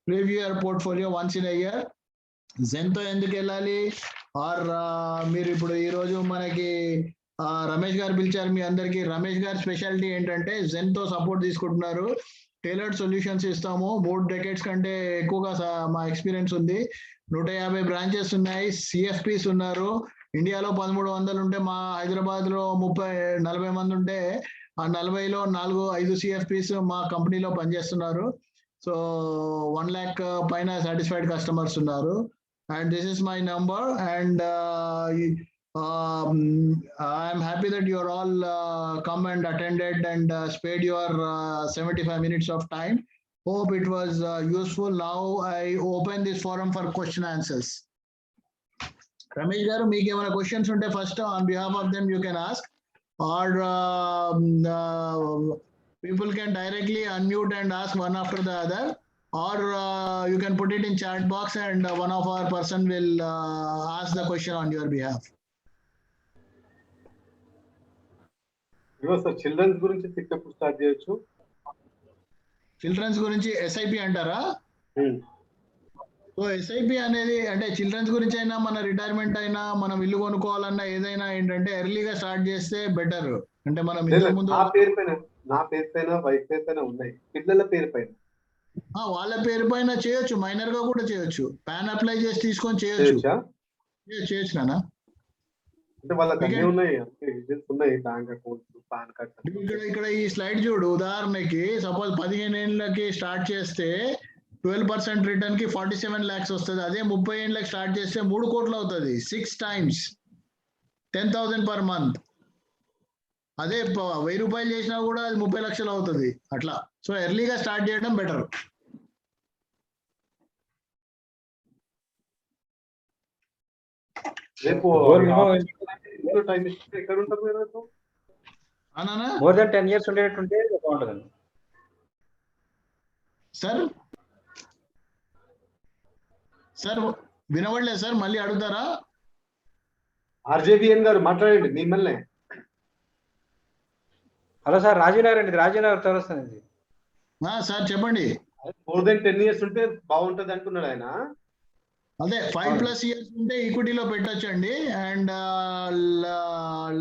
Review your portfolio once in a year. Zenతో ఎందుకు వెళ్ళాలి, ఆర్ మీరు ఇప్పుడు ఈ రోజు మనకి రమేష్ గారు పిలిచారు మీ అందరికి. రమేష్ గారి స్పెషాలిటీ ఏంటంటే Zenతో సపోర్ట్ తీసుకుంటున్నారు. టైలర్డ్ సొల్యూషన్స్ ఇస్తాము. 3 decades కంటే ఎక్కువగా మా ఎక్స్పీరియన్స్ ఉంది. 150 బ్రాంచెస్ ఉన్నాయి. CFPs ఉన్నారు. ఇండియాలో 1300 ఉంటే మా హైదరాబాద్ లో 30-40 మంది ఉంటే ఆ 40లో 4-5 CFPs మా కంపెనీలో పనిచేస్తున్నారు. సో 1 lakh పైన సాటిస్ఫైడ్ కస్టమర్స్ ఉన్నారు. And this is my number. And I'm happy that you're all come and attended and spared your 75 minutes of time. Hope it was useful. Now I open this forum for question answers. Ramesh garu, meeku emana questions unte first on behalf of them you can ask, or people can directly unmute and ask one after the other, or you can put it in chat box and one of our person will ask the question on your behalf. Sir children's గురించి ఎప్పుడు start చేయొచ్చు? Children's గురించి SIP అంటారా? So SIP అనేది అంటే children's గురించి అయినా మన రిటైర్మెంట్ అయినా మనం ఇల్లు కొనుక్కోవాలన్నా ఏదైనా ఏంటంటే ఎర్లీగా స్టార్ట్ చేస్తే బెటర్. అంటే మనం ఇంతకు ముందు నా పేరు పైన వైఫ్ పేరు పైన ఉన్నాయి, పిల్లల పేరు పైన వాళ్ళ పేరు పైన చేయొచ్చు, మైనర్ గా కూడా చేయొచ్చు, పాన్ అప్లై చేసి తీసుకొని చేయొచ్చు నాన్న. అంటే వాళ్ళకి అన్నీ ఉన్నాయి, బ్యాంక్ అకౌంట్స్, పాన్ కార్డ్. ఇక్కడ ఈ స్లైడ్ చూడు, ఉదాహరణకి సపోజ్ 15 ఏళ్ళకి స్టార్ట్ చేస్తే 12% రిటర్న్ కి 47 lakhs వస్తుంది. అదే 30 ఏళ్ళకి స్టార్ట్ చేస్తే 3 కోట్లు అవుతుంది. 6 times 10,000 per month. అదే 1000 రూపాయలు చేసినా కూడా అది 30 లక్షలు అవుతుంది అట్లా. సో ఎర్లీగా స్టార్ట్ చేయడం బెటర్. మోర్ దెన్ 10 years ఉండేటట్టుంటే బాగుంటుందండి సార్. సార్ వినవడలేదు సార్, మళ్ళీ అడుగుతారా? ఆర్జేబిఎన్ గారు మాట్లాడండి మిమ్మల్ని. హలో సార్, రాజీనగర్ అండి, రాజీనగర్ తోలుస్తుంది సార్ చెప్పండి. మోర్ దెన్ 10 years ఉంటే బాగుంటది అంటున్నాడు ఆయన. అదే 5+ years ఉంటే ఈక్విటీలో పెట్టొచ్చండి, అండ్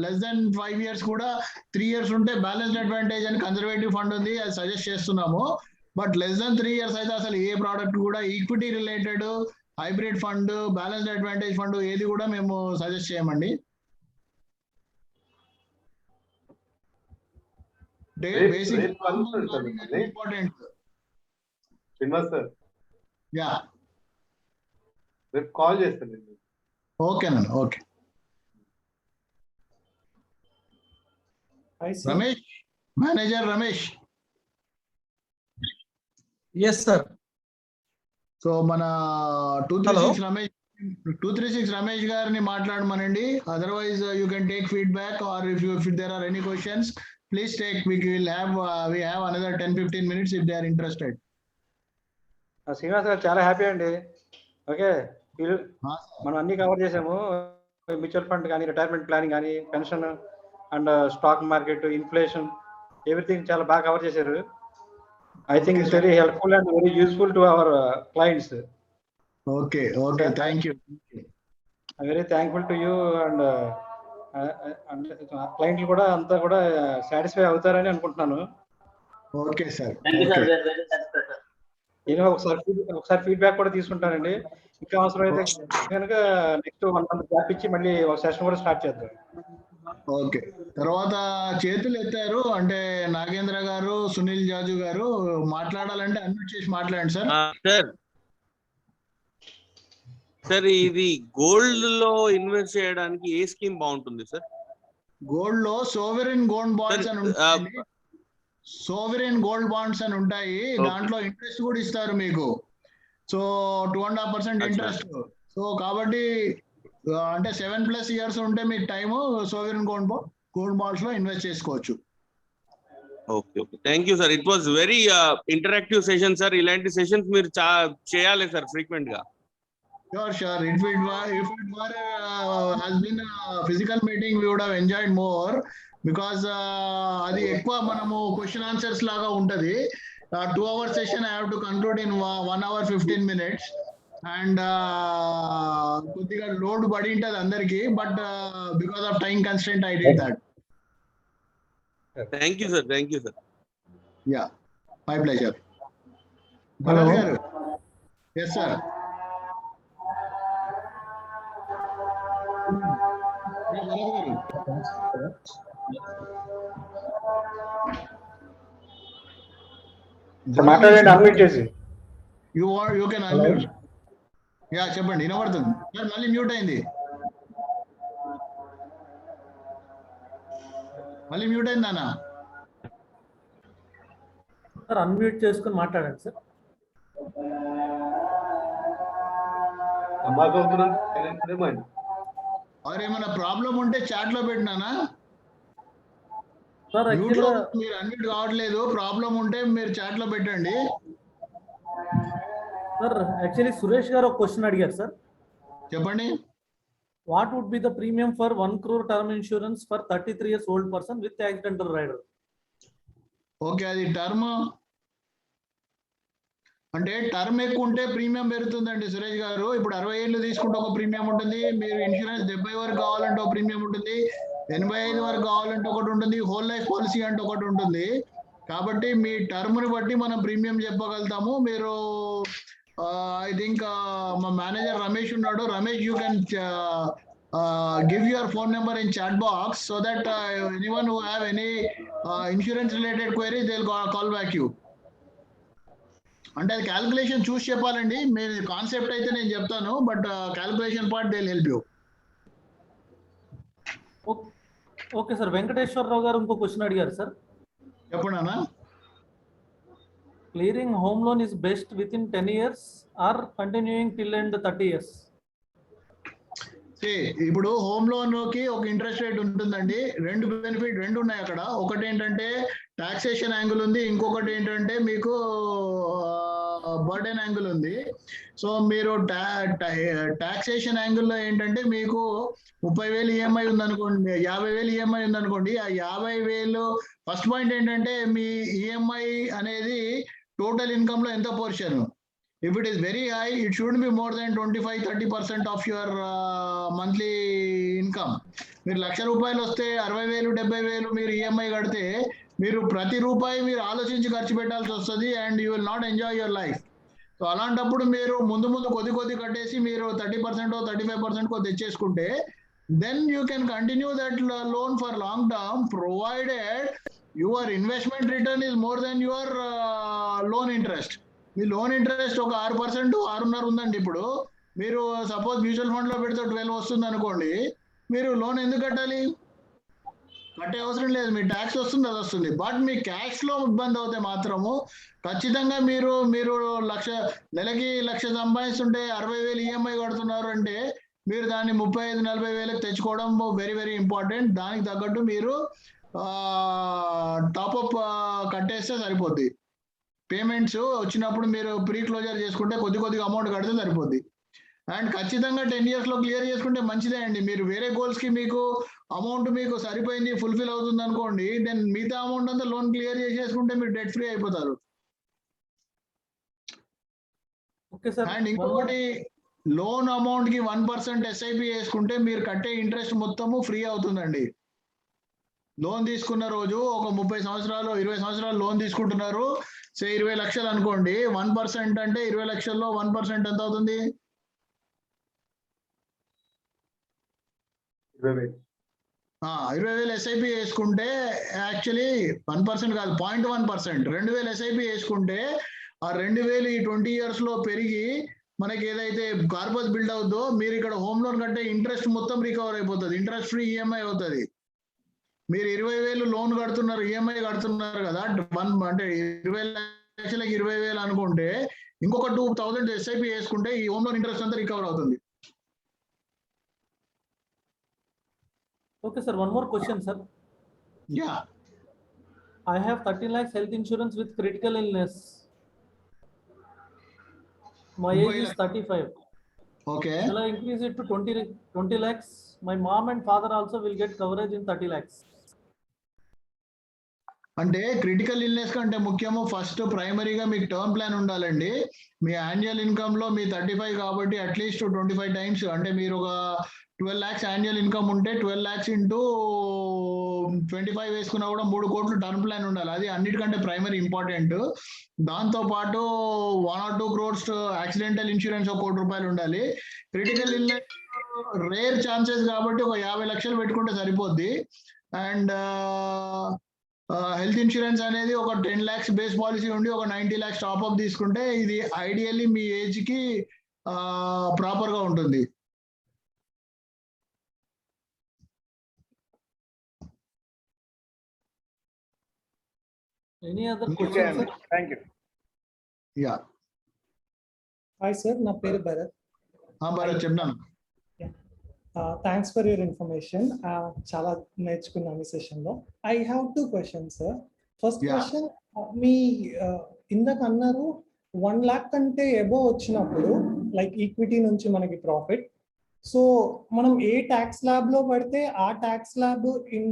లెస్ దెన్ 5 years కూడా 3 years ఉంటే బ్యాలెన్స్డ్ అడ్వాంటేజ్ అని కన్జర్వేటివ్ ఫండ్ ఉంది, అది సజెస్ట్ చేస్తున్నాము. బట్ లెస్ దెన్ 3 years అయితే అసలు ఏ ప్రోడక్ట్ కూడా equity related hybrid fund, balanced advantage fund ఏది కూడా మేము సజెస్ట్ చేయమండి. Basic important. యా రేపు కాల్ చేస్తాను. ఓకేనండి, okay. Ramesh, manager Ramesh. Yes sir. So మన 236 రమేష్ గారిని మాట్లాడమనండి. Otherwise you can take feedback, or if there are any questions please take. we have another 10-15 minutes if they are interested. Srinivas గారు చాలా happy అండి. Okay, మనం అన్ని కవర్ చేసాము. మ్యూచువల్ ఫండ్ కానీ, రిటైర్మెంట్ ప్లానింగ్ కానీ, pension and stock market, inflation, everything చాలా బాగా కవర్ చేశారు. I think it's very helpful and very useful to our clients. Okay, thank you. I'm very thankful to you, and client కూడా అంతా కూడా satisfy అవుతారని అనుకుంటున్నాను. Okay sir, నేను ఒకసారి ఫీడ్బ్యాక్ కూడా తీసుకుంటానండి. ఇంకా అవసరం అయితే కనుక నెక్స్ట్ 1 month గ్యాప్ ఇచ్చి మళ్ళీ ఒక సెషన్ కూడా స్టార్ట్ చేద్దాం. ఓకే. తర్వాత చేతులు ఎత్తారు అంటే నాగేంద్ర గారు, సునీల్ జాజు గారు మాట్లాడాలంటే అన్మ్యూట్ చేసి మాట్లాడండి సార్. సార్ ఇది గోల్డ్ లో ఇన్వెస్ట్ చేయడానికి ఏ స్కీమ్ బాగుంటుంది సార్? గోల్డ్ లో సోవరెన్ గోల్డ్ బాండ్స్ అని ఉంటాయి. సోవరెన్ గోల్డ్ బాండ్స్ అని ఉంటాయి, దాంట్లో ఇంట్రెస్ట్ కూడా ఇస్తారు మీకు. So 2.5% interest. సో కాబట్టి అంటే 7+ years ఉంటే మీకు టైము సోవరెన్ గోల్డ్ బాండ్స్ లో ఇన్వెస్ట్ చేసుకోవచ్చు. Okay, thank you sir. It was very interactive session sir. ఇలాంటి సెషన్స్ మీరు చేయాలి సార్ ఫ్రీక్వెంట్ గా. Sure. If it were has been a physical meeting, we would have enjoyed more, because అది ఎక్కువ మనము question answers లాగా ఉంటది. 2 hour session I have to conclude in 1 hour 15 minutes, and కొద్దిగా లోడ్ పడి ఉంటది అందరికి. But because of time constraint I did that. Thank you sir. Yeah, my pleasure. Bharat garu. Yes sir. మాట్లాడండి, unmute చేసి. You can unmute. Yeah చెప్పండి, వినబడుతుంది. మళ్ళీ mute అయింది. మళ్ళీ మ్యూట్ అయిందానా? సార్ అన్మ్యూట్ చేసుకుని మాట్లాడండి సార్. మరి ఏమైనా ప్రాబ్లం ఉంటే చాట్ లో పెట్టినానా? సార్ మ్యూట్ లో యాక్చువల్గా మీరు అన్మ్యూట్ కావట్లేదు, ప్రాబ్లం ఉంటే మీరు చాట్ లో పెట్టండి. సార్ యాక్చువల్లీ సురేష్ గారు ఒక క్వశ్చన్ అడిగారు సార్. చెప్పండి. What would be the premium for 1 crore term insurance for 33 years old person with accidental rider? Okay, అది టర్మ్ అంటే టర్మ్ ఎక్కువ ఉంటే ప్రీమియం పెరుగుతుందండి సురేష్ గారు. ఇప్పుడు 60 ఏళ్ళు తీసుకుంటే ఒక ప్రీమియం ఉంటుంది, మీరు ఇన్సూరెన్స్ 70 వరకు కావాలంటే ఒక ప్రీమియం ఉంటుంది, 85 వరకు కావాలంటే ఒకటి ఉంటుంది, హోల్ లైఫ్ పాలసీ అంటే ఒకటి ఉంటుంది. కాబట్టి మీ టర్మ్ని బట్టి మనం ప్రీమియం చెప్పగలుగుతాము. మీరు ఐ థింక్ మా మేనేజర్ రమేష్ ఉన్నాడు. Ramesh, you can give your phone number in chat box so that anyone who have any insurance related query, they'll call back you. అంటే అది క్యాల్కులేషన్ చూసి చెప్పాలండి. మీరు కాన్సెప్ట్ అయితే నేను చెప్తాను, but calculation part they help you. Okay sir. Venkateswara Rao గారు ఇంకో క్వశ్చన్ అడిగారు సార్. చెప్పండి. Clearing home loan is best within 10 years or continuing till end 30 years? ఇప్పుడు హోమ్ లోన్ కి ఒక ఇంట్రెస్ట్ రేట్ ఉంటుందండి. రెండు బెనిఫిట్ రెండు ఉన్నాయి అక్కడ. ఒకటి ఏంటంటే టాక్సేషన్ యాంగిల్ ఉంది, ఇంకొకటి ఏంటంటే మీకు బర్డెన్ యాంగిల్ ఉంది. సో మీరు టాక్సేషన్ యాంగిల్లో ఏంటంటే మీకు 30,000 ఈఎంఐ ఉందనుకోండి, 50,000 ఈఎంఐ ఉందనుకోండి. ఆ 50,000 ఫస్ట్ పాయింట్ ఏంటంటే మీ ఈఎంఐ అనేది టోటల్ ఇన్కమ్ లో ఎంత portion. If it is very high, it shouldn't be more than 25-30% of your monthly income. మీరు 1,00,000 రూపాయలు వస్తే 60,000 70,000 మీరు ఈఎంఐ కడితే మీరు ప్రతి రూపాయి మీరు ఆలోచించి ఖర్చు పెట్టాల్సి వస్తుంది, and you will not enjoy your life. So అలాంటప్పుడు మీరు ముందు కొద్ది కట్టేసి మీరు 30% 35% తెచ్చేసుకుంటే then you can continue that loan for long term, provided your investment return is more than your loan interest. మీ లోన్ ఇంట్రెస్ట్ ఒక 6%, 6.5 ఉందండి. ఇప్పుడు మీరు సపోజ్ మ్యూచువల్ ఫండ్ లో పెడితే 12 వస్తుంది అనుకోండి, మీరు లోన్ ఎందుకు కట్టాలి? కట్టే అవసరం లేదు, మీ ట్యాక్స్ వస్తుంది, అది వస్తుంది. బట్ మీ క్యాష్ లో ఇబ్బంది అవుతే మాత్రము ఖచ్చితంగా మీరు నెలకి 1,00,000 సంపాదిస్తుంటే 60,000 ఈఎంఐ కడుతున్నారు అంటే మీరు దాన్ని 35-40 వేలకు తెచ్చుకోవడం వెరీ వెరీ ఇంపార్టెంట్. దానికి తగ్గట్టు మీరు టాప్అప్ కట్టేస్తే సరిపోద్ది. పేమెంట్స్ వచ్చినప్పుడు మీరు ప్రీ క్లోజర్ చేసుకుంటే కొద్దిగా అమౌంట్ కడితే సరిపోద్ది. అండ్ ఖచ్చితంగా 10 years లో క్లియర్ చేసుకుంటే మంచిదే అండి. మీరు వేరే గోల్స్ కి మీకు అమౌంట్ మీకు సరిపోయింది, ఫుల్ఫిల్ అవుతుంది అనుకోండి, దెన్ మిగతా అమౌంట్ అంతా లోన్ క్లియర్ చేసేసుకుంటే మీరు డెట్ ఫ్రీ అయిపోతారు. అండ్ ఇంకొకటి, లోన్ అమౌంట్ కి 1% ఎస్ఐపి వేసుకుంటే మీరు కట్టే ఇంట్రెస్ట్ మొత్తము ఫ్రీ అవుతుందండి. లోన్ తీసుకున్న రోజు ఒక 30 సంవత్సరాలు 20 సంవత్సరాలు లోన్ తీసుకుంటున్నారు, 20 లక్షలు అనుకోండి. 1% అంటే 20 లక్షల్లో 1% ఎంత అవుతుంది? 20,000 ఎస్ఐపి వేసుకుంటే యాక్చువల్లీ 1% కాదు, 0.1%. 2,000 ఎస్ఐపి వేసుకుంటే ఆ 2,000 ఈ 20 years లో పెరిగి మనకి ఏదైతే కార్పస్ బిల్డ్ అవుతుందో మీరు ఇక్కడ హోమ్ లోన్ కంటే ఇంట్రెస్ట్ మొత్తం రికవర్ అయిపోతుంది, ఇంట్రెస్ట్ ఫ్రీ ఈఎంఐ అవుతుంది. మీరు 20,000 లోన్ కడుతున్నారు, ఈఎంఐ కడుతున్నారు కదా, అంటే 20 లక్షలకి 20,000 అనుకుంటే ఇంకొక 2,000 ఎస్ఐపి వేసుకుంటే ఈ హోమ్ లోన్ ఇంట్రెస్ట్ అంతా రికవర్ అవుతుంది. Okay sir, one more question sir. Yeah. I have 30 lakhs health insurance with critical illness. My age is 35. Okay. Shall I increase it to 20 lakhs? My mom and father also will get coverage in 30 lakhs. అంటే critical illness కంటే ముఖ్యము first ప్రైమరీగా మీకు term plan ఉండాలండి. మీ annual income లో మీ 35 కాబట్టి at least 25 times, అంటే మీరు ఒక 12 lakhs యాన్యువల్ ఇన్కమ్ ఉంటే 12 lakhs ఇంటూ 25 వేసుకున్నా కూడా 3 కోట్లు టర్మ్ ప్లాన్ ఉండాలి. అది అన్నిటికంటే ప్రైమరీ ఇంపార్టెంట్. దాంతో పాటు 1 or 2 crores యాక్సిడెంటల్ ఇన్సూరెన్స్ 1 కోటి రూపాయలు ఉండాలి. క్రిటికల్ ఇల్నెస్ రేర్ ఛాన్సెస్ కాబట్టి ఒక 50 లక్షలు పెట్టుకుంటే సరిపోద్ది. అండ్ హెల్త్ ఇన్సూరెన్స్ అనేది ఒక 10 lakhs బేస్ పాలసీ ఉండి ఒక 90 lakhs టాప్అప్ తీసుకుంటే ఇది ఐడియల్లీ మీ ఏజ్ కి ప్రాపర్ గా ఉంటుంది. Any other Okay, questions, sir? Thank you. Yeah hi sir, నా పేరు భరత్. భరత్ చెప్తాను. Thanks for your information. చాలా నేర్చుకున్నాను ఈ సెషన్లో. I have 2 questions sir. First Yeah. Question, మీ ఇందాక అన్నారు 1 lakh కంటే అబోవ్ వచ్చినప్పుడు లైక్ ఈక్విటీ నుంచి మనకి ప్రాఫిట్, సో మనం ఏ ట్యాక్స్ స్లాబ్ లో పడితే ఆ tax slab in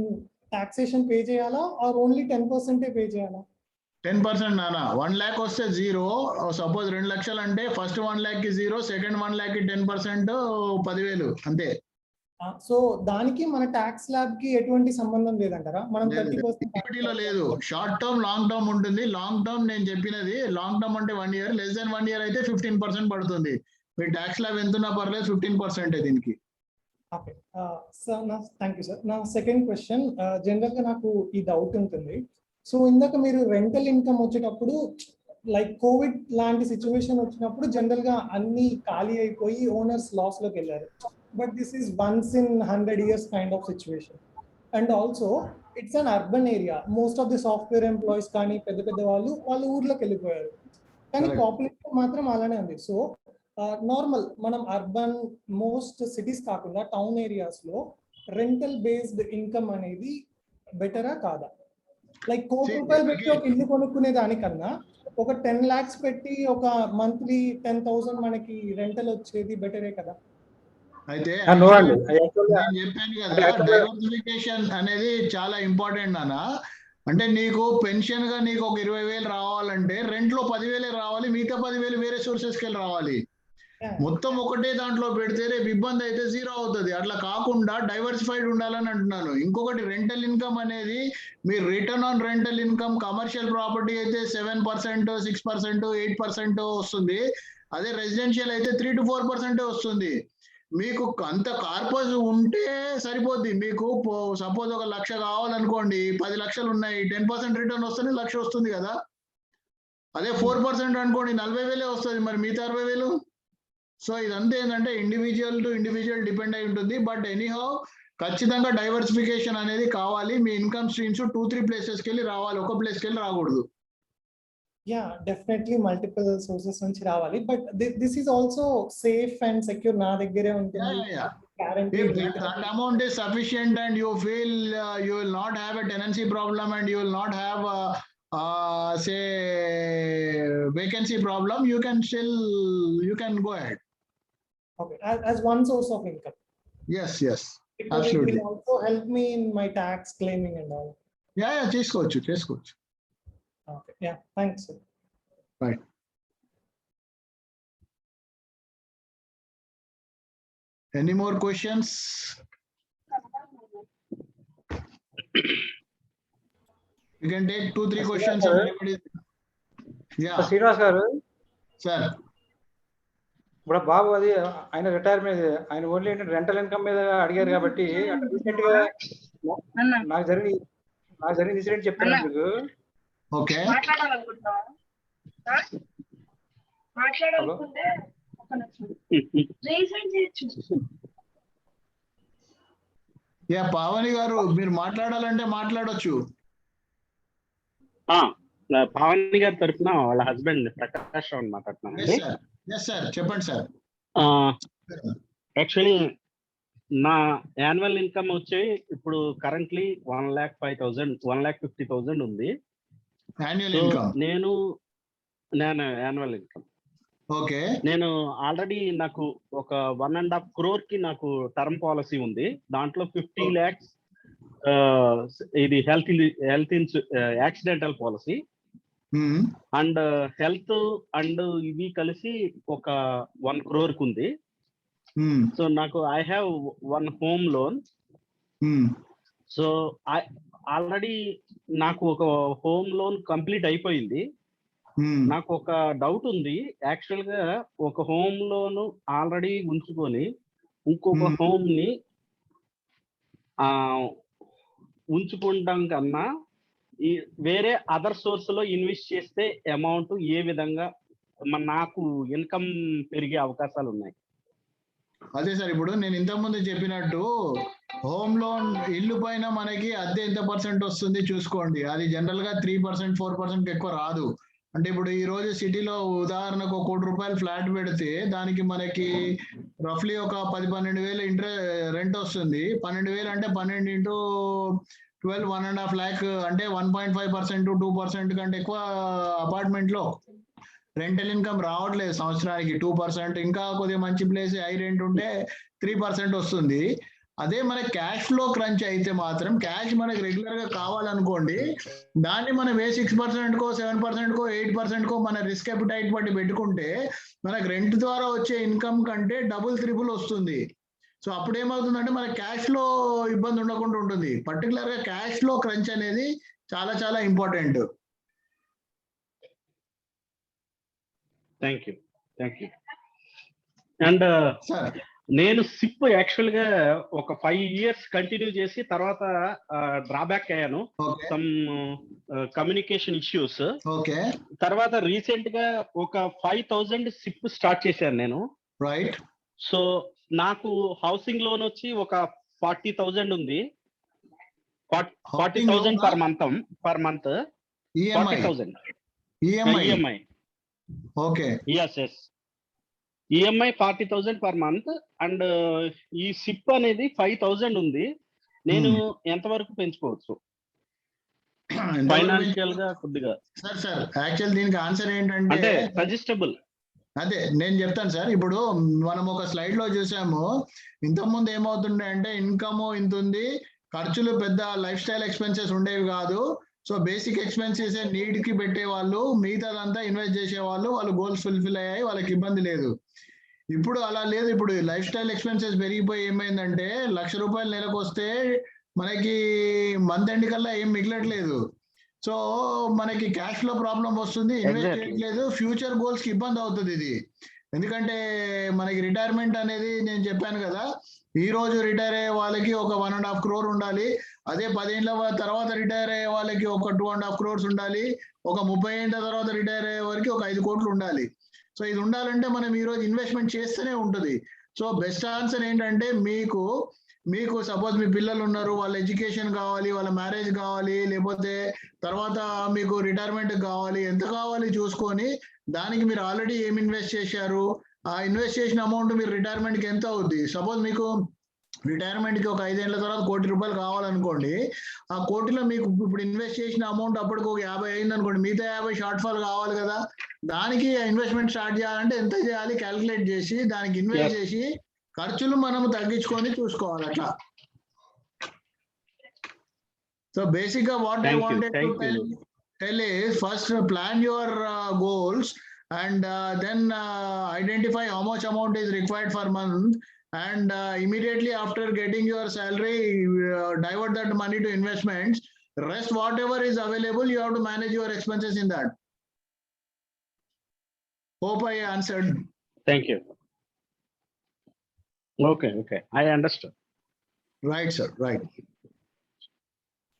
taxation pay చేయాలా ఆర్ ఓన్లీ 10% పే చేయాలా? 10% నానా. 1 lakh వస్తే 0. సపోజ్ 2 లక్షలు అంటే ఫస్ట్ 1 lakh కి 0, సెకండ్ 1 lakh కి 10%, 10,000 అంతే. సో దానికి మన ట్యాక్స్ స్లాబ్ కి ఎటువంటి సంబంధం లేదంటారా? మనం 30% ఈక్విటీలో లేదు. షార్ట్ టర్మ్, లాంగ్ టర్మ్ ఉంటుంది. లాంగ్ టర్మ్ నేను చెప్పినది, లాంగ్ టర్మ్ అంటే 1 year, లెస్ దెన్ 1 year అయితే 15% పడుతుంది. మీ ట్యాక్స్ స్లాబ్ ఎంత ఉన్నా పర్లేదు, 15% దీనికి. Okay sir, thank you sir. నా సెకండ్ క్వశ్చన్, జనరల్గా నాకు ఈ డౌట్ ఉంటుంది. సో ఇందాక మీరు రెంటల్ ఇన్కమ్ వచ్చేటప్పుడు లైక్ కోవిడ్ లాంటి సిచ్యువేషన్ వచ్చినప్పుడు జనరల్గా అన్ని ఖాళీ అయిపోయి ఓనర్స్ లాస్ లోకి వెళ్ళారు. But this is once in 100 years kind of situation. And also it's an urban area. Most of the software employees కానీ పెద్ద పెద్ద వాళ్ళు ఊర్లోకి వెళ్ళిపోయారు, కానీ Correct. పాపులేషన్ మాత్రం అలానే ఉంది. సో నార్మల్ మనం అర్బన్ మోస్ట్ సిటీస్ కాకుండా టౌన్ ఏరియాస్ లో రెంటల్ బేస్డ్ ఇన్కమ్ అనేది బెటరా కాదా? లైక్ ₹1 కోటి పెట్టి ఒక ఇల్లు కొనుక్కునే దానికన్నా ఒక 10 lakhs పెట్టి ఒక మంత్లీ 10,000 మనకి రెంటల్ వచ్చేది బెటరే కదా? అయితే నో అండి, నేను చెప్పాను కదా, డైవర్సిఫికేషన్ అనేది చాలా ఇంపార్టెంట్ నాన్న. అంటే నీకు పెన్షన్ గా నీకు ఒక 20,000 రావాలంటే రెంట్ లో 10,000 రావాలి, మిగతా 10,000 వేరే సోర్సెస్ కి వెళ్ళి రావాలి. మొత్తం ఒకటే దాంట్లో పెడితే రేపు ఇబ్బంది అయితే 0 అవుతుంది. అట్లా కాకుండా డైవర్సిఫైడ్ ఉండాలని అంటున్నాను. ఇంకొకటి, రెంటల్ ఇన్కమ్ అనేది మీ return on rental income commercial property అయితే 7%, 6%, 8% వస్తుంది. అదే రెసిడెన్షియల్ అయితే 3 to 4% వస్తుంది. మీకు అంత కార్పస్ ఉంటే సరిపోద్ది. మీకు సపోజ్ 1 లక్ష కావాలనుకోండి, 10 లక్షలు ఉన్నాయి, 10% రిటర్న్ వస్తేనే 1 లక్ష వస్తుంది కదా. అదే 4% అనుకోండి, 40,000 వస్తుంది. మరి మిగతా 60,000. సో ఇదంతా ఏంటంటే ఇండివిజువల్ టు ఇండివిజువల్ డిపెండ్ అయి ఉంటుంది. బట్ ఎనీహౌ ఖచ్చితంగా డైవర్సిఫికేషన్ అనేది కావాలి. మీ ఇన్కమ్ స్ట్రీమ్స్ 2-3 ప్లేసెస్కి వెళ్ళి రావాలి, ఒక ప్లేస్కి వెళ్ళి రాకూడదు. యా, డెఫినెట్లీ మల్టిపుల్ సోర్సెస్ నుంచి రావాలి. But this is also safe and secure. నా దగ్గరే ఉంటుంది. If that amount is sufficient and you feel you will not have a tenancy problem and you will not have say vacancy problem, you can go ahead. Okay, as one source of income. Yes, Because absolutely. it will also help me in my tax claiming and all. Yeah, చేసుకోవచ్చు. Okay, yeah, thanks sir. Right. Any more questions? You can take 2-3 questions if anybody. Yeah, Srinivas గారు, sir. ఇప్పుడు బాబు అది ఆయన retirement, ఆయన only rental income మీద అడిగారు కాబట్టి recent గా నాకు జరిగిన ఇన్సిడెంట్ చెప్తాను మీకు. Okay. Yeah, పావని గారు, మీరు మాట్లాడాలంటే మాట్లాడొచ్చు. పావని గారి తరఫున వాళ్ళ హస్బెండ్ ప్రకాష్ రావు మాట్లాడుతున్నానండి. Yes sir, చెప్పండి సార్. యాక్చువల్లీ నా యాన్యువల్ ఇన్కమ్ వచ్చి ఇప్పుడు కరెంట్లీ 1,05,000, 1,50,000 ఉంది. Annual income. నేను యాన్యువల్ ఇన్కమ్. Okay. నేను ఆల్రెడీ నాకు ఒక 1.5 crore కి నాకు టర్మ్ పాలసీ ఉంది. దాంట్లో 50 lakhs ఇది health accidental policy and health and ఇవి కలిసి ఒక 1 crore కు ఉంది. సో నాకు I have 1 home loan. So already నాకు ఒక హోమ్ లోన్ కంప్లీట్ అయిపోయింది. నాకు ఒక డౌట్ ఉంది. యాక్చువల్ గా ఒక హోమ్ లోన్ ఆల్రెడీ ఉంచుకొని ఇంకొక హోమ్ ని ఉంచుకుంటాం కన్నా ఈ వేరే అదర్ సోర్స్ లో ఇన్వెస్ట్ చేస్తే అమౌంట్ ఏ విధంగా నాకు ఇన్కమ్ పెరిగే అవకాశాలు ఉన్నాయి? అదే సార్, ఇప్పుడు నేను ఇంతకుముందు చెప్పినట్టు హోమ్ లోన్ ఇల్లు పైన మనకి అద్దె ఎంత పర్సెంట్ వస్తుంది చూసుకోండి. అది జనరల్ గా 3%, 4% ఎక్కువ రాదు. అంటే ఇప్పుడు ఈ రోజు సిటీలో ఉదాహరణకు ₹1 కోటి ఫ్లాట్ పెడితే దానికి మనకి రఫ్లీ ఒక 10-12 వేలు రెంట్ వస్తుంది. 12,000 అంటే 12 into 12, 1.5 lakh అంటే 1.5% 2% కంటే ఎక్కువ అపార్ట్మెంట్ లో రెంటల్ ఇన్కమ్ రావట్లేదు సంవత్సరానికి. 2%, ఇంకా కొద్దిగా మంచి ప్లేస్ హై రెంట్ ఉంటే 3% వస్తుంది. అదే మన క్యాష్ ఫ్లో క్రంచ్ అయితే మాత్రం క్యాష్ మనకి రెగ్యులర్ గా కావాలనుకోండి, దాన్ని మనం 6% కో 7% కో 8% కో మన రిస్క్ అపిటైట్ బట్టి పెట్టుకుంటే మనకు రెంట్ ద్వారా వచ్చే ఇన్కమ్ కంటే డబుల్ త్రిబుల్ వస్తుంది. సో అప్పుడు ఏమవుతుందంటే మన క్యాష్ ఫ్లో ఇబ్బంది ఉండకుండా ఉంటుంది. పర్టికులర్ గా క్యాష్ ఫ్లో క్రంచ్ అనేది చాలా చాలా important. Thank you. And sir నేను సిప్ యాక్చువల్ గా ఒక 5 years కంటిన్యూ చేసి తర్వాత డ్రాబ్యాక్ అయ్యాను, సమ్ కమ్యూనికేషన్ ఇష్యూస్. ఓకే, తర్వాత రీసెంట్ గా ఒక 5,000 సిప్ స్టార్ట్ చేశాను నేను. రైట్. సో నాకు హౌసింగ్ లోన్ వచ్చి ఒక 40,000 ఉంది. 40,000 per month. EMI 40,000 EMI EMI. Okay, yes EMI 40,000 per month. And ఈ సిప్ అనేది 5,000 ఉంది. నేను ఎంతవరకు పెంచుకోవచ్చు ఫైనాన్షియల్ గా కొద్దిగా? సార్ యాక్చువల్ దీనికి ఆన్సర్ ఏంటంటే అంటే సజెస్టబుల్. అదే నేను చెప్తాను సార్. ఇప్పుడు మనం ఒక స్లైడ్ లో చూసాము, ఇంతకుముందు ఏమవుతుండే అంటే ఇన్కమ్ ఇంత ఉంది, ఖర్చులు పెద్ద లైఫ్ స్టైల్ ఎక్స్పెన్సెస్ ఉండేవి కాదు. సో బేసిక్ ఎక్స్పెన్సెస్ నీడ్ కి పెట్టేవాళ్ళు, మిగతాదంతా ఇన్వెస్ట్ చేసేవాళ్ళు, వాళ్ళ గోల్స్ ఫుల్ఫిల్ అయ్యాయి, వాళ్ళకి ఇబ్బంది లేదు. ఇప్పుడు అలా లేదు. ఇప్పుడు లైఫ్ స్టైల్ ఎక్స్పెన్సెస్ పెరిగిపోయి ఏమైందంటే ₹1,00,000 నెలకు వస్తే మనకి మంత్ ఎండ్ కల్లా ఏం మిగలట్లేదు. సో మనకి క్యాష్ ఫ్లో ప్రాబ్లం వస్తుంది, ఇన్వెస్ట్ చేయట్లేదు, ఫ్యూచర్ గోల్స్ కి ఇబ్బంది అవుతుంది ఇది. ఎందుకంటే మనకి రిటైర్మెంట్ అనేది నేను చెప్పాను కదా, ఈ రోజు రిటైర్ అయ్యే వాళ్ళకి ఒక 1.5 crore ఉండాలి. అదే 10 ఏళ్ల తర్వాత రిటైర్ అయ్యే వాళ్ళకి ఒక 2.5 crores ఉండాలి. ఒక 30 ఏళ్ల తర్వాత రిటైర్ అయ్యే వారికి ఒక 5 కోట్లు ఉండాలి. సో ఇది ఉండాలంటే మనం ఈ రోజు ఇన్వెస్ట్మెంట్ చేస్తూనే ఉంటుంది. సో బెస్ట్ ఆన్సర్ ఏంటంటే మీకు సపోజ్ మీ పిల్లలు ఉన్నారు, వాళ్ళ ఎడ్యుకేషన్ కావాలి, వాళ్ళ మ్యారేజ్ కావాలి, లేకపోతే తర్వాత మీకు రిటైర్మెంట్ కావాలి, ఎంత కావాలి చూసుకొని దానికి మీరు ఆల్రెడీ ఏం ఇన్వెస్ట్ చేశారు, ఆ ఇన్వెస్ట్ చేసిన అమౌంట్ మీరు రిటైర్మెంట్ కి ఎంత అవుద్ది. సపోజ్ మీకు రిటైర్మెంట్ కి ఒక 5 ఏళ్ల తర్వాత ₹1 కోటి కావాలనుకోండి, ఆ కోటిలో మీకు ఇప్పుడు ఇన్వెస్ట్ చేసిన అమౌంట్ అప్పటికి ఒక 50 అయింది అనుకోండి, మిగతా 50 షార్ట్ ఫాల్ కావాలి కదా. దానికి ఇన్వెస్ట్మెంట్ స్టార్ట్ చేయాలంటే ఎంత చేయాలి క్యాలిక్యులేట్ చేసి దానికి ఇన్వెస్ట్ చేసి ఖర్చులు మనం తగ్గించుకొని చూసుకోవాలి అట్లా. సో బేసిక్ గా what I wanted to tell is first plan your goals and then identify how much amount is required per month, and immediately after getting your salary divert that money to investments. Rest whatever is available you have to manage your expenses in that. Hope I answered. Thank you. Okay, I understood. Right sir, right.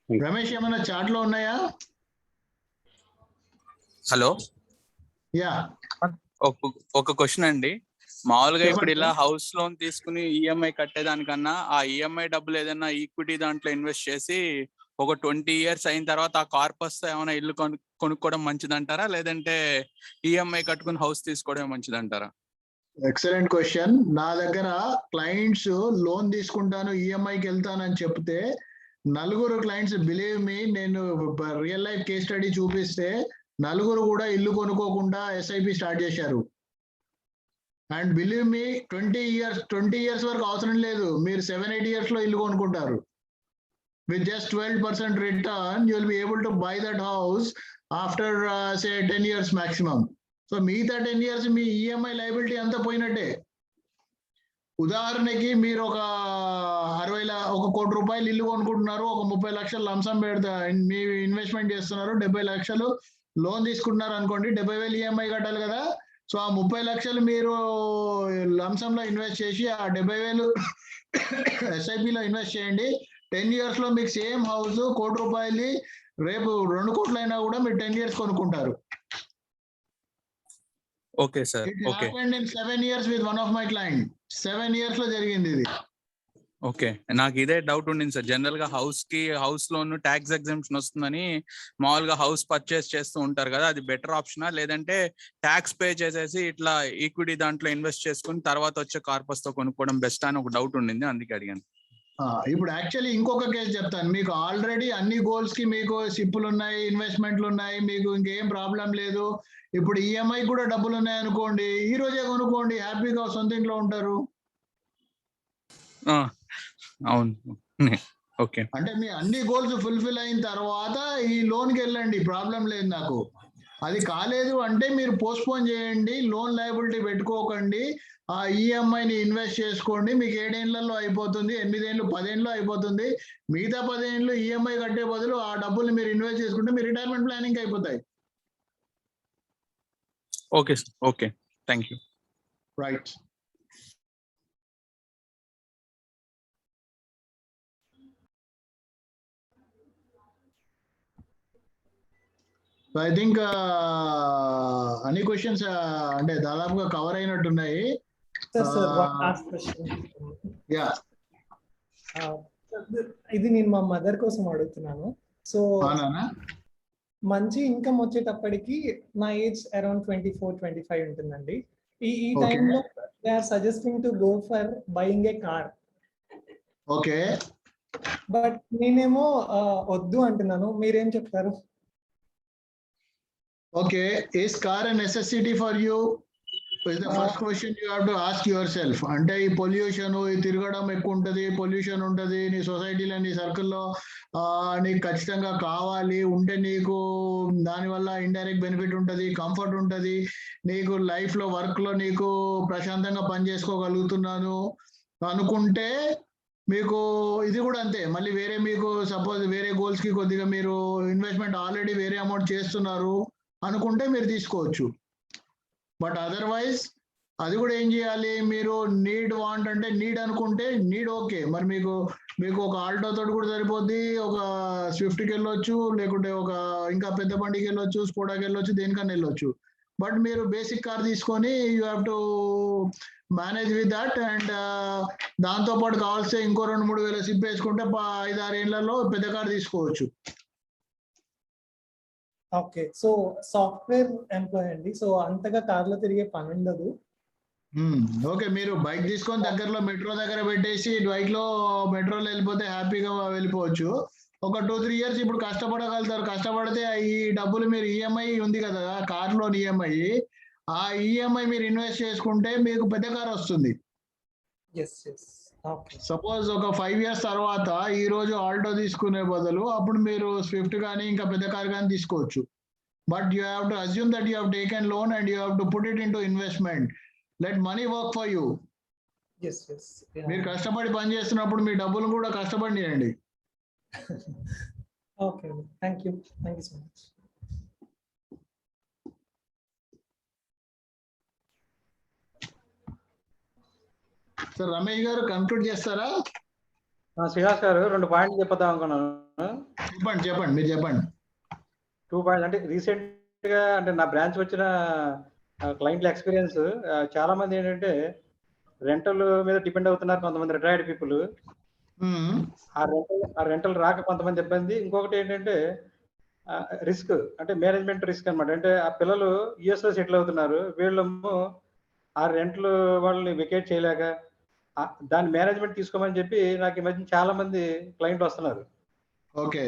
Ramesh, ఏమైనా chat లో ఉన్నాయా? Hello, yeah, ఒక question అండి. మామూలుగా ఇప్పుడు ఇలా house loan తీసుకుని EMI కట్టేదానికన్నా ఆ ఈఎంఐ డబ్బులు ఏదైనా ఈక్విటీ దాంట్లో ఇన్వెస్ట్ చేసి ఒక 20 years అయిన తర్వాత ఆ కార్పస్ తో ఏమైనా ఇల్లు కొనుక్కోవడం మంచిదంటారా, లేదంటే ఈఎంఐ కట్టుకుని హౌస్ తీసుకోవడం మంచిదంటారా? Excellent question. నా దగ్గర క్లయింట్స్ లోన్ తీసుకుంటాను ఈఎంఐకి వెళ్తానని చెప్తే 4 క్లయింట్స్, బిలీవ్ మీ, నేను రియల్ లైఫ్ కేస్ స్టడీ చూపిస్తే 4 కూడా ఇల్లు కొనుక్కోకుండా ఎస్ఐపి స్టార్ట్ చేశారు. అండ్ బిలీవ్ మీ, 20 years వరకు అవసరం లేదు, మీరు 7-8 years లో ఇల్లు కొనుక్కుంటారు. With just 12% return you will be able to buy that house after say 10 years maximum. So మిగతా 10 years మీ ఈఎంఐ లైబిలిటీ అంతా పోయినట్టే. ఉదాహరణకి మీరు ఒక ₹1 కోటి ఇల్లు కొనుక్కుంటున్నారు, ఒక 30 లక్షలు లంసం పెడతా మీ ఇన్వెస్ట్మెంట్ చేస్తున్నారు, 70 లక్షలు లోన్ తీసుకుంటున్నారు అనుకోండి, 70,000 ఈఎంఐ కట్టాలి కదా. సో ఆ 30 లక్షలు మీరు లంసంలో ఇన్వెస్ట్ చేసి ఆ 70,000 ఎస్ఐపిలో ఇన్వెస్ట్ చేయండి. 10 years లో మీకు సేమ్ హౌస్ ₹1 కోటి రేపు 2 కోట్లు అయినా కూడా మీరు 10 years కొనుక్కుంటారు. Okay sir. It happened in 7 years with one of my client. 7 years లో జరిగింది ఇది. ఓకే, నాకు ఇదే డౌట్ ఉండింది సార్. జనరల్ గా హౌస్ లోన్ ట్యాక్స్ ఎగ్జామ్షన్ వస్తుందని మామూలుగా హౌస్ పర్చేస్ చేస్తూ ఉంటారు కదా, అది బెటర్ ఆప్షనా లేదంటే ట్యాక్స్ పే చేసేసి ఇట్లా ఈక్విటీ దాంట్లో ఇన్వెస్ట్ చేసుకుని తర్వాత వచ్చే కార్పస్ తో కొనుక్కోవడం బెస్ట్ అని ఒక డౌట్ ఉండింది, అందుకే అడిగాను. ఇప్పుడు యాక్చువల్లీ ఇంకొక కేసు చెప్తాను మీకు. ఆల్రెడీ అన్ని గోల్స్ కి మీకు సిప్పులు ఉన్నాయి, ఇన్వెస్ట్మెంట్లు ఉన్నాయి, మీకు ఇంకేం ప్రాబ్లం లేదు. ఇప్పుడు ఈఎంఐ కూడా డబ్బులు ఉన్నాయి అనుకోండి, ఈ రోజే కొనుక్కోండి, హ్యాపీగా సొంత ఇంట్లో ఉంటారు. అవును, ఓకే. అంటే మీ అన్ని గోల్స్ ఫుల్ఫిల్ అయిన తర్వాత ఈ లోన్కి వెళ్ళండి, ప్రాబ్లం లేదు నాకు. అది కాలేదు అంటే మీరు పోస్ట్పోన్ చేయండి, లోన్ లయబిలిటీ పెట్టుకోకండి, ఆ ఈఎంఐని ఇన్వెస్ట్ చేసుకోండి. మీకు 7 ఏళ్లలో అయిపోతుంది, 8 ఏళ్ళు 10 ఏళ్ళు అయిపోతుంది. మిగతా 10 ఏళ్ళు ఈఎంఐ కట్టే బదులు ఆ డబ్బుల్ని మీరు ఇన్వెస్ట్ చేసుకుంటే మీ రిటైర్మెంట్ ప్లానింగ్ అయిపోతాయి. Okay sir, okay, thank you. Right. So I think అన్ని క్వశ్చన్స్ అంటే దాదాపుగా కవర్ అయినట్టున్నాయి. ఇది నేను మా మదర్ కోసం అడుగుతున్నాను. సో మంచి ఇన్కమ్ వచ్చేటప్పటికి నా ఏజ్ అరౌండ్ 24-25 ఉంటుందండి. ఈ టైంలో they are suggesting to go for buying a car. Okay, but నేనేమో వద్దు అంటున్నాను, మీరేం చెప్తారు? Okay, is car a necessity for you? Is the first question you have to ask yourself. అంటే ఈ పొల్యూషన్, ఈ తిరగడం ఎక్కువ ఉంటుంది, పొల్యూషన్ ఉంటుంది నీ సొసైటీలో, నీ సర్కిల్లో, నీకు ఖచ్చితంగా కావాలి ఉంటే నీకు దానివల్ల ఇండైరెక్ట్ బెనిఫిట్ ఉంటుంది, కంఫర్ట్ ఉంటుంది, నీకు లైఫ్లో వర్క్లో నీకు ప్రశాంతంగా పని చేసుకోగలుగుతున్నాను అనుకుంటే మీకు ఇది కూడా అంతే. మళ్ళీ వేరే మీకు సపోజ్ వేరే గోల్స్కి కొద్దిగా మీరు ఇన్వెస్ట్మెంట్ ఆల్రెడీ వేరే అమౌంట్ చేస్తున్నారు అనుకుంటే మీరు తీసుకోవచ్చు. బట్ అదర్వైజ్ అది కూడా ఏం చేయాలి, మీరు నీడ్ వాంట్ అంటే నీడ్ అనుకుంటే నీడ్ ఓకే, మరి మీకు ఒక ఆల్టో తోటి కూడా సరిపోద్ది, ఒక స్విఫ్ట్కి వెళ్ళొచ్చు, లేకుంటే ఒక ఇంకా పెద్ద బండికి వెళ్ళొచ్చు, స్కోడాకి వెళ్ళొచ్చు, దేనికన్నా వెళ్ళొచ్చు. బట్ మీరు బేసిక్ కార్ తీసుకొని you have to manage with that. And దాంతోపాటు కావాల్సి ఇంకో 2-3 వేల సిప్ వేసుకుంటే 5-6 ఏళ్లలో పెద్ద కార్ తీసుకోవచ్చు. ఓకే, సో సాఫ్ట్వేర్ ఎంప్లాయ్ అండి, సో అంతగా కార్లో తిరిగే పని ఉండదు. ఓకే, మీరు బైక్ తీసుకొని దగ్గరలో మెట్రో దగ్గర పెట్టేసి బైక్ లో మెట్రోలో వెళ్ళిపోతే హ్యాపీగా వెళ్ళిపోవచ్చు. ఒక 2-3 ఇయర్స్ ఇప్పుడు కష్టపడగలుగుతారు. కష్టపడితే ఈ డబ్బులు మీరు ఈఎంఐ ఉంది కదా కార్ లోన్ ఈఎంఐ, ఆ ఈఎంఐ మీరు ఇన్వెస్ట్ చేసుకుంటే మీకు పెద్ద కార్ వస్తుంది. సపోజ్ ఒక 5 ఇయర్స్ తర్వాత ఈ రోజు ఆల్టో తీసుకునే బదులు అప్పుడు మీరు స్విఫ్ట్ కానీ ఇంకా పెద్ద కార్ కానీ తీసుకోవచ్చు. But you have to assume that you have taken loan and you have to put it into investment. Let money work for you. మీరు కష్టపడి పని చేస్తున్నప్పుడు మీ డబ్బులు కూడా కష్టపడి చేయండి. Okay, thank you so much. Sir Ramesh గారు కంక్లూడ్ చేస్తారా? శ్రీనివాస్ గారు 2 పాయింట్లు చెప్పొద్దాం అనుకున్నాను. చెప్పండి మీరు చెప్పండి. 2 పాయింట్స్ అంటే రీసెంట్ గా అంటే నా బ్రాంచ్ వచ్చిన క్లయింట్ల ఎక్స్పీరియన్స్, చాలా మంది ఏంటంటే రెంటల్ మీద డిపెండ్ అవుతున్నారు. కొంతమంది రిటైర్డ్ పీపుల్ ఆ రెంటల్ రాక కొంతమంది ఇబ్బంది. ఇంకొకటి ఏంటంటే రిస్క్, అంటే మేనేజ్మెంట్ రిస్క్ అనమాట. అంటే ఆ పిల్లలు యుఎస్ లో సెటిల్ అవుతున్నారు, వీళ్ళేమో ఆ రెంట్లు వాళ్ళని వెకేట్ చేయలేక దాని మేనేజ్మెంట్ తీసుకోమని చెప్పి నాకు ఈ మధ్య చాలా మంది క్లయింట్ వస్తున్నారు. ఓకే,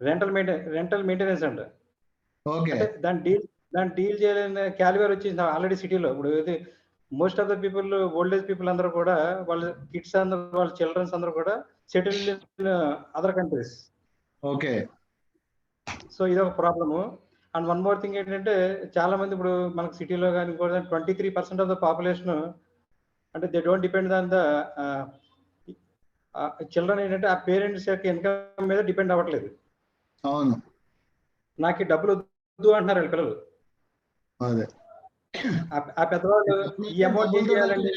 రెంటల్ మెయింటెనెన్స్ అంట. ఓకే, దాన్ని డీల్ చేయలేని క్యాలిబర్ వచ్చింది ఆల్రెడీ సిటీలో. ఇప్పుడు ఇది most of the people, old age people అందరూ కూడా, వాళ్ళ కిడ్స్ అందరూ, వాళ్ళ చిల్డ్రన్స్ అందరూ కూడా settle in other countries. Okay, so ఇది ఒక problem. And one more thing ఏంటంటే చాలా మంది ఇప్పుడు మనకు సిటీలో కానీ కూడా 23% ఆఫ్ ద పాపులేషన్ అంటే they don't depend on the children. ఏంటంటే ఆ పేరెంట్స్ యొక్క ఇన్కమ్ మీద డిపెండ్ అవ్వట్లేదు. అవును, నాకు ఈ డబ్బులు వద్దు అంటున్నారు వీళ్ళ పిల్లలు. ఆ పెద్దవాళ్ళు ఈ అమౌంట్ ఏం చేయాలంటే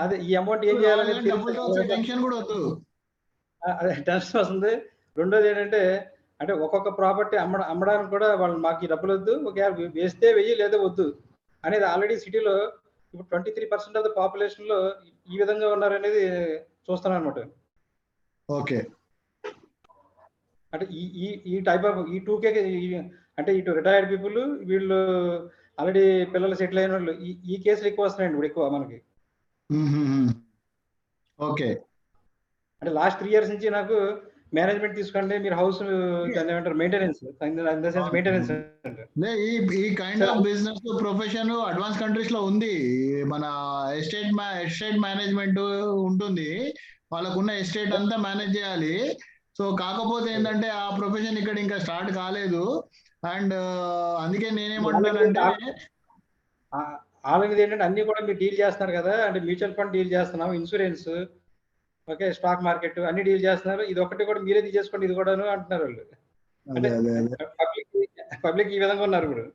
అదే ఈ అమౌంట్ ఏం చేయాలని అదే టెన్షన్ వస్తుంది. రెండోది ఏంటంటే అంటే ఒక్కొక్క ప్రాపర్టీ అమ్మడానికి కూడా వాళ్ళు మాకు ఈ డబ్బులు వద్దు, ఒక వేస్తే వెయ్యి లేదా వద్దు అనేది ఆల్రెడీ సిటీలో ఇప్పుడు 23% ఆఫ్ ద పాపులేషన్ లో ఈ విధంగా ఉన్నారనేది చూస్తున్నాను అనమాట. ఓకే. అంటే ఈ టైప్ ఆఫ్ ఈ 2K అంటే ఇటు రిటైర్డ్ పీపుల్, వీళ్ళు ఆల్రెడీ పిల్లలు సెటిల్ అయిన వాళ్ళు, ఈ కేసులు ఎక్కువ వస్తున్నాయండి ఇప్పుడు ఎక్కువ మనకి. ఓకే. అంటే లాస్ట్ 3 years నుంచి నాకు మేనేజ్మెంట్ తీసుకోండి మీరు హౌస్ ఏమంటారు మెయింటెనెన్స్ మెయింటెనెన్స్ ఈ kind of business profession advance countries లో ఉంది. మన ఎస్టేట్ మేనేజ్మెంట్ ఉంటుంది, వాళ్ళకున్న ఎస్టేట్ అంతా మేనేజ్ చేయాలి. సో కాకపోతే ఏంటంటే ఆ ప్రొఫెషన్ ఇక్కడ ఇంకా స్టార్ట్ కాలేదు. అండ్ అందుకే నేనేమంటానంటే వాళ్ళకి ఏంటంటే అన్ని కూడా మీరు డీల్ చేస్తున్నారు కదా, అంటే మ్యూచువల్ ఫండ్ డీల్ చేస్తున్నాం, ఇన్సూరెన్స్, ఓకే, స్టాక్ మార్కెట్ అన్ని డీల్ చేస్తున్నారు, ఇది ఒకటి కూడా మీరే తీసేసుకోండి ఇది కూడా అంటున్నారు వాళ్ళు. అంటే పబ్లిక్ ఈ విధంగా ఉన్నారు ఇప్పుడు.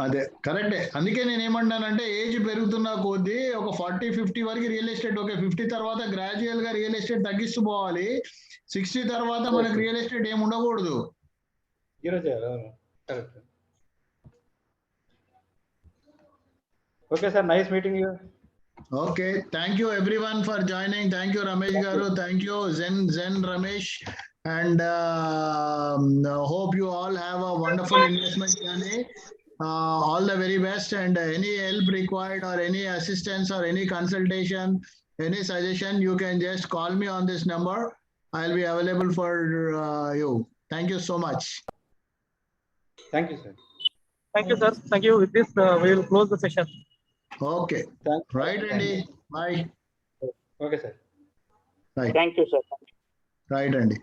అదే కరెక్టే. అందుకే నేను ఏమంటానంటే ఏజ్ పెరుగుతున్న కొద్దీ ఒక 40-50 వరకు రియల్ ఎస్టేట్ ఓకే, 50 తర్వాత గ్రాడ్యువల్ గా రియల్ ఎస్టేట్ తగ్గిస్తూ పోవాలి. 60 తర్వాత మనకు రియల్ ఎస్టేట్ ఏమి ఉండకూడదు. Okay sir, nice meeting you. Okay, thank you everyone for joining. Thank you Ramesh garu, thank you Zen Ramesh, and hope you all have a wonderful investment journey. All the very best, and any help required or any assistance or any consultation, any suggestion, you can just call me on this number. I'll be available for you. Thank you so much. Thank you sir. Thank you sir. Thank you. With this we will close the session. Okay. Right, Andy. Bye. Okay sir. Right. Thank you sir. Right, Andy.